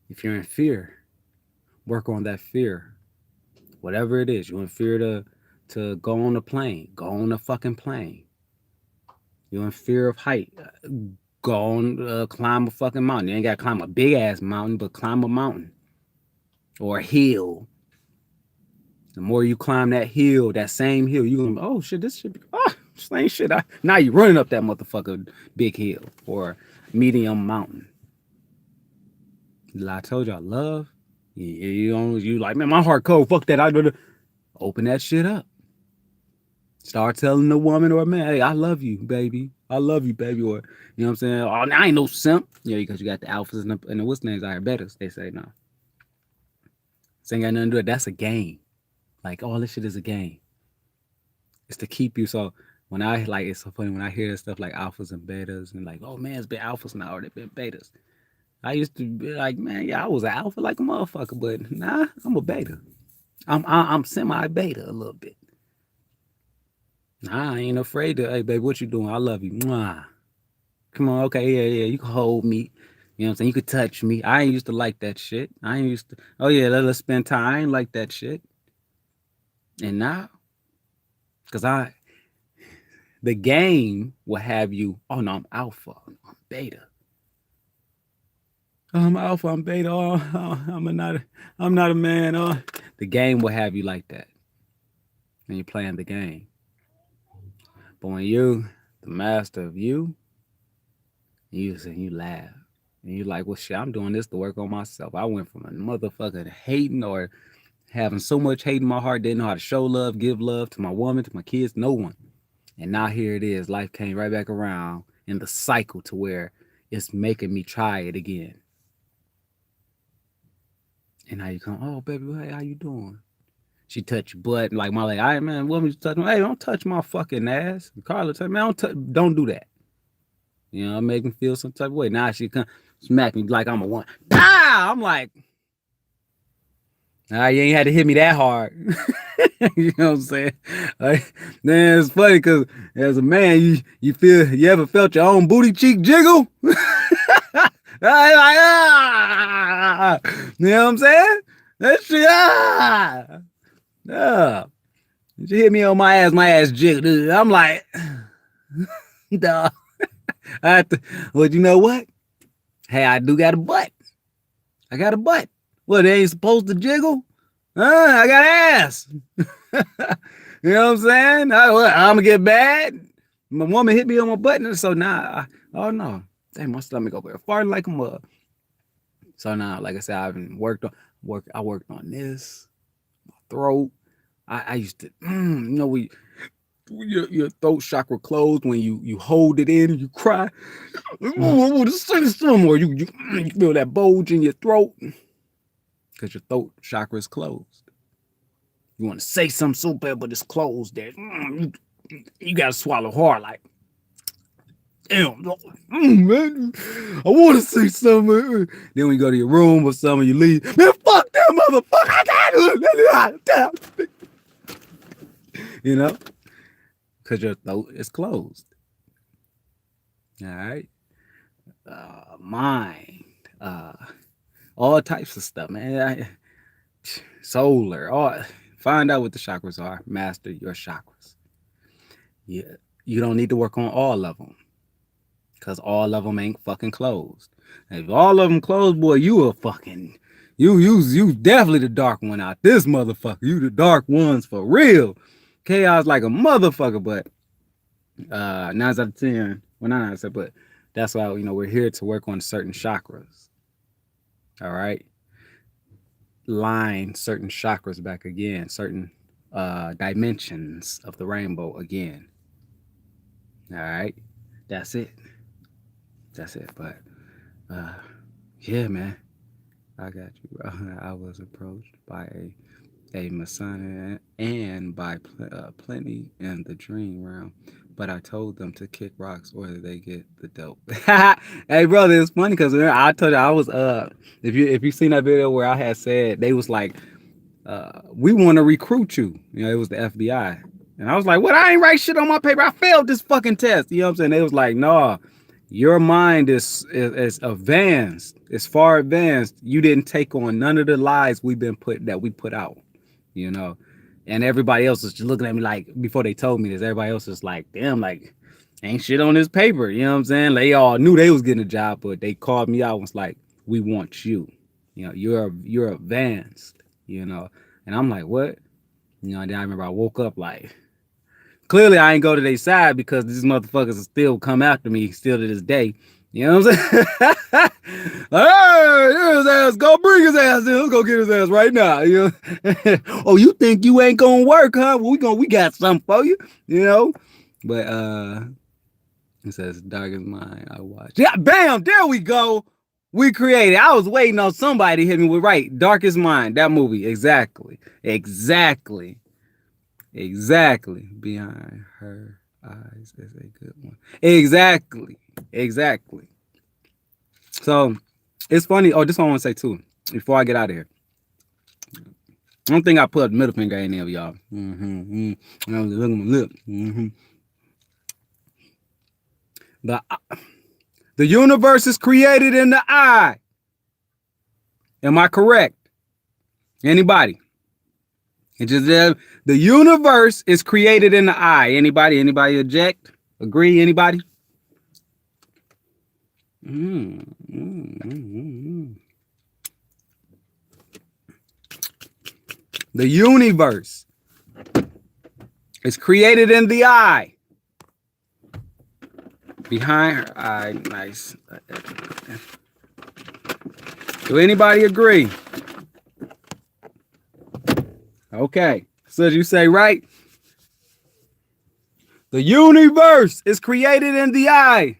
If you're in fear, work on that fear. Whatever it is, you're in fear to go on a plane. Go on a fucking plane. You're in fear of height. Go on, climb a fucking mountain. You ain't got to climb a big ass mountain, but climb a mountain or a hill. The more you climb that hill, that same hill, you're going to, oh shit, this should be, same shit. Now you're running up that motherfucker big hill or medium mountain. I told y'all, love, you like, man, my heart cold. Fuck that. I open that shit up. Start telling the woman or man, hey, I love you, baby. I love you, baby. Or, you know what I'm saying? Oh, I ain't no simp. Yeah, because you got the alphas and the what's names are better. They say, no. This ain't got nothing to do with it. That's a game. Like, all this shit is a game. It's to keep you. So, when I, like, it's so funny when I hear stuff like alphas and betas and like, oh, man, it's been alphas now or they've been betas. I used to be like, man, yeah, I was an alpha like a motherfucker, but nah, I'm a beta. I'm semi beta a little bit. Nah, I ain't afraid to. Hey, baby, what you doing? I love you. Mwah. Come on, okay, yeah. You can hold me. You know what I'm saying? You could touch me. I ain't used to like that shit. I ain't used to. Oh yeah, let's spend time. I ain't like that shit. And now, cause the game will have you. Oh no, I'm alpha. I'm beta. I'm alpha. I'm beta. I'm not a man. The game will have you like that, and you're playing the game. But when you, the master of you, you laugh. And you like, well, shit, I'm doing this to work on myself. I went from a motherfucker hating or having so much hate in my heart, didn't know how to show love, give love to my woman, to my kids, no one. And now here it is. Life came right back around in the cycle to where it's making me try it again. And now you come, oh, baby, hey, how you doing? She touch your butt, like my like, all right, man, woman, you touch me. Hey, don't touch my fucking ass. Carla, tell me, man, don't do that. You know, make me feel some type of way. Now she come smack me like I'm a one. Ah! I'm like, nah, you ain't had to hit me that hard. You know what I'm saying? Like, man, it's funny because as a man, you ever felt your own booty cheek jiggle? Like, ah! You know what I'm saying? That shit, ah! Yeah. She hit me on my ass jiggle. I'm like, duh. Well, you know what? Hey, I do got a butt. I got a butt. What, they ain't supposed to jiggle? I got ass. You know what I'm saying? I'm going to get bad. My woman hit me on my butt. So now, oh no. Damn, my stomach over there farting like a mug. So now, like I said, I worked on this, my throat. I used to, you know, your throat chakra closed when you hold it in and you cry. Somewhere you feel that bulge in your throat because your throat chakra is closed. You want to say something so bad, but it's closed there. You got to swallow hard, like, damn, man, I want to say something. Then when you go to your room or something, you leave, man, fuck that motherfucker. You know? Because your throat is closed. All right? Mind. All types of stuff, man. Solar. Find out what the chakras are. Master your chakras. Yeah. You don't need to work on all of them. Because all of them ain't fucking closed. If all of them closed, boy, you a fucking... You definitely the dark one out this motherfucker. You the dark ones for real. Chaos like a motherfucker, but 9 out of 10. Well, not 9 out of 10, but that's why, you know, we're here to work on certain chakras. All right. Line certain chakras back again, certain dimensions of the rainbow again. All right. That's it. But yeah, man. I got you, bro. I was approached by a Masonic and by plenty in the dream realm, but I told them to kick rocks or they get the dope. Hey, brother, it's funny because I told you I was if you seen that video where I had said they was like we want to recruit you. You know, it was the FBI, and I was like, what? I ain't write shit on my paper. I failed this fucking test. You know what I'm saying? They was like, no. Your mind is advanced. It's far advanced. You didn't take on none of the lies we put out, you know. And everybody else is just looking at me like, before they told me this, everybody else is like, damn, like, ain't shit on this paper. You know what I'm saying? They all knew they was getting a job, but they called me out and was like, we want you. You know, you're advanced, you know. And I'm like, what? You know, and then I remember I woke up like, clearly, I ain't go to their side because these motherfuckers still come after me still to this day. You know what I'm saying? Hey, his ass, go bring his ass in. Let's go get his ass right now. You know? Oh, you think you ain't gonna work, huh? Well, we got something for you, you know. But it says dark as mine. I watch. Yeah, bam, there we go. We created. I was waiting on somebody to hit me with right. Darkest Mind, that movie. Exactly. Behind her eyes is a good one. Exactly. So it's funny. Oh, this one I want to say too. Before I get out of here. I don't think I put a middle finger in there, y'all. I was looking at my lip. The universe is created in the eye. Am I correct? Anybody? It just the universe is created in the eye. Anybody object? Agree? Anybody? The universe is created in the eye. Behind her eye. Nice. Do anybody agree? Okay. So you say right? The universe is created in the eye.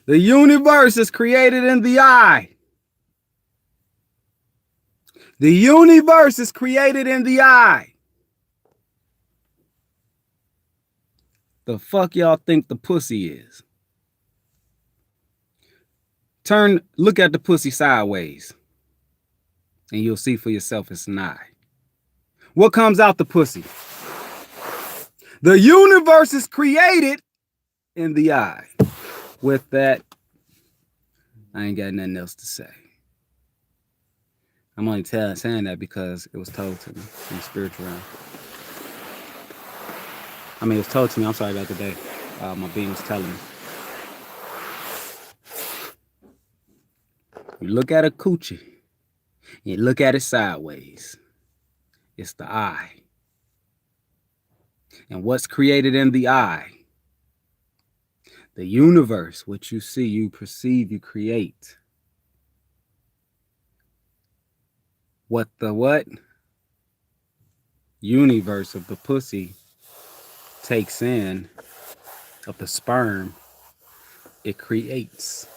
The universe is created in the eye. The universe is created in the eye. The fuck y'all think the pussy is? Look at the pussy sideways, and you'll see for yourself it's an eye. What comes out the pussy? The universe is created in the eye. With that, I ain't got nothing else to say. I'm only saying that because it was told to me in the spiritual realm. I mean, it was told to me. I'm sorry about the day. My being was telling me. You look at a coochie. You look at it sideways. It's the eye. And what's created in the eye? The universe, what you see, you perceive, you create. What universe of the pussy takes in of the sperm, it creates.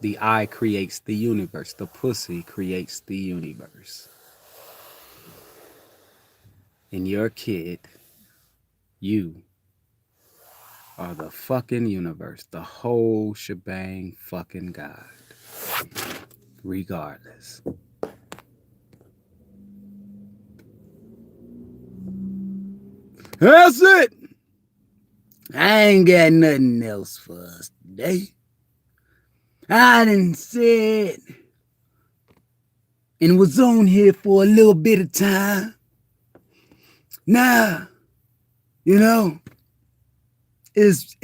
The eye creates the universe. The pussy creates the universe. And your kid, you are the fucking universe. The whole shebang fucking God. Regardless. That's it. I ain't got nothing else for us today. I done said and was on here for a little bit of time. Now, you know, it's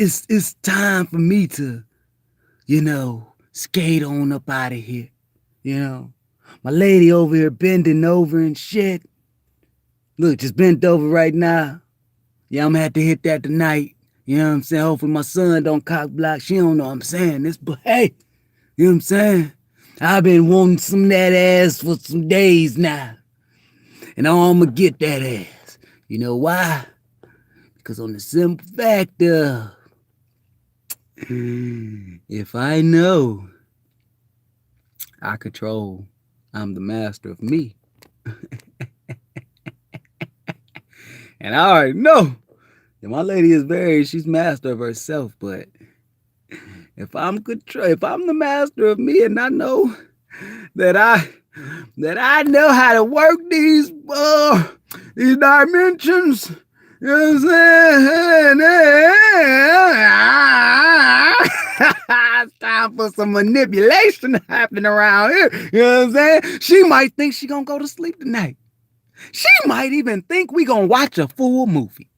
time for me to, you know, skate on up out of here. You know, my lady over here bending over and shit. Look, just bent over right now. Yeah, I'm gonna have to hit that tonight. You know what I'm saying? Hopefully my son don't cock block. She don't know what I'm saying this, but hey, you know what I'm saying? I've been wanting some of that ass for some days now. And I'm gonna get that ass. You know why? Because on the simple fact of, if I know I'm the master of me. And I already know that my lady is she's master of herself, but if I'm the master of me and I know that I know how to work these dimensions, you know what I'm saying? It's time for some manipulation happening around here. You know what I'm saying? She might think she gonna go to sleep tonight. She might even think we gonna watch a full movie.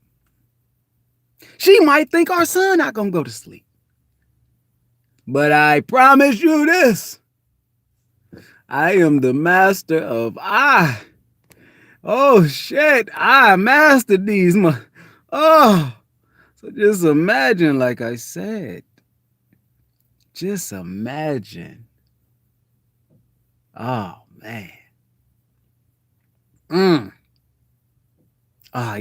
She might think our son not gonna go to sleep. But I promise you this. I am the master of I. Oh shit, I mastered these. So just imagine, like I said, just imagine. Oh man. Mm. Oh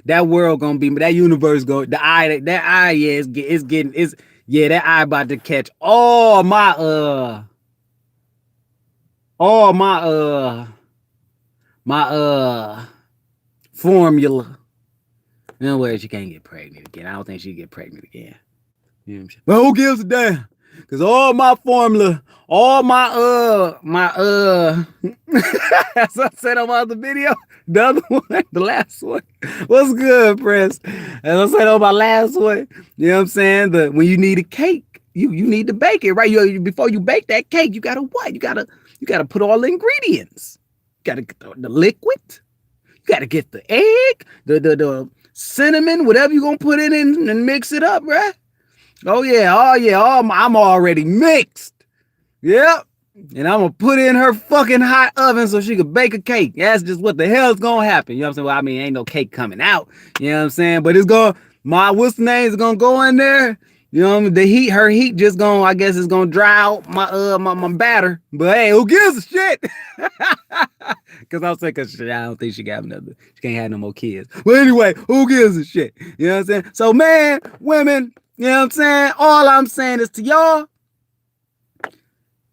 that world gonna be that universe go that eye yeah it's yeah that eye about to catch all my formula. In other words, she can't get pregnant again. I don't think she get pregnant again. You know what I'm saying? But who gives a damn? Cause all my formula, all as I said on my other video, the other one, the last one. What's good, Prince? As I said on my last one, you know what I'm saying? When you need a cake, you need to bake it, right? Before you bake that cake, you gotta what? You gotta put all the ingredients. You gotta get the liquid. You gotta get the egg, the cinnamon, whatever you gonna put it in and mix it up, right? I'm already mixed. Yep. And I'm gonna put it in her fucking hot oven so she could bake a cake. That's just what the hell's gonna happen. You know what I'm saying? Well, I mean, ain't no cake coming out. You know what I'm saying? But it's gonna, what's the name is gonna go in there. You know what I mean? Her heat just gonna, I guess it's gonna dry out my batter. But hey, who gives a shit? Cause I'm saying, cause I don't think she can't have no more kids. But anyway, who gives a shit? You know what I'm saying? So man, women, you know what I'm saying? All I'm saying is to y'all,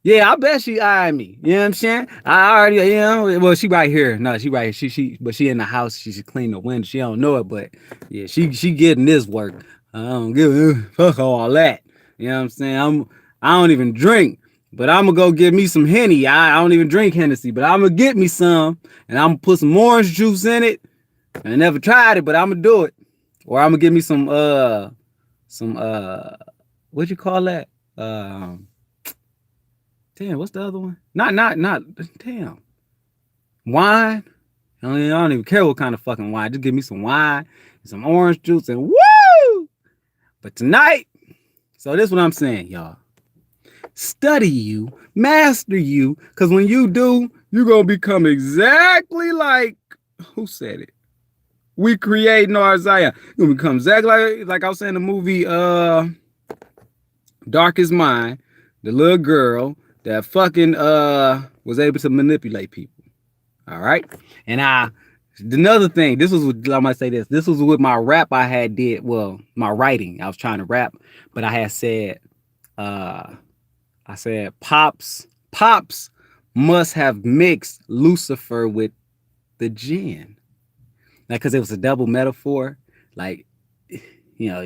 yeah, I bet she eyeing me. You know what I'm saying? I already, you know, well, she right here. No, she right here. But she in the house. She should clean the window. She don't know it, but yeah, she getting this work. I don't give a fuck all that. You know what I'm saying? I don't even drink, but I'm gonna go get me some Henny. I don't even drink Hennessy, but I'm gonna get me some, and I'm gonna put some orange juice in it. I never tried it, but I'm gonna do it. Or I'm gonna get me some what you call that? Damn, what's the other one? Not damn. Wine. I don't even care what kind of fucking wine. Just give me some wine and some orange juice and woo! But tonight, so this is what I'm saying, y'all. Study you, master you, because when you do, you're gonna become exactly like who said it? We creating our Zion. You're gonna become exactly like I was saying in the movie Darkest Mind, the little girl that fucking was able to manipulate people. All right. And another thing, I might say this was with my rap I had did, well, my writing. I was trying to rap, but I had said Pops must have mixed Lucifer with the jinn. Like, cause it was a double metaphor. Like, you know,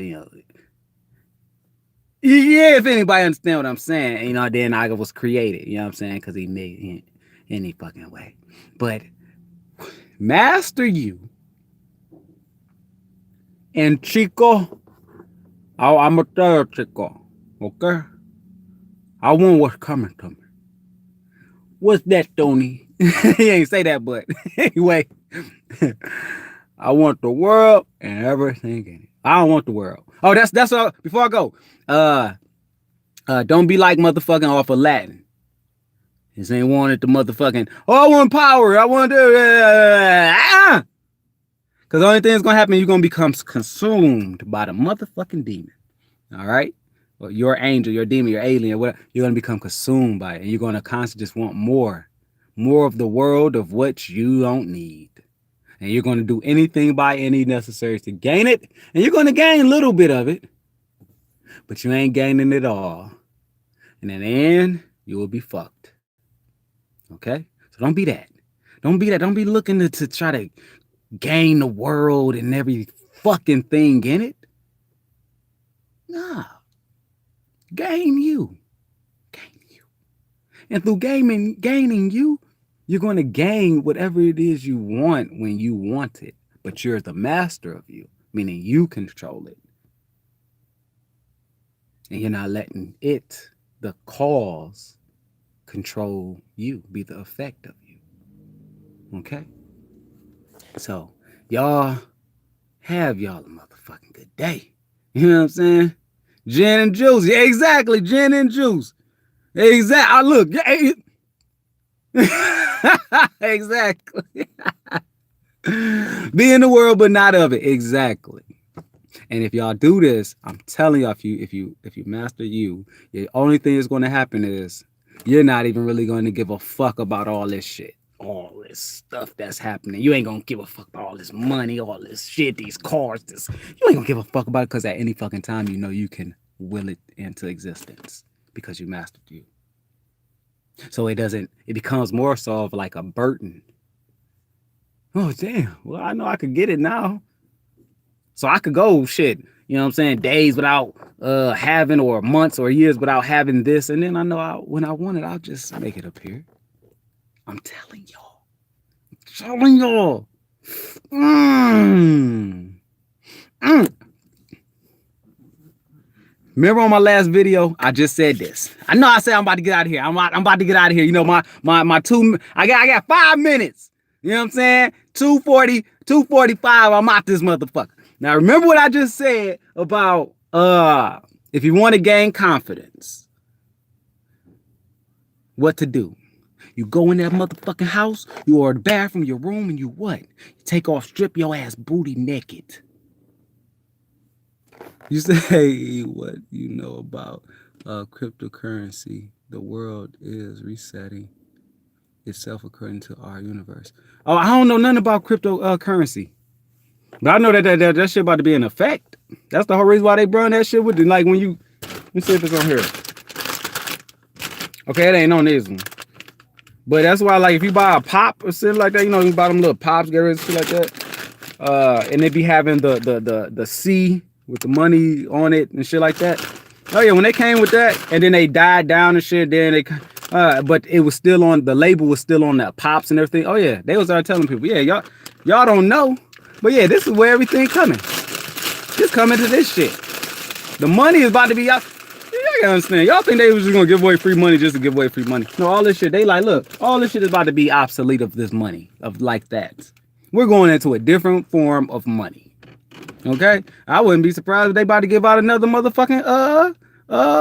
yeah, if anybody understand what I'm saying, you know, then I was created, you know what I'm saying? Because he made it any fucking way. But master you. And Chico, I'm a third Chico, okay? I want what's coming to me. What's that, Tony? He ain't say that, but anyway, I want the world and everything in it. I don't want the world. Oh, that's all. Before I go, don't be like motherfucking off of Latin. This ain't wanted the motherfucking. Oh, I want power. I want to. Because the only thing that's gonna happen, you're gonna become consumed by the motherfucking demon. All right, or your angel, your demon, your alien, whatever. You're gonna become consumed by it, and you're gonna constantly just want more of the world of what you don't need. And you're going to do anything by any necessary to gain it. And you're going to gain a little bit of it. But you ain't gaining it all. And in the end, you will be fucked. Okay? So don't be that. Don't be that. Don't be looking to try to gain the world and every fucking thing in it. Nah. Gain you. Gain you. And through gaining you, you're going to gain whatever it is you want when you want it. But you're the master of you, meaning you control it. And you're not letting it, the cause, control you, be the effect of you. Okay? So, y'all have y'all a motherfucking good day. You know what I'm saying? Gin and juice. Yeah, exactly. Gin and juice. Exactly. Look. Exactly. Be in the world, but not of it. Exactly. And if y'all do this, I'm telling y'all, if you master you, the only thing that's going to happen is you're not even really going to give a fuck about all this shit, all this stuff that's happening. You ain't going to give a fuck about all this money, all this shit, these cars. This you ain't gonna give a fuck about it because at any fucking time you know you can will it into existence because you mastered you. So it becomes more so of like a burden. Oh damn! Well, I know I could get it now. So I could go shit, you know what I'm saying, days without having, or months or years without having this. And then I know when I want it, I'll just make it appear. I'm telling y'all. Remember on my last video, I just said this. I know I said I'm about to get out of here. I'm about to get out of here. You know, my I got 5 minutes. You know what I'm saying? 2:40, 2:45, I'm out this motherfucker. Now remember what I just said about if you want to gain confidence, what to do. You go in that motherfucking house, you are in the bathroom, your room, and you what? You take off, strip your ass booty naked. You say what you know about cryptocurrency. The world is resetting itself according to our universe. Oh, I don't know nothing about cryptocurrency. But I know that shit about to be in effect. That's the whole reason why they brought that shit with it. Like when you, let me see if it's on here. Okay, it ain't on this one. But that's why, like, if you buy a pop or shit like that, you know, you buy them little pops, get rid of shit like that. And they be having the C with the money on it and shit like that. Oh yeah, when they came with that, and then they died down and shit, then they, but it was still on, the label was still on the pops and everything. Oh yeah, they was already telling people, yeah, y'all don't know. But yeah, this is where everything coming. Just coming to this shit. The money is about to be out. Y'all gotta understand. Y'all think they was just gonna give away free money just to give away free money. No, all this shit, they like, look, all this shit is about to be obsolete of this money, of like that. We're going into a different form of money. Okay? I wouldn't be surprised if they about to give out another motherfucking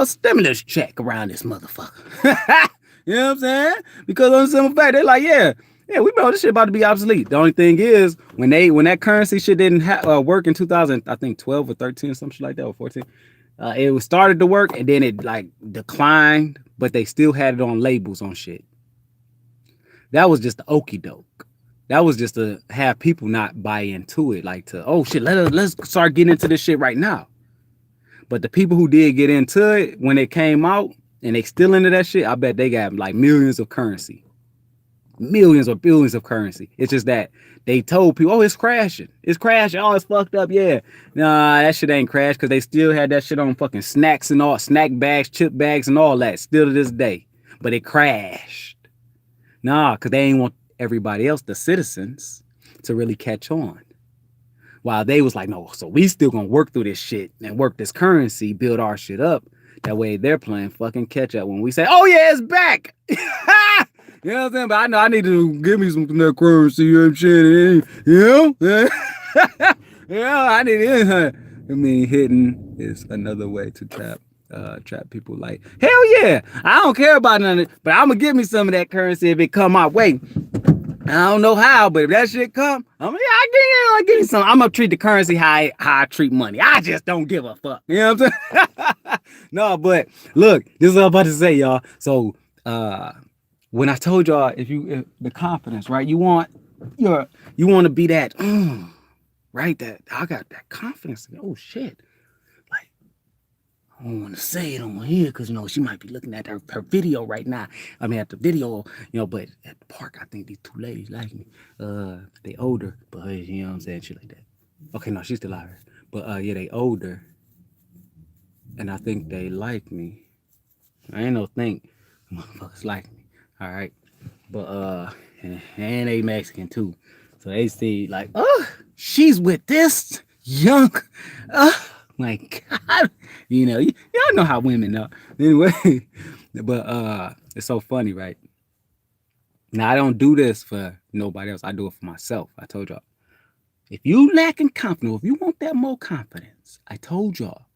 stimulus check around this motherfucker. You know what I'm saying? Because on the simple fact, they're like, yeah, we know this shit about to be obsolete. The only thing is, when that currency shit didn't work in 2000, I think 12 or 13 or some shit like that, or 14, it was started to work and then it like declined, but they still had it on labels on shit. That was just the okie doke. That was just to have people not buy into it, like to, oh shit, let's start getting into this shit right now. But the people who did get into it when it came out and they still into that shit, I bet they got like millions of currency. Millions or billions of currency. It's just that they told people, oh, it's crashing. It's crashing. Oh, it's fucked up. Yeah. Nah, that shit ain't crashed because they still had that shit on fucking snacks and all, snack bags, chip bags and all that still to this day. But it crashed. Nah, because they ain't want everybody else, the citizens, to really catch on. While they was like, no, so we still gonna work through this shit and work this currency, build our shit up. That way they're playing fucking catch up when we say, oh yeah, it's back. You know what I'm saying? But I know I need to give me some that currency, you know what I'm saying? You know? Yeah, I need it. I mean, hitting is another way to trap people like, hell yeah, I don't care about none of it, but I'm gonna give me some of that currency if it come my way. I don't know how, but if that shit come, I give you some. I'm gonna treat the currency how I treat money. I just don't give a fuck. You know what I'm saying? No, but look, this is what I'm about to say, y'all. So when I told y'all, if the confidence, right? You want to be that, right? That I got that confidence. Oh shit. Like, I don't want to say it on here because she might be looking at her video right now. I mean, at the video, but at the park, I think these two ladies like me. They older, but you know what I'm saying, shit like that. Okay, no, she's still out here. But yeah, they older. And I think they like me. I ain't no think motherfuckers like me. All right. But and they Mexican too. So they see like, oh, she's with this young my God. Y'all know how women are. Anyway, but it's so funny, right? Now I don't do this for nobody else. I do it for myself. I told y'all. If you lacking confidence, if you want that more confidence, I told y'all,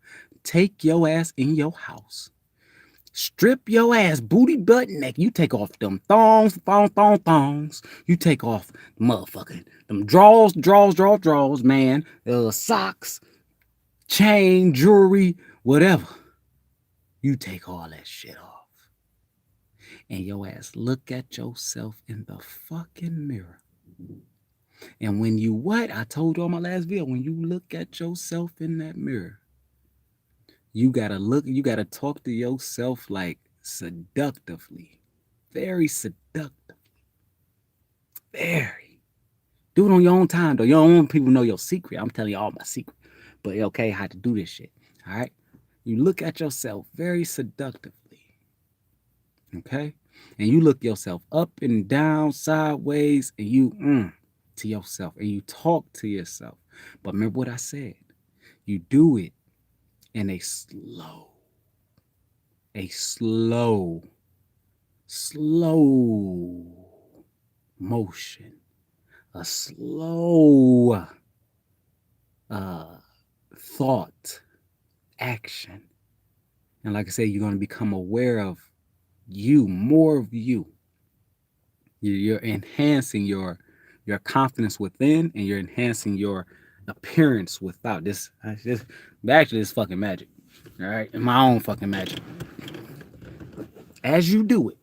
take your ass in your house. Strip your ass booty butt neck. You take off them thongs. You take off motherfucking them drawers, man. Socks. chain, jewelry, whatever. You take all that shit off. And your ass look at yourself in the fucking mirror. And when you what? I told you on my last video, when you look at yourself in that mirror, you gotta talk to yourself like seductively. Very seductive. Very. Do it on your own time, though. You don't want people to know your secret. I'm telling you all my secret. But okay, how to do this shit. All right? You look at yourself very seductively. Okay? And you look yourself up and down, sideways, and you to yourself. And you talk to yourself. But remember what I said. You do it in a slow motion, a slow thought, action. And like I said, you're going to become aware of you, more of you. You're enhancing your confidence within, and you're enhancing your appearance without. This actually is fucking magic. All right, my own fucking magic. As you do it,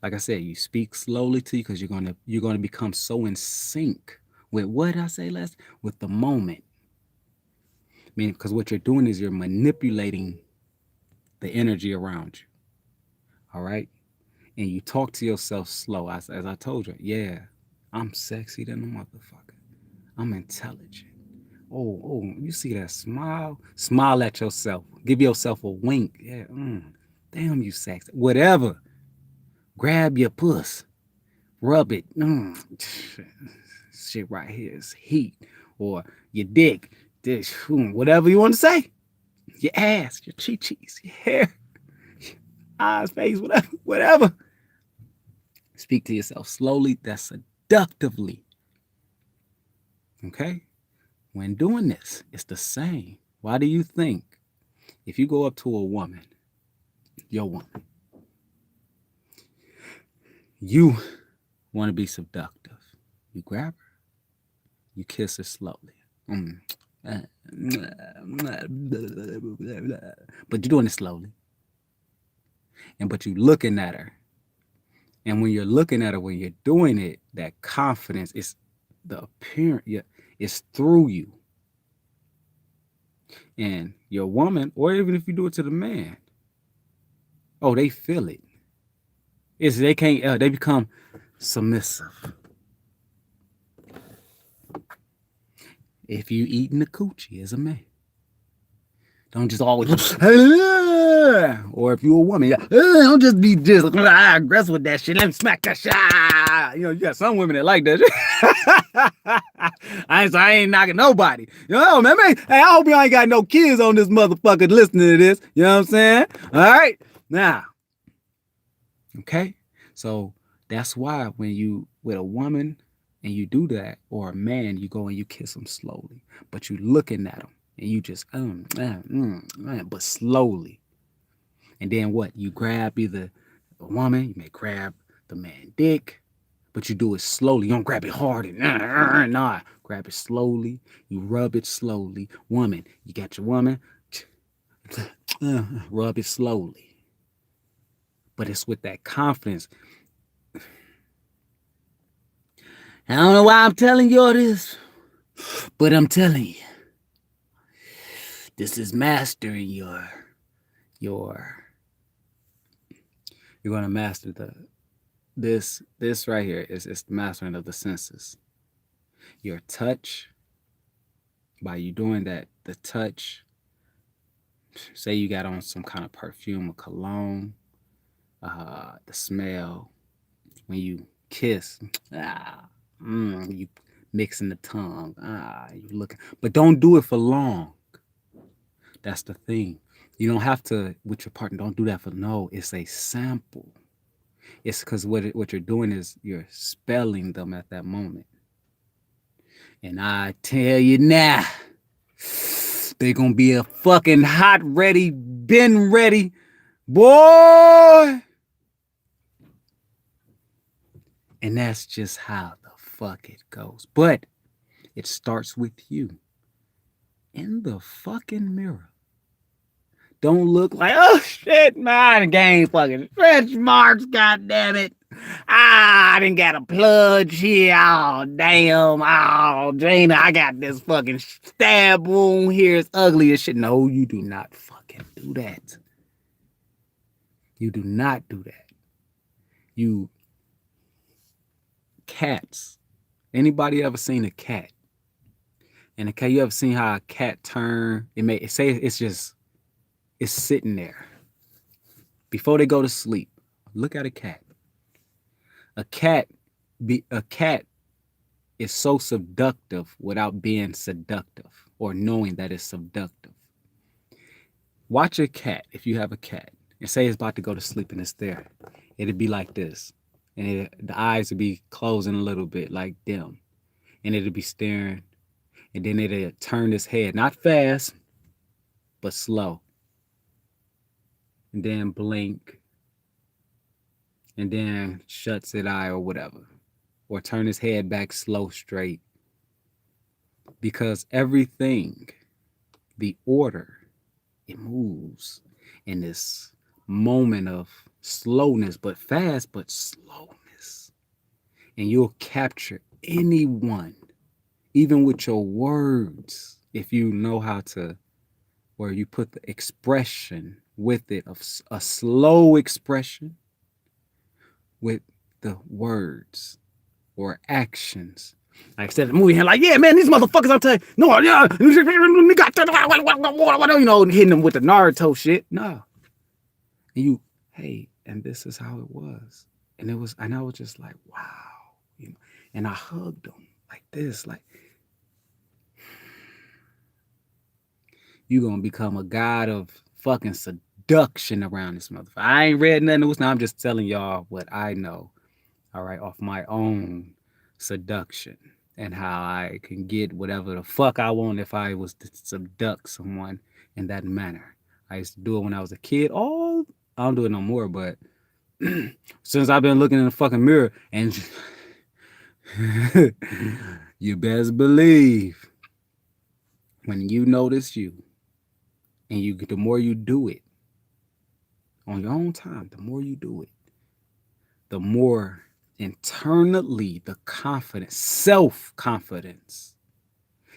like I said, you speak slowly to you because you're gonna become so in sync with what I say last, with the moment. I mean, because what you're doing is you're manipulating the energy around you. All right, and you talk to yourself slow. As I told you, yeah, I'm sexy than a motherfucker. I'm intelligent. Oh, you see that smile? Smile at yourself. Give yourself a wink. Yeah, damn, you sexy. Whatever. Grab your puss. Rub it. Shit right here is heat. Or your dick. This, whatever you want to say. Your ass, your cheeks, your hair, eyes, face, whatever. Speak to yourself slowly. That's seductively. Okay? When doing this, it's the same. Why do you think if you go up to a woman, your woman, you want to be seductive, you grab her, you kiss her slowly. But you're doing it slowly. But you're looking at her. And when you're looking at her, when you're doing it, that confidence is the appearance, it's through you. And your woman, or even if you do it to the man, they feel it. They can't. They become submissive. If you eating the coochie as a man, don't just always. Or if you're a woman, don't just be aggressive with that shit. Let me smack that shit. You got some women that like that shit. I ain't knocking nobody. Man. Hey, I hope y'all ain't got no kids on this motherfucker listening to this. You know what I'm saying? All right. Now. Okay. So that's why when you with a woman and you do that, or a man, you go and you kiss them slowly, but you looking at them and you just but slowly. And then what? You grab either a woman, you may grab the man dick, but you do it slowly. You don't grab it hard and nah. Grab it slowly. You rub it slowly. Woman, you got your woman, rub it slowly. But it's with that confidence. I don't know why I'm telling you all this, but I'm telling you. This is mastering you're gonna master this right here is the mastering of the senses. Your touch, by you doing that, the touch, say you got on some kind of perfume or cologne, the smell, when you kiss, you mixing the tongue, you looking, but don't do it for long. That's the thing. You don't have to, with your partner, don't do that it's a sample. It's because what you're doing is you're spelling them at that moment. And I tell you now, they're going to be a fucking hot ready, been ready, boy. And that's just how the fuck it goes. But it starts with you. in the fucking mirror. Don't look like, oh shit, man, the game fucking stretch marks, goddamn it. I didn't got a plug here. Oh, damn. Oh, Jana, I got this fucking stab wound here. It's ugly as shit. No, you do not fucking do that. You do not do that. You cats. Anybody ever seen a cat? And a cat, you ever seen how a cat turn? It say it's sitting there before they go to sleep. Look at a cat. A cat is so seductive without being seductive or knowing that it's seductive. Watch a cat if you have a cat and say it's about to go to sleep and it's there. It'd be like this. And the eyes would be closing a little bit like dim. And it'd be staring. And then it'd turn its head, not fast, but slow. And then blink. And then shuts its eye or whatever. Or turn his head back slow, straight. Because everything, the order, it moves in this moment of slowness, but fast, but slowness. And you'll capture anyone, even with your words, if you know how to, where you put the expression with it, of a slow expression with the words or actions. Like I said, the movie, like, yeah, man, these motherfuckers, I'm telling you, no, yeah, you know, hitting them with the Naruto shit. No. And you, hey, and this is how it was. And I was just like, wow. You know, and I hugged them like this, like, you gonna become a god of fucking seduction around this motherfucker. I ain't read nothing else. Now I'm just telling y'all what I know. All right, off my own seduction and how I can get whatever the fuck I want if I was to seduct someone in that manner. I used to do it when I was a kid. Oh, I don't do it no more, but since I've been looking in the fucking mirror, and you best believe when you notice you, and the more you do it on your own time, the more you do it, the more internally the confidence, self-confidence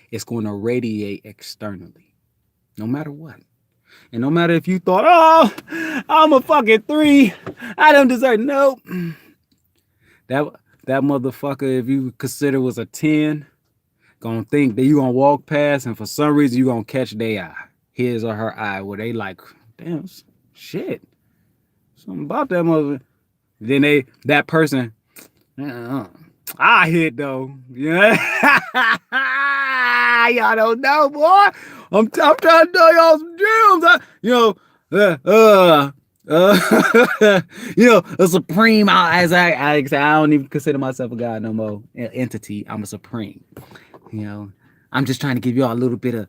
is going to radiate externally, no matter what. And no matter if you thought, oh, I'm a fucking 3, I don't deserve, nope. That motherfucker, if you consider was a 10, gonna think that you gonna walk past and for some reason you gonna catch their eye, his or her eye, where they like, damn, shit, something about that mother. Then that person, I hit though. Yeah. Y'all don't know, boy. I'm trying to tell y'all some gems. A supreme. As I don't even consider myself a god no more. Entity. I'm a supreme. You know, I'm just trying to give y'all a little bit of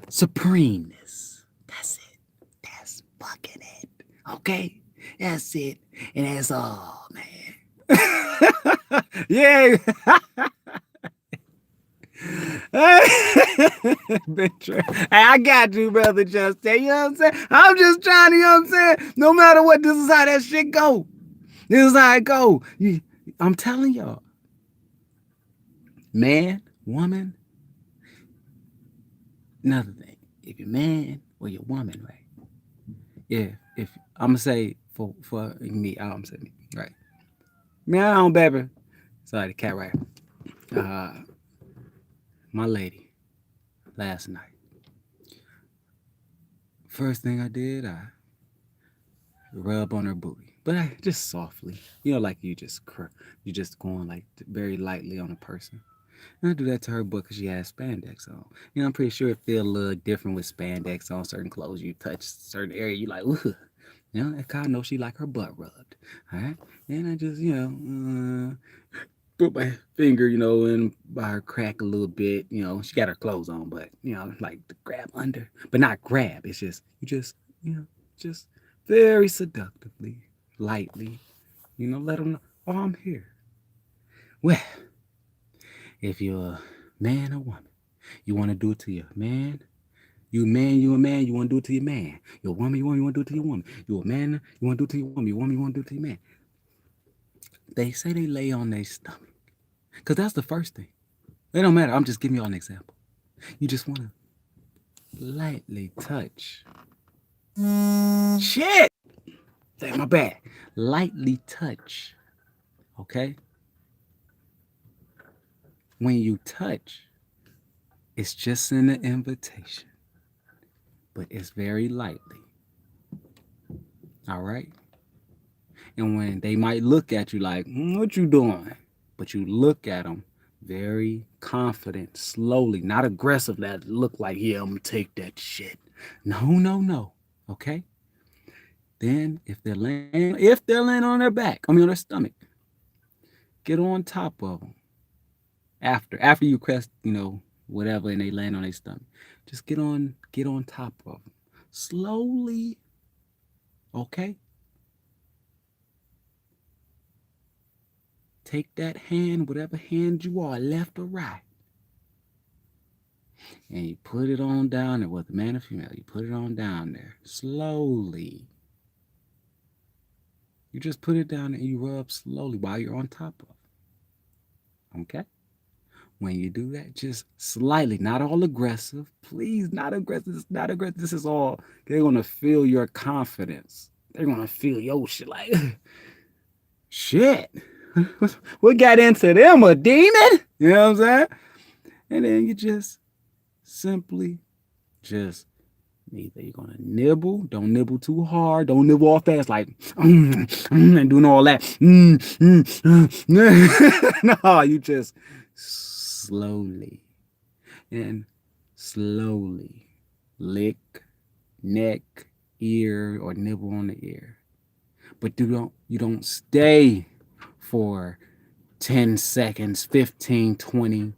supremeness. That's it. That's fucking it. Okay, that's it, and that's all, man. Yeah. Hey, I got you, brother Justin. You know what I'm saying? I'm just trying to, you know what I'm saying? No matter what, this is how that shit go. This is how it go. I'm telling y'all. Man, woman, another thing. If you're man or you're woman, right? Yeah, if I'm gonna say for me, I'm gonna say me, right? Meow, baby. Sorry, the cat right. My lady, last night. First thing I did, I rub on her booty, but I just softly, like you just going like very lightly on a person. And I do that to her butt because she has spandex on. I'm pretty sure it feels a little different with spandex on certain clothes. You touch certain area, you like, ooh. I kind of know she like her butt rubbed. All right, and I just, put my finger, in by her crack a little bit. She got her clothes on, but like to grab under, but not grab. It's just just very seductively, lightly, let them know, oh, I'm here. Well, if you're a man or woman, you want to do it to your man, You a man, you want to do it to your man. You're a woman, you want to do it to your woman. You're a man, you want to do it to your woman. You're a woman, you want to do it to your man. They say they lay on their stomach. Because that's the first thing. It don't matter. I'm just giving you all an example. You just want to lightly touch. Shit! Say my bad. Lightly touch. Okay? When you touch, it's just an invitation. But it's very lightly. All right? And when they might look at you like, what you doing? But you look at them very confident, slowly, not aggressive, that look like, yeah, I'm going to take that shit. No. Okay? Then if they're laying on their back, on their stomach, get on top of them. After you crest, whatever, and they land on their stomach, just get on top of them. Slowly. Okay? Take that hand, whatever hand you are, left or right, and you put it on down there, whether man or female, you put it on down there, slowly. You just put it down and you rub slowly while you're on top of it. Okay? When you do that, just slightly, not all aggressive. Please, not aggressive. It's not aggressive. This is all, they're going to feel your confidence. They're going to feel your shit like, shit. What got into them? A demon? You know what I'm saying? And then you just simply either you're gonna nibble, don't nibble too hard, don't nibble all fast, like and doing all that. No, you just slowly lick neck, ear, or nibble on the ear. But you don't stay for 10 seconds, 15, 20,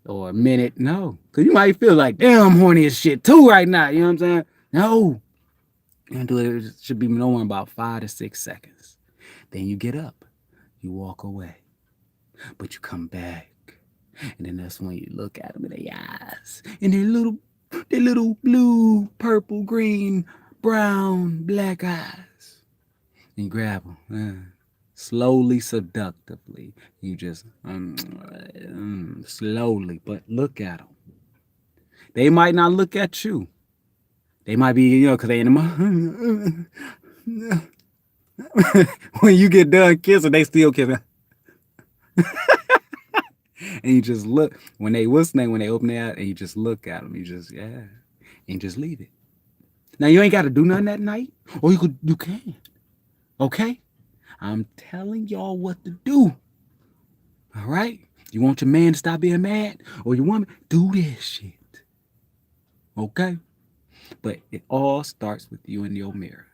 or a minute. No. Because you might feel like, damn, I'm horny as shit too right now. You know what I'm saying? No. You do it. It should be no more about 5 to 6 seconds. Then you get up. You walk away. But you come back. And then that's when you look at them in their eyes. And their little blue, purple, green, brown, black eyes. And you grab them. Slowly, seductively. You just slowly, but look at them. They might not look at you. They might be, because they in the when you get done kissing, they still kissing. And you just look when they open their eyes, and you just look at them. You just and just leave it. Now you ain't got to do nothing that night, or you can. Okay. I'm telling y'all what to do. All right? You want your man to stop being mad, or your woman, do this shit. Okay? But it all starts with you in your mirror.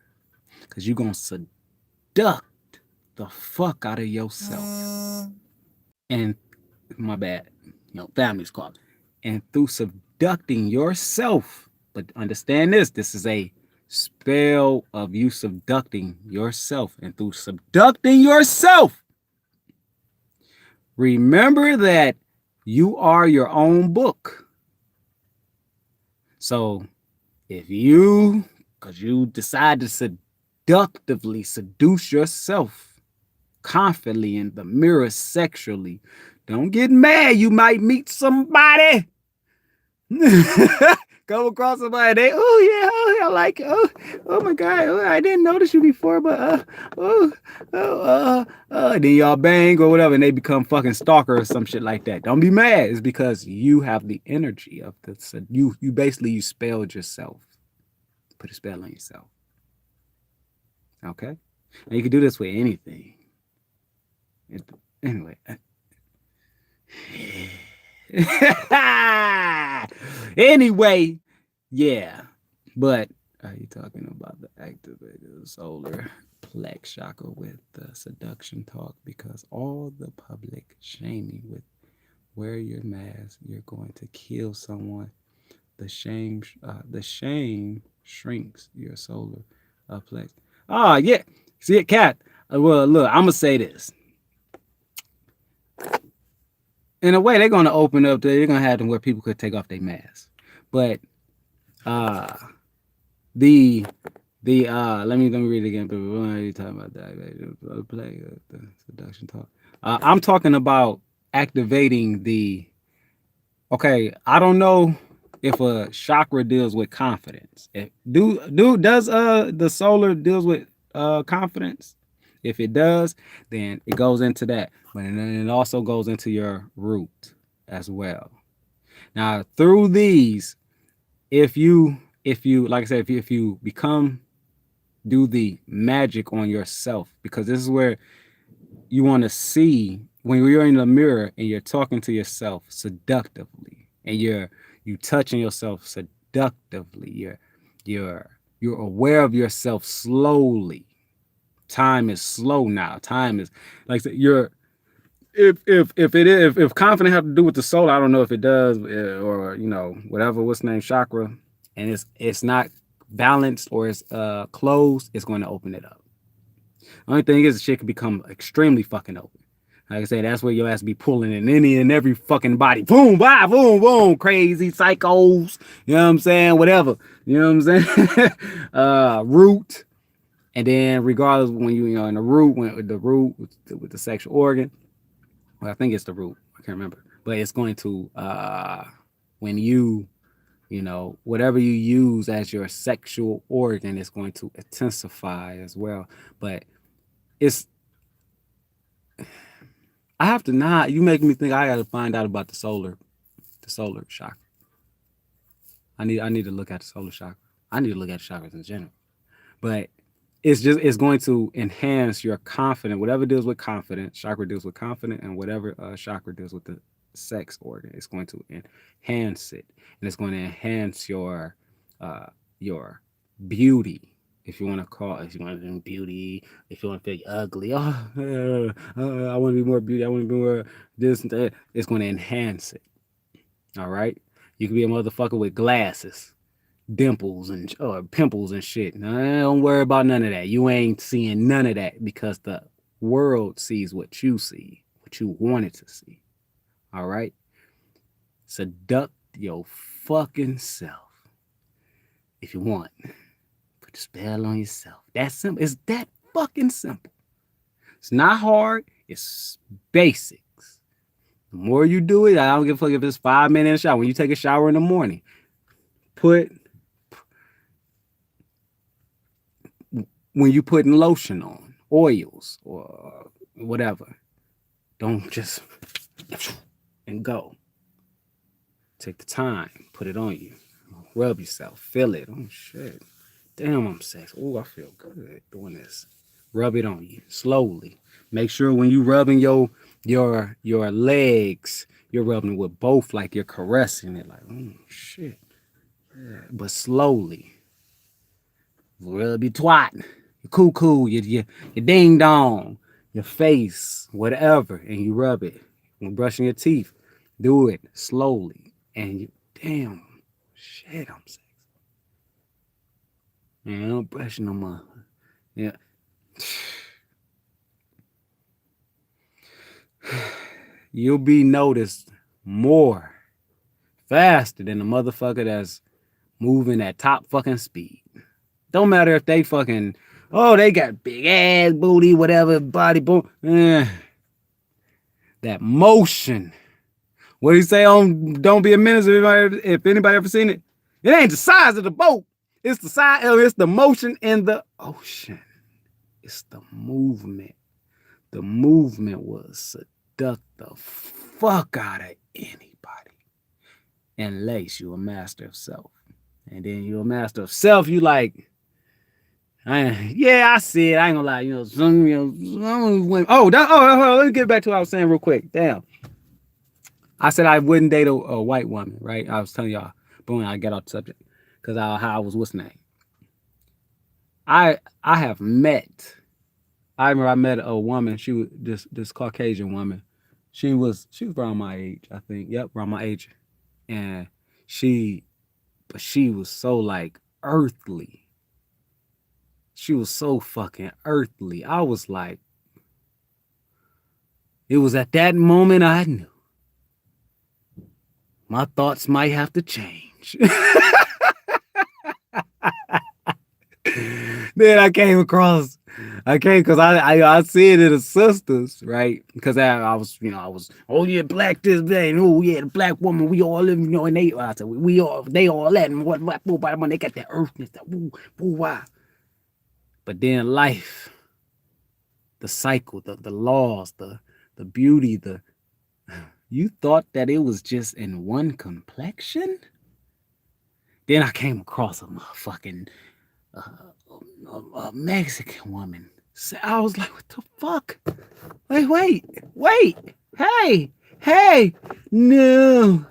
Because you're going to seduct the fuck out of yourself. And, my bad, family's called. And through seducting yourself, but understand this is a spell of you subducting yourself. And through subducting yourself, remember that you are your own book. So if because you decide to seductively seduce yourself confidently in the mirror sexually, don't get mad. You might meet somebody. Come across somebody, I like it. Oh my God, I didn't notice you before, but then y'all bang or whatever, and they become fucking stalker or some shit like that. Don't be mad. It's because you have the energy of you basically you spelled yourself, put a spell on yourself. Okay, and you can do this with anything. Anyway. Anyway, yeah, but are you talking about the activated solar plex chakra with the seduction talk? Because all the public shaming with wear your mask, you're going to kill someone. The shame shrinks your solar plex. Oh yeah, see it, cat. Well, look, I'm gonna say this. In a way, they're going to open up. They're going to have them where people could take off their masks. But uh the let me read it again. But we're not really talking about that. Play the seduction talk. I'm talking about activating the. Okay, I don't know if a chakra deals with confidence. Does the solar deals with confidence? If it does, then it goes into that, but then it also goes into your root as well. Now, through these, if you like I said, if you become do the magic on yourself, because this is where you want to see when you're in the mirror and you're talking to yourself seductively and you touching yourself seductively, you're aware of yourself slowly. Time is slow now. Time is like you're if confidence have to do with the soul, I don't know if it does, or whatever, what's the name, chakra, and it's not balanced or it's closed, it's going to open it up. Only thing is, shit can become extremely fucking open. Like I said, that's where your ass be pulling in any and every fucking body. Boom, bye, boom, boom. Crazy psychos. You know what I'm saying? Whatever. You know what I'm saying? Root. And then regardless, when you in the root, with the sexual organ, well, I think it's the root. I can't remember. But it's going to when whatever you use as your sexual organ is going to intensify as well. But it's I have to not. You make me think I got to find out about the solar chakra. I need to look at the solar chakra. I need to look at chakras in general. But it's going to enhance your confidence. Whatever deals with confidence, chakra deals with confidence, and whatever chakra deals with the sex organ, it's going to enhance it, and it's going to enhance your beauty. If you want to call it, if you want to do beauty, if you want to feel ugly, I want to be more beauty, I want to be more this and that, it's going to enhance it. All right? You can be a motherfucker with glasses, dimples, and pimples and shit. Now, don't worry about none of that. You ain't seeing none of that because the world sees what you see, what you wanted to see. All right? Seduct your fucking self if you want. Put the spell on yourself. That's simple. It's that fucking simple. It's not hard. It's basics. The more you do it, I don't give a fuck if it's 5 minutes in the shower. When you take a shower in the morning, when you putting lotion on, oils, or whatever, don't just and go. Take the time, put it on you, rub yourself, feel it. Oh shit. Damn, I'm sexy. Oh, I feel good doing this. Rub it on you slowly. Make sure when you rubbing your legs, you're rubbing it with both, like you're caressing it. Like, oh shit. Yeah. But slowly. Rub your twat, your cuckoo, your ding dong, your face, whatever, and you rub it. When brushing your teeth, do it slowly. And you, damn, shit, I'm sexy. Man, I'm brushing no more. Yeah. You'll be noticed more faster than the motherfucker that's moving at top fucking speed. Don't matter if they fucking, they got big ass booty, whatever, body boom. That motion. What do you say on Don't Be a Menace? If anybody ever seen it? It ain't the size of the boat. It's the size. It's the motion in the ocean. It's the movement. The movement will seduct the fuck out of anybody. Unless you're a master of self. And then you're a master of self, you like, I see it. I ain't gonna lie. Some women. Let's get back to what I was saying real quick. Damn. I said I wouldn't date a white woman, right? I was telling y'all, but when I get off the subject, because how I was, what's the name? I have met. I remember I met a woman. She was this Caucasian woman. She was around my age, I think. Yep, around my age, and she was so like earthly. She was so fucking earthly. I was like, it was at that moment I knew my thoughts might have to change. Then I came because I see it in the sisters, right? Because I was, I was, oh yeah, black this day, and oh yeah, the black woman, we all live, and I said, we all, they all that, and what, when they got that earthness, that woo, woo, why. But then life, the cycle, the laws, the beauty, you thought that it was just in one complexion? Then I came across a motherfucking a Mexican woman. So I was like, what the fuck? Wait. Hey, no.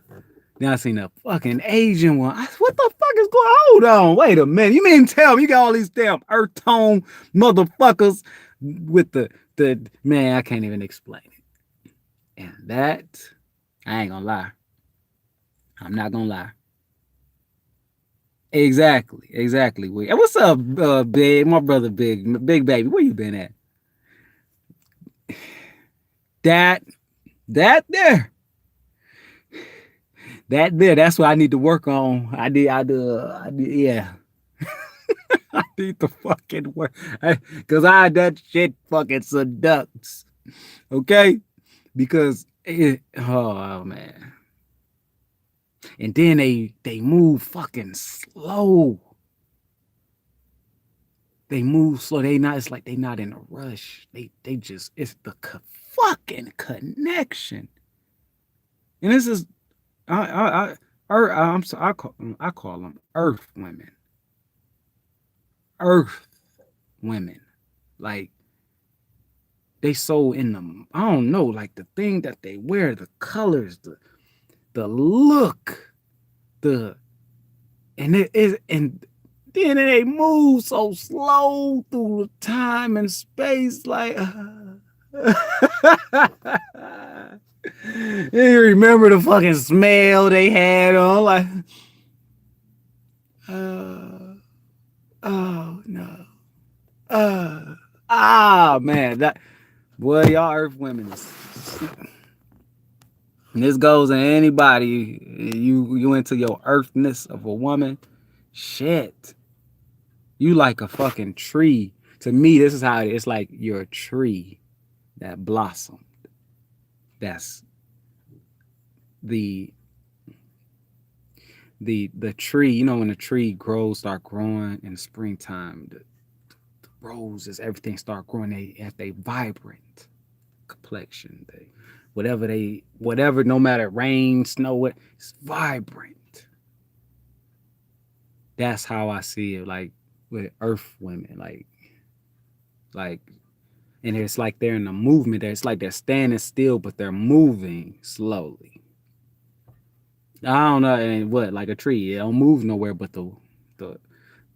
Then I seen a fucking Asian one. What the fuck is going on? Hold on, wait a minute. You mean tell me you got all these damn earth tone motherfuckers with the man, I can't even explain it. And that, I ain't gonna lie. I'm not gonna lie. Exactly. Wait, what's up, Big? My brother, Big Baby. Where you been at? That there. That there. That's what I need to work on. I did. Yeah. I need to fucking work. Because that shit fucking seducts. Okay? Because, oh, man. And then they move fucking slow. They move slow. It's like they not in a rush. They just, it's the fucking connection. And this is, I call them earth women. Earth women. Like, they so in them, I don't know, like the thing that they wear, the colors, the look, and it is, and then they move so slow through time and space, like you remember the fucking smell they had on, like oh no, man, that boy, y'all earth women is. And this goes to anybody. You into your earthness of a woman, shit. You like a fucking tree. To me, this is how it's like you're a tree that blossomed. That's the tree. You know when the tree start growing in the springtime, the roses, everything start growing. They vibrant complexion. Whatever, no matter rain, snow, it's vibrant. That's how I see it, like with earth women, like, and it's like they're in a movement. It's like they're standing still, but they're moving slowly. I don't know, and what, like a tree, it don't move nowhere, but the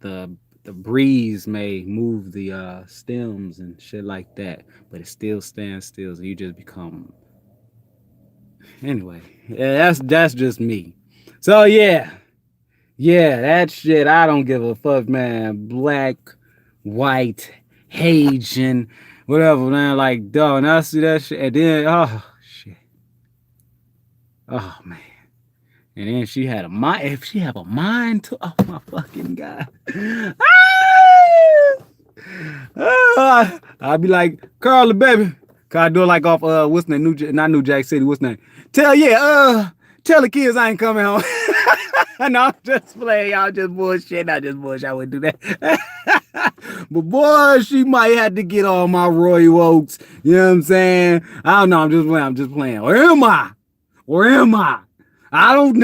the breeze may move the stems and shit like that, but it still stands still. So you just become. Anyway, yeah, that's just me. So yeah, that shit. I don't give a fuck, man. Black, white, Asian, whatever, man. Like, dog, and I see that shit, and then shit, oh man, and then she had a mind. If she have a mind to, oh my fucking god, I'd be like, Carla, baby. Cause I do it like off what's the name? Not New Jack City. What's the name? Tell the kids I ain't coming home. No, I'm just playing. Y'all just bullshit. I wouldn't do that. But boy, she might have to get all my Roy Oaks. You know what I'm saying? I don't know. I'm just playing. Where am I? I don't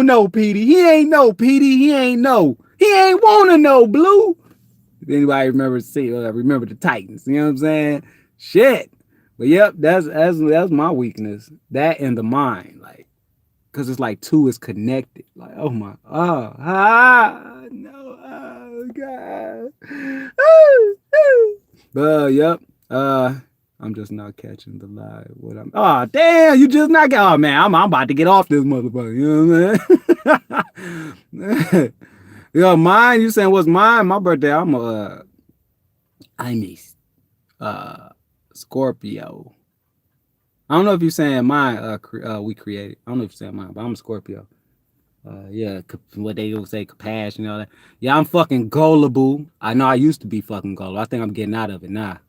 know, Petey. He ain't know, Petey. He ain't want to know, Blue. If anybody remember the Titans, you know what I'm saying? Shit. But yep, that's my weakness. That and the mind, like, cause it's like two is connected. Like, oh my, no, oh god. But yep, I'm just not catching the lie. Oh damn, you just not oh man, I'm about to get off this motherfucker. You know what I'm saying? Yo, mine, you saying what's mine? My birthday, I'm a Scorpio. I don't know if you're saying mine, we created. I don't know if you're saying mine, but I'm a Scorpio. Yeah, what they gonna say, compassion and all that. Yeah, I'm fucking gullible. I know I used to be fucking gullible. I think I'm getting out of it now.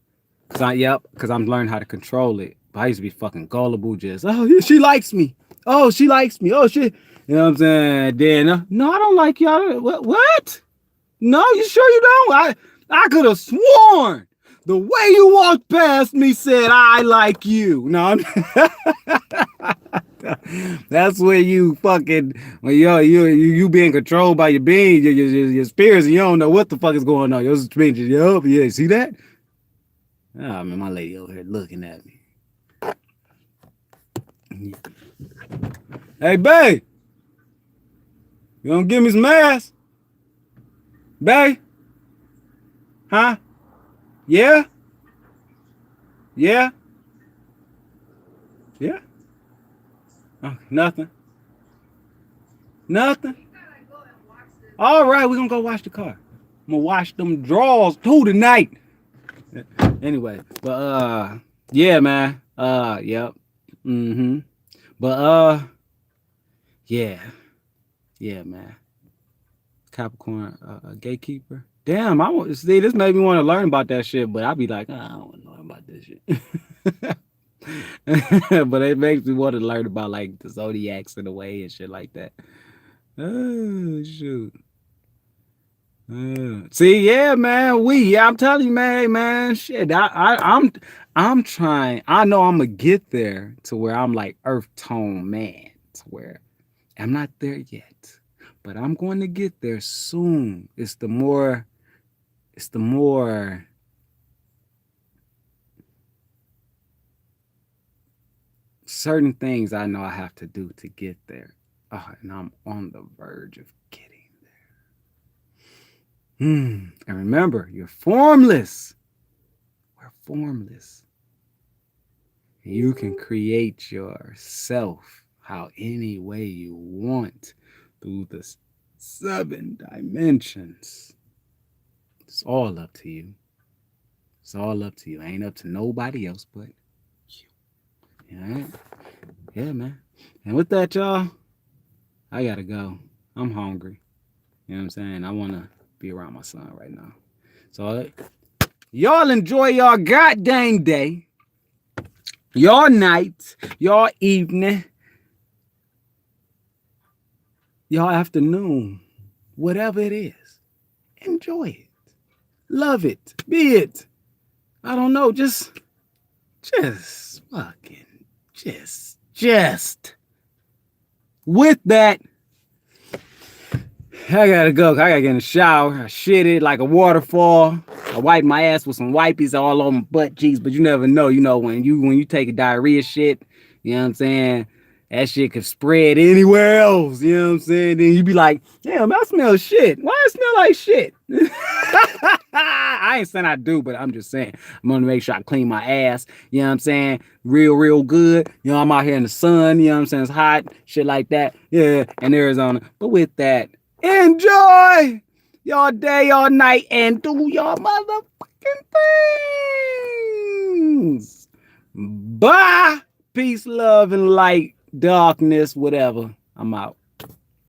Cause I'm learning how to control it. But I used to be fucking gullible, just yeah, she likes me. Oh, she likes me. Oh shit. You know what I'm saying? Then no, I don't like y'all. What? No, you sure you don't? I could have sworn the way you walked past me said I like you. No, that's where you fucking when you being controlled by your being, your spirits, and you don't know what the fuck is going on. Your spirits, yup, yeah, see that? Oh man, my lady over here looking at me. Hey, babe, you gonna give me some ass? Babe? Huh? Yeah? Yeah? Yeah? Oh, nothing. Nothing. All right, we're gonna go wash the car. I'm gonna wash them drawers too tonight. Anyway, but yeah, man. Yep. Mm-hmm. But yeah. Yeah, man. Capricorn, gatekeeper. Damn, I want to see this made me want to learn about that shit, but I'll be like, I don't want to learn about this shit. But it makes me want to learn about like the zodiacs in a way and shit like that. Oh shoot. See, yeah, man. Yeah, I'm telling you, man, shit. I'm trying. I know I'm gonna get there to where I'm like earth tone man, to where I'm not there yet, but I'm going to get there soon. It's the more certain things I know I have to do to get there. Oh, and I'm on the verge of getting there. And remember, you're formless. We're formless. You can create yourself how any way you want through the 7 dimensions. It's all up to you. It's all up to you. Ain't up to nobody else but you. All right? Yeah, man. And with that, y'all, I gotta go. I'm hungry. You know what I'm saying? I wanna be around my son right now. So y'all enjoy your goddamn day, your night, your evening, your afternoon, whatever it is. Enjoy it. Love it. Be it. I don't know. Just fucking, just. With that, I gotta go. I gotta get in the shower. I shitted like a waterfall. I wiped my ass with some wipies all on my butt cheeks, but you never know. You know, when you take a diarrhea shit, you know what I'm saying? That shit could spread anywhere else. You know what I'm saying? Then you be like, damn, I smell shit. Why it smell like shit? I ain't saying I do, but I'm just saying I'm gonna make sure I clean my ass. You know what I'm saying? Real good. You know, I'm out here in the sun. You know what I'm saying? It's hot. Shit like that. Yeah, in Arizona. But with that, enjoy your day, your night, and do your motherfucking things. Bye. Peace, love, and light, darkness, whatever. I'm out.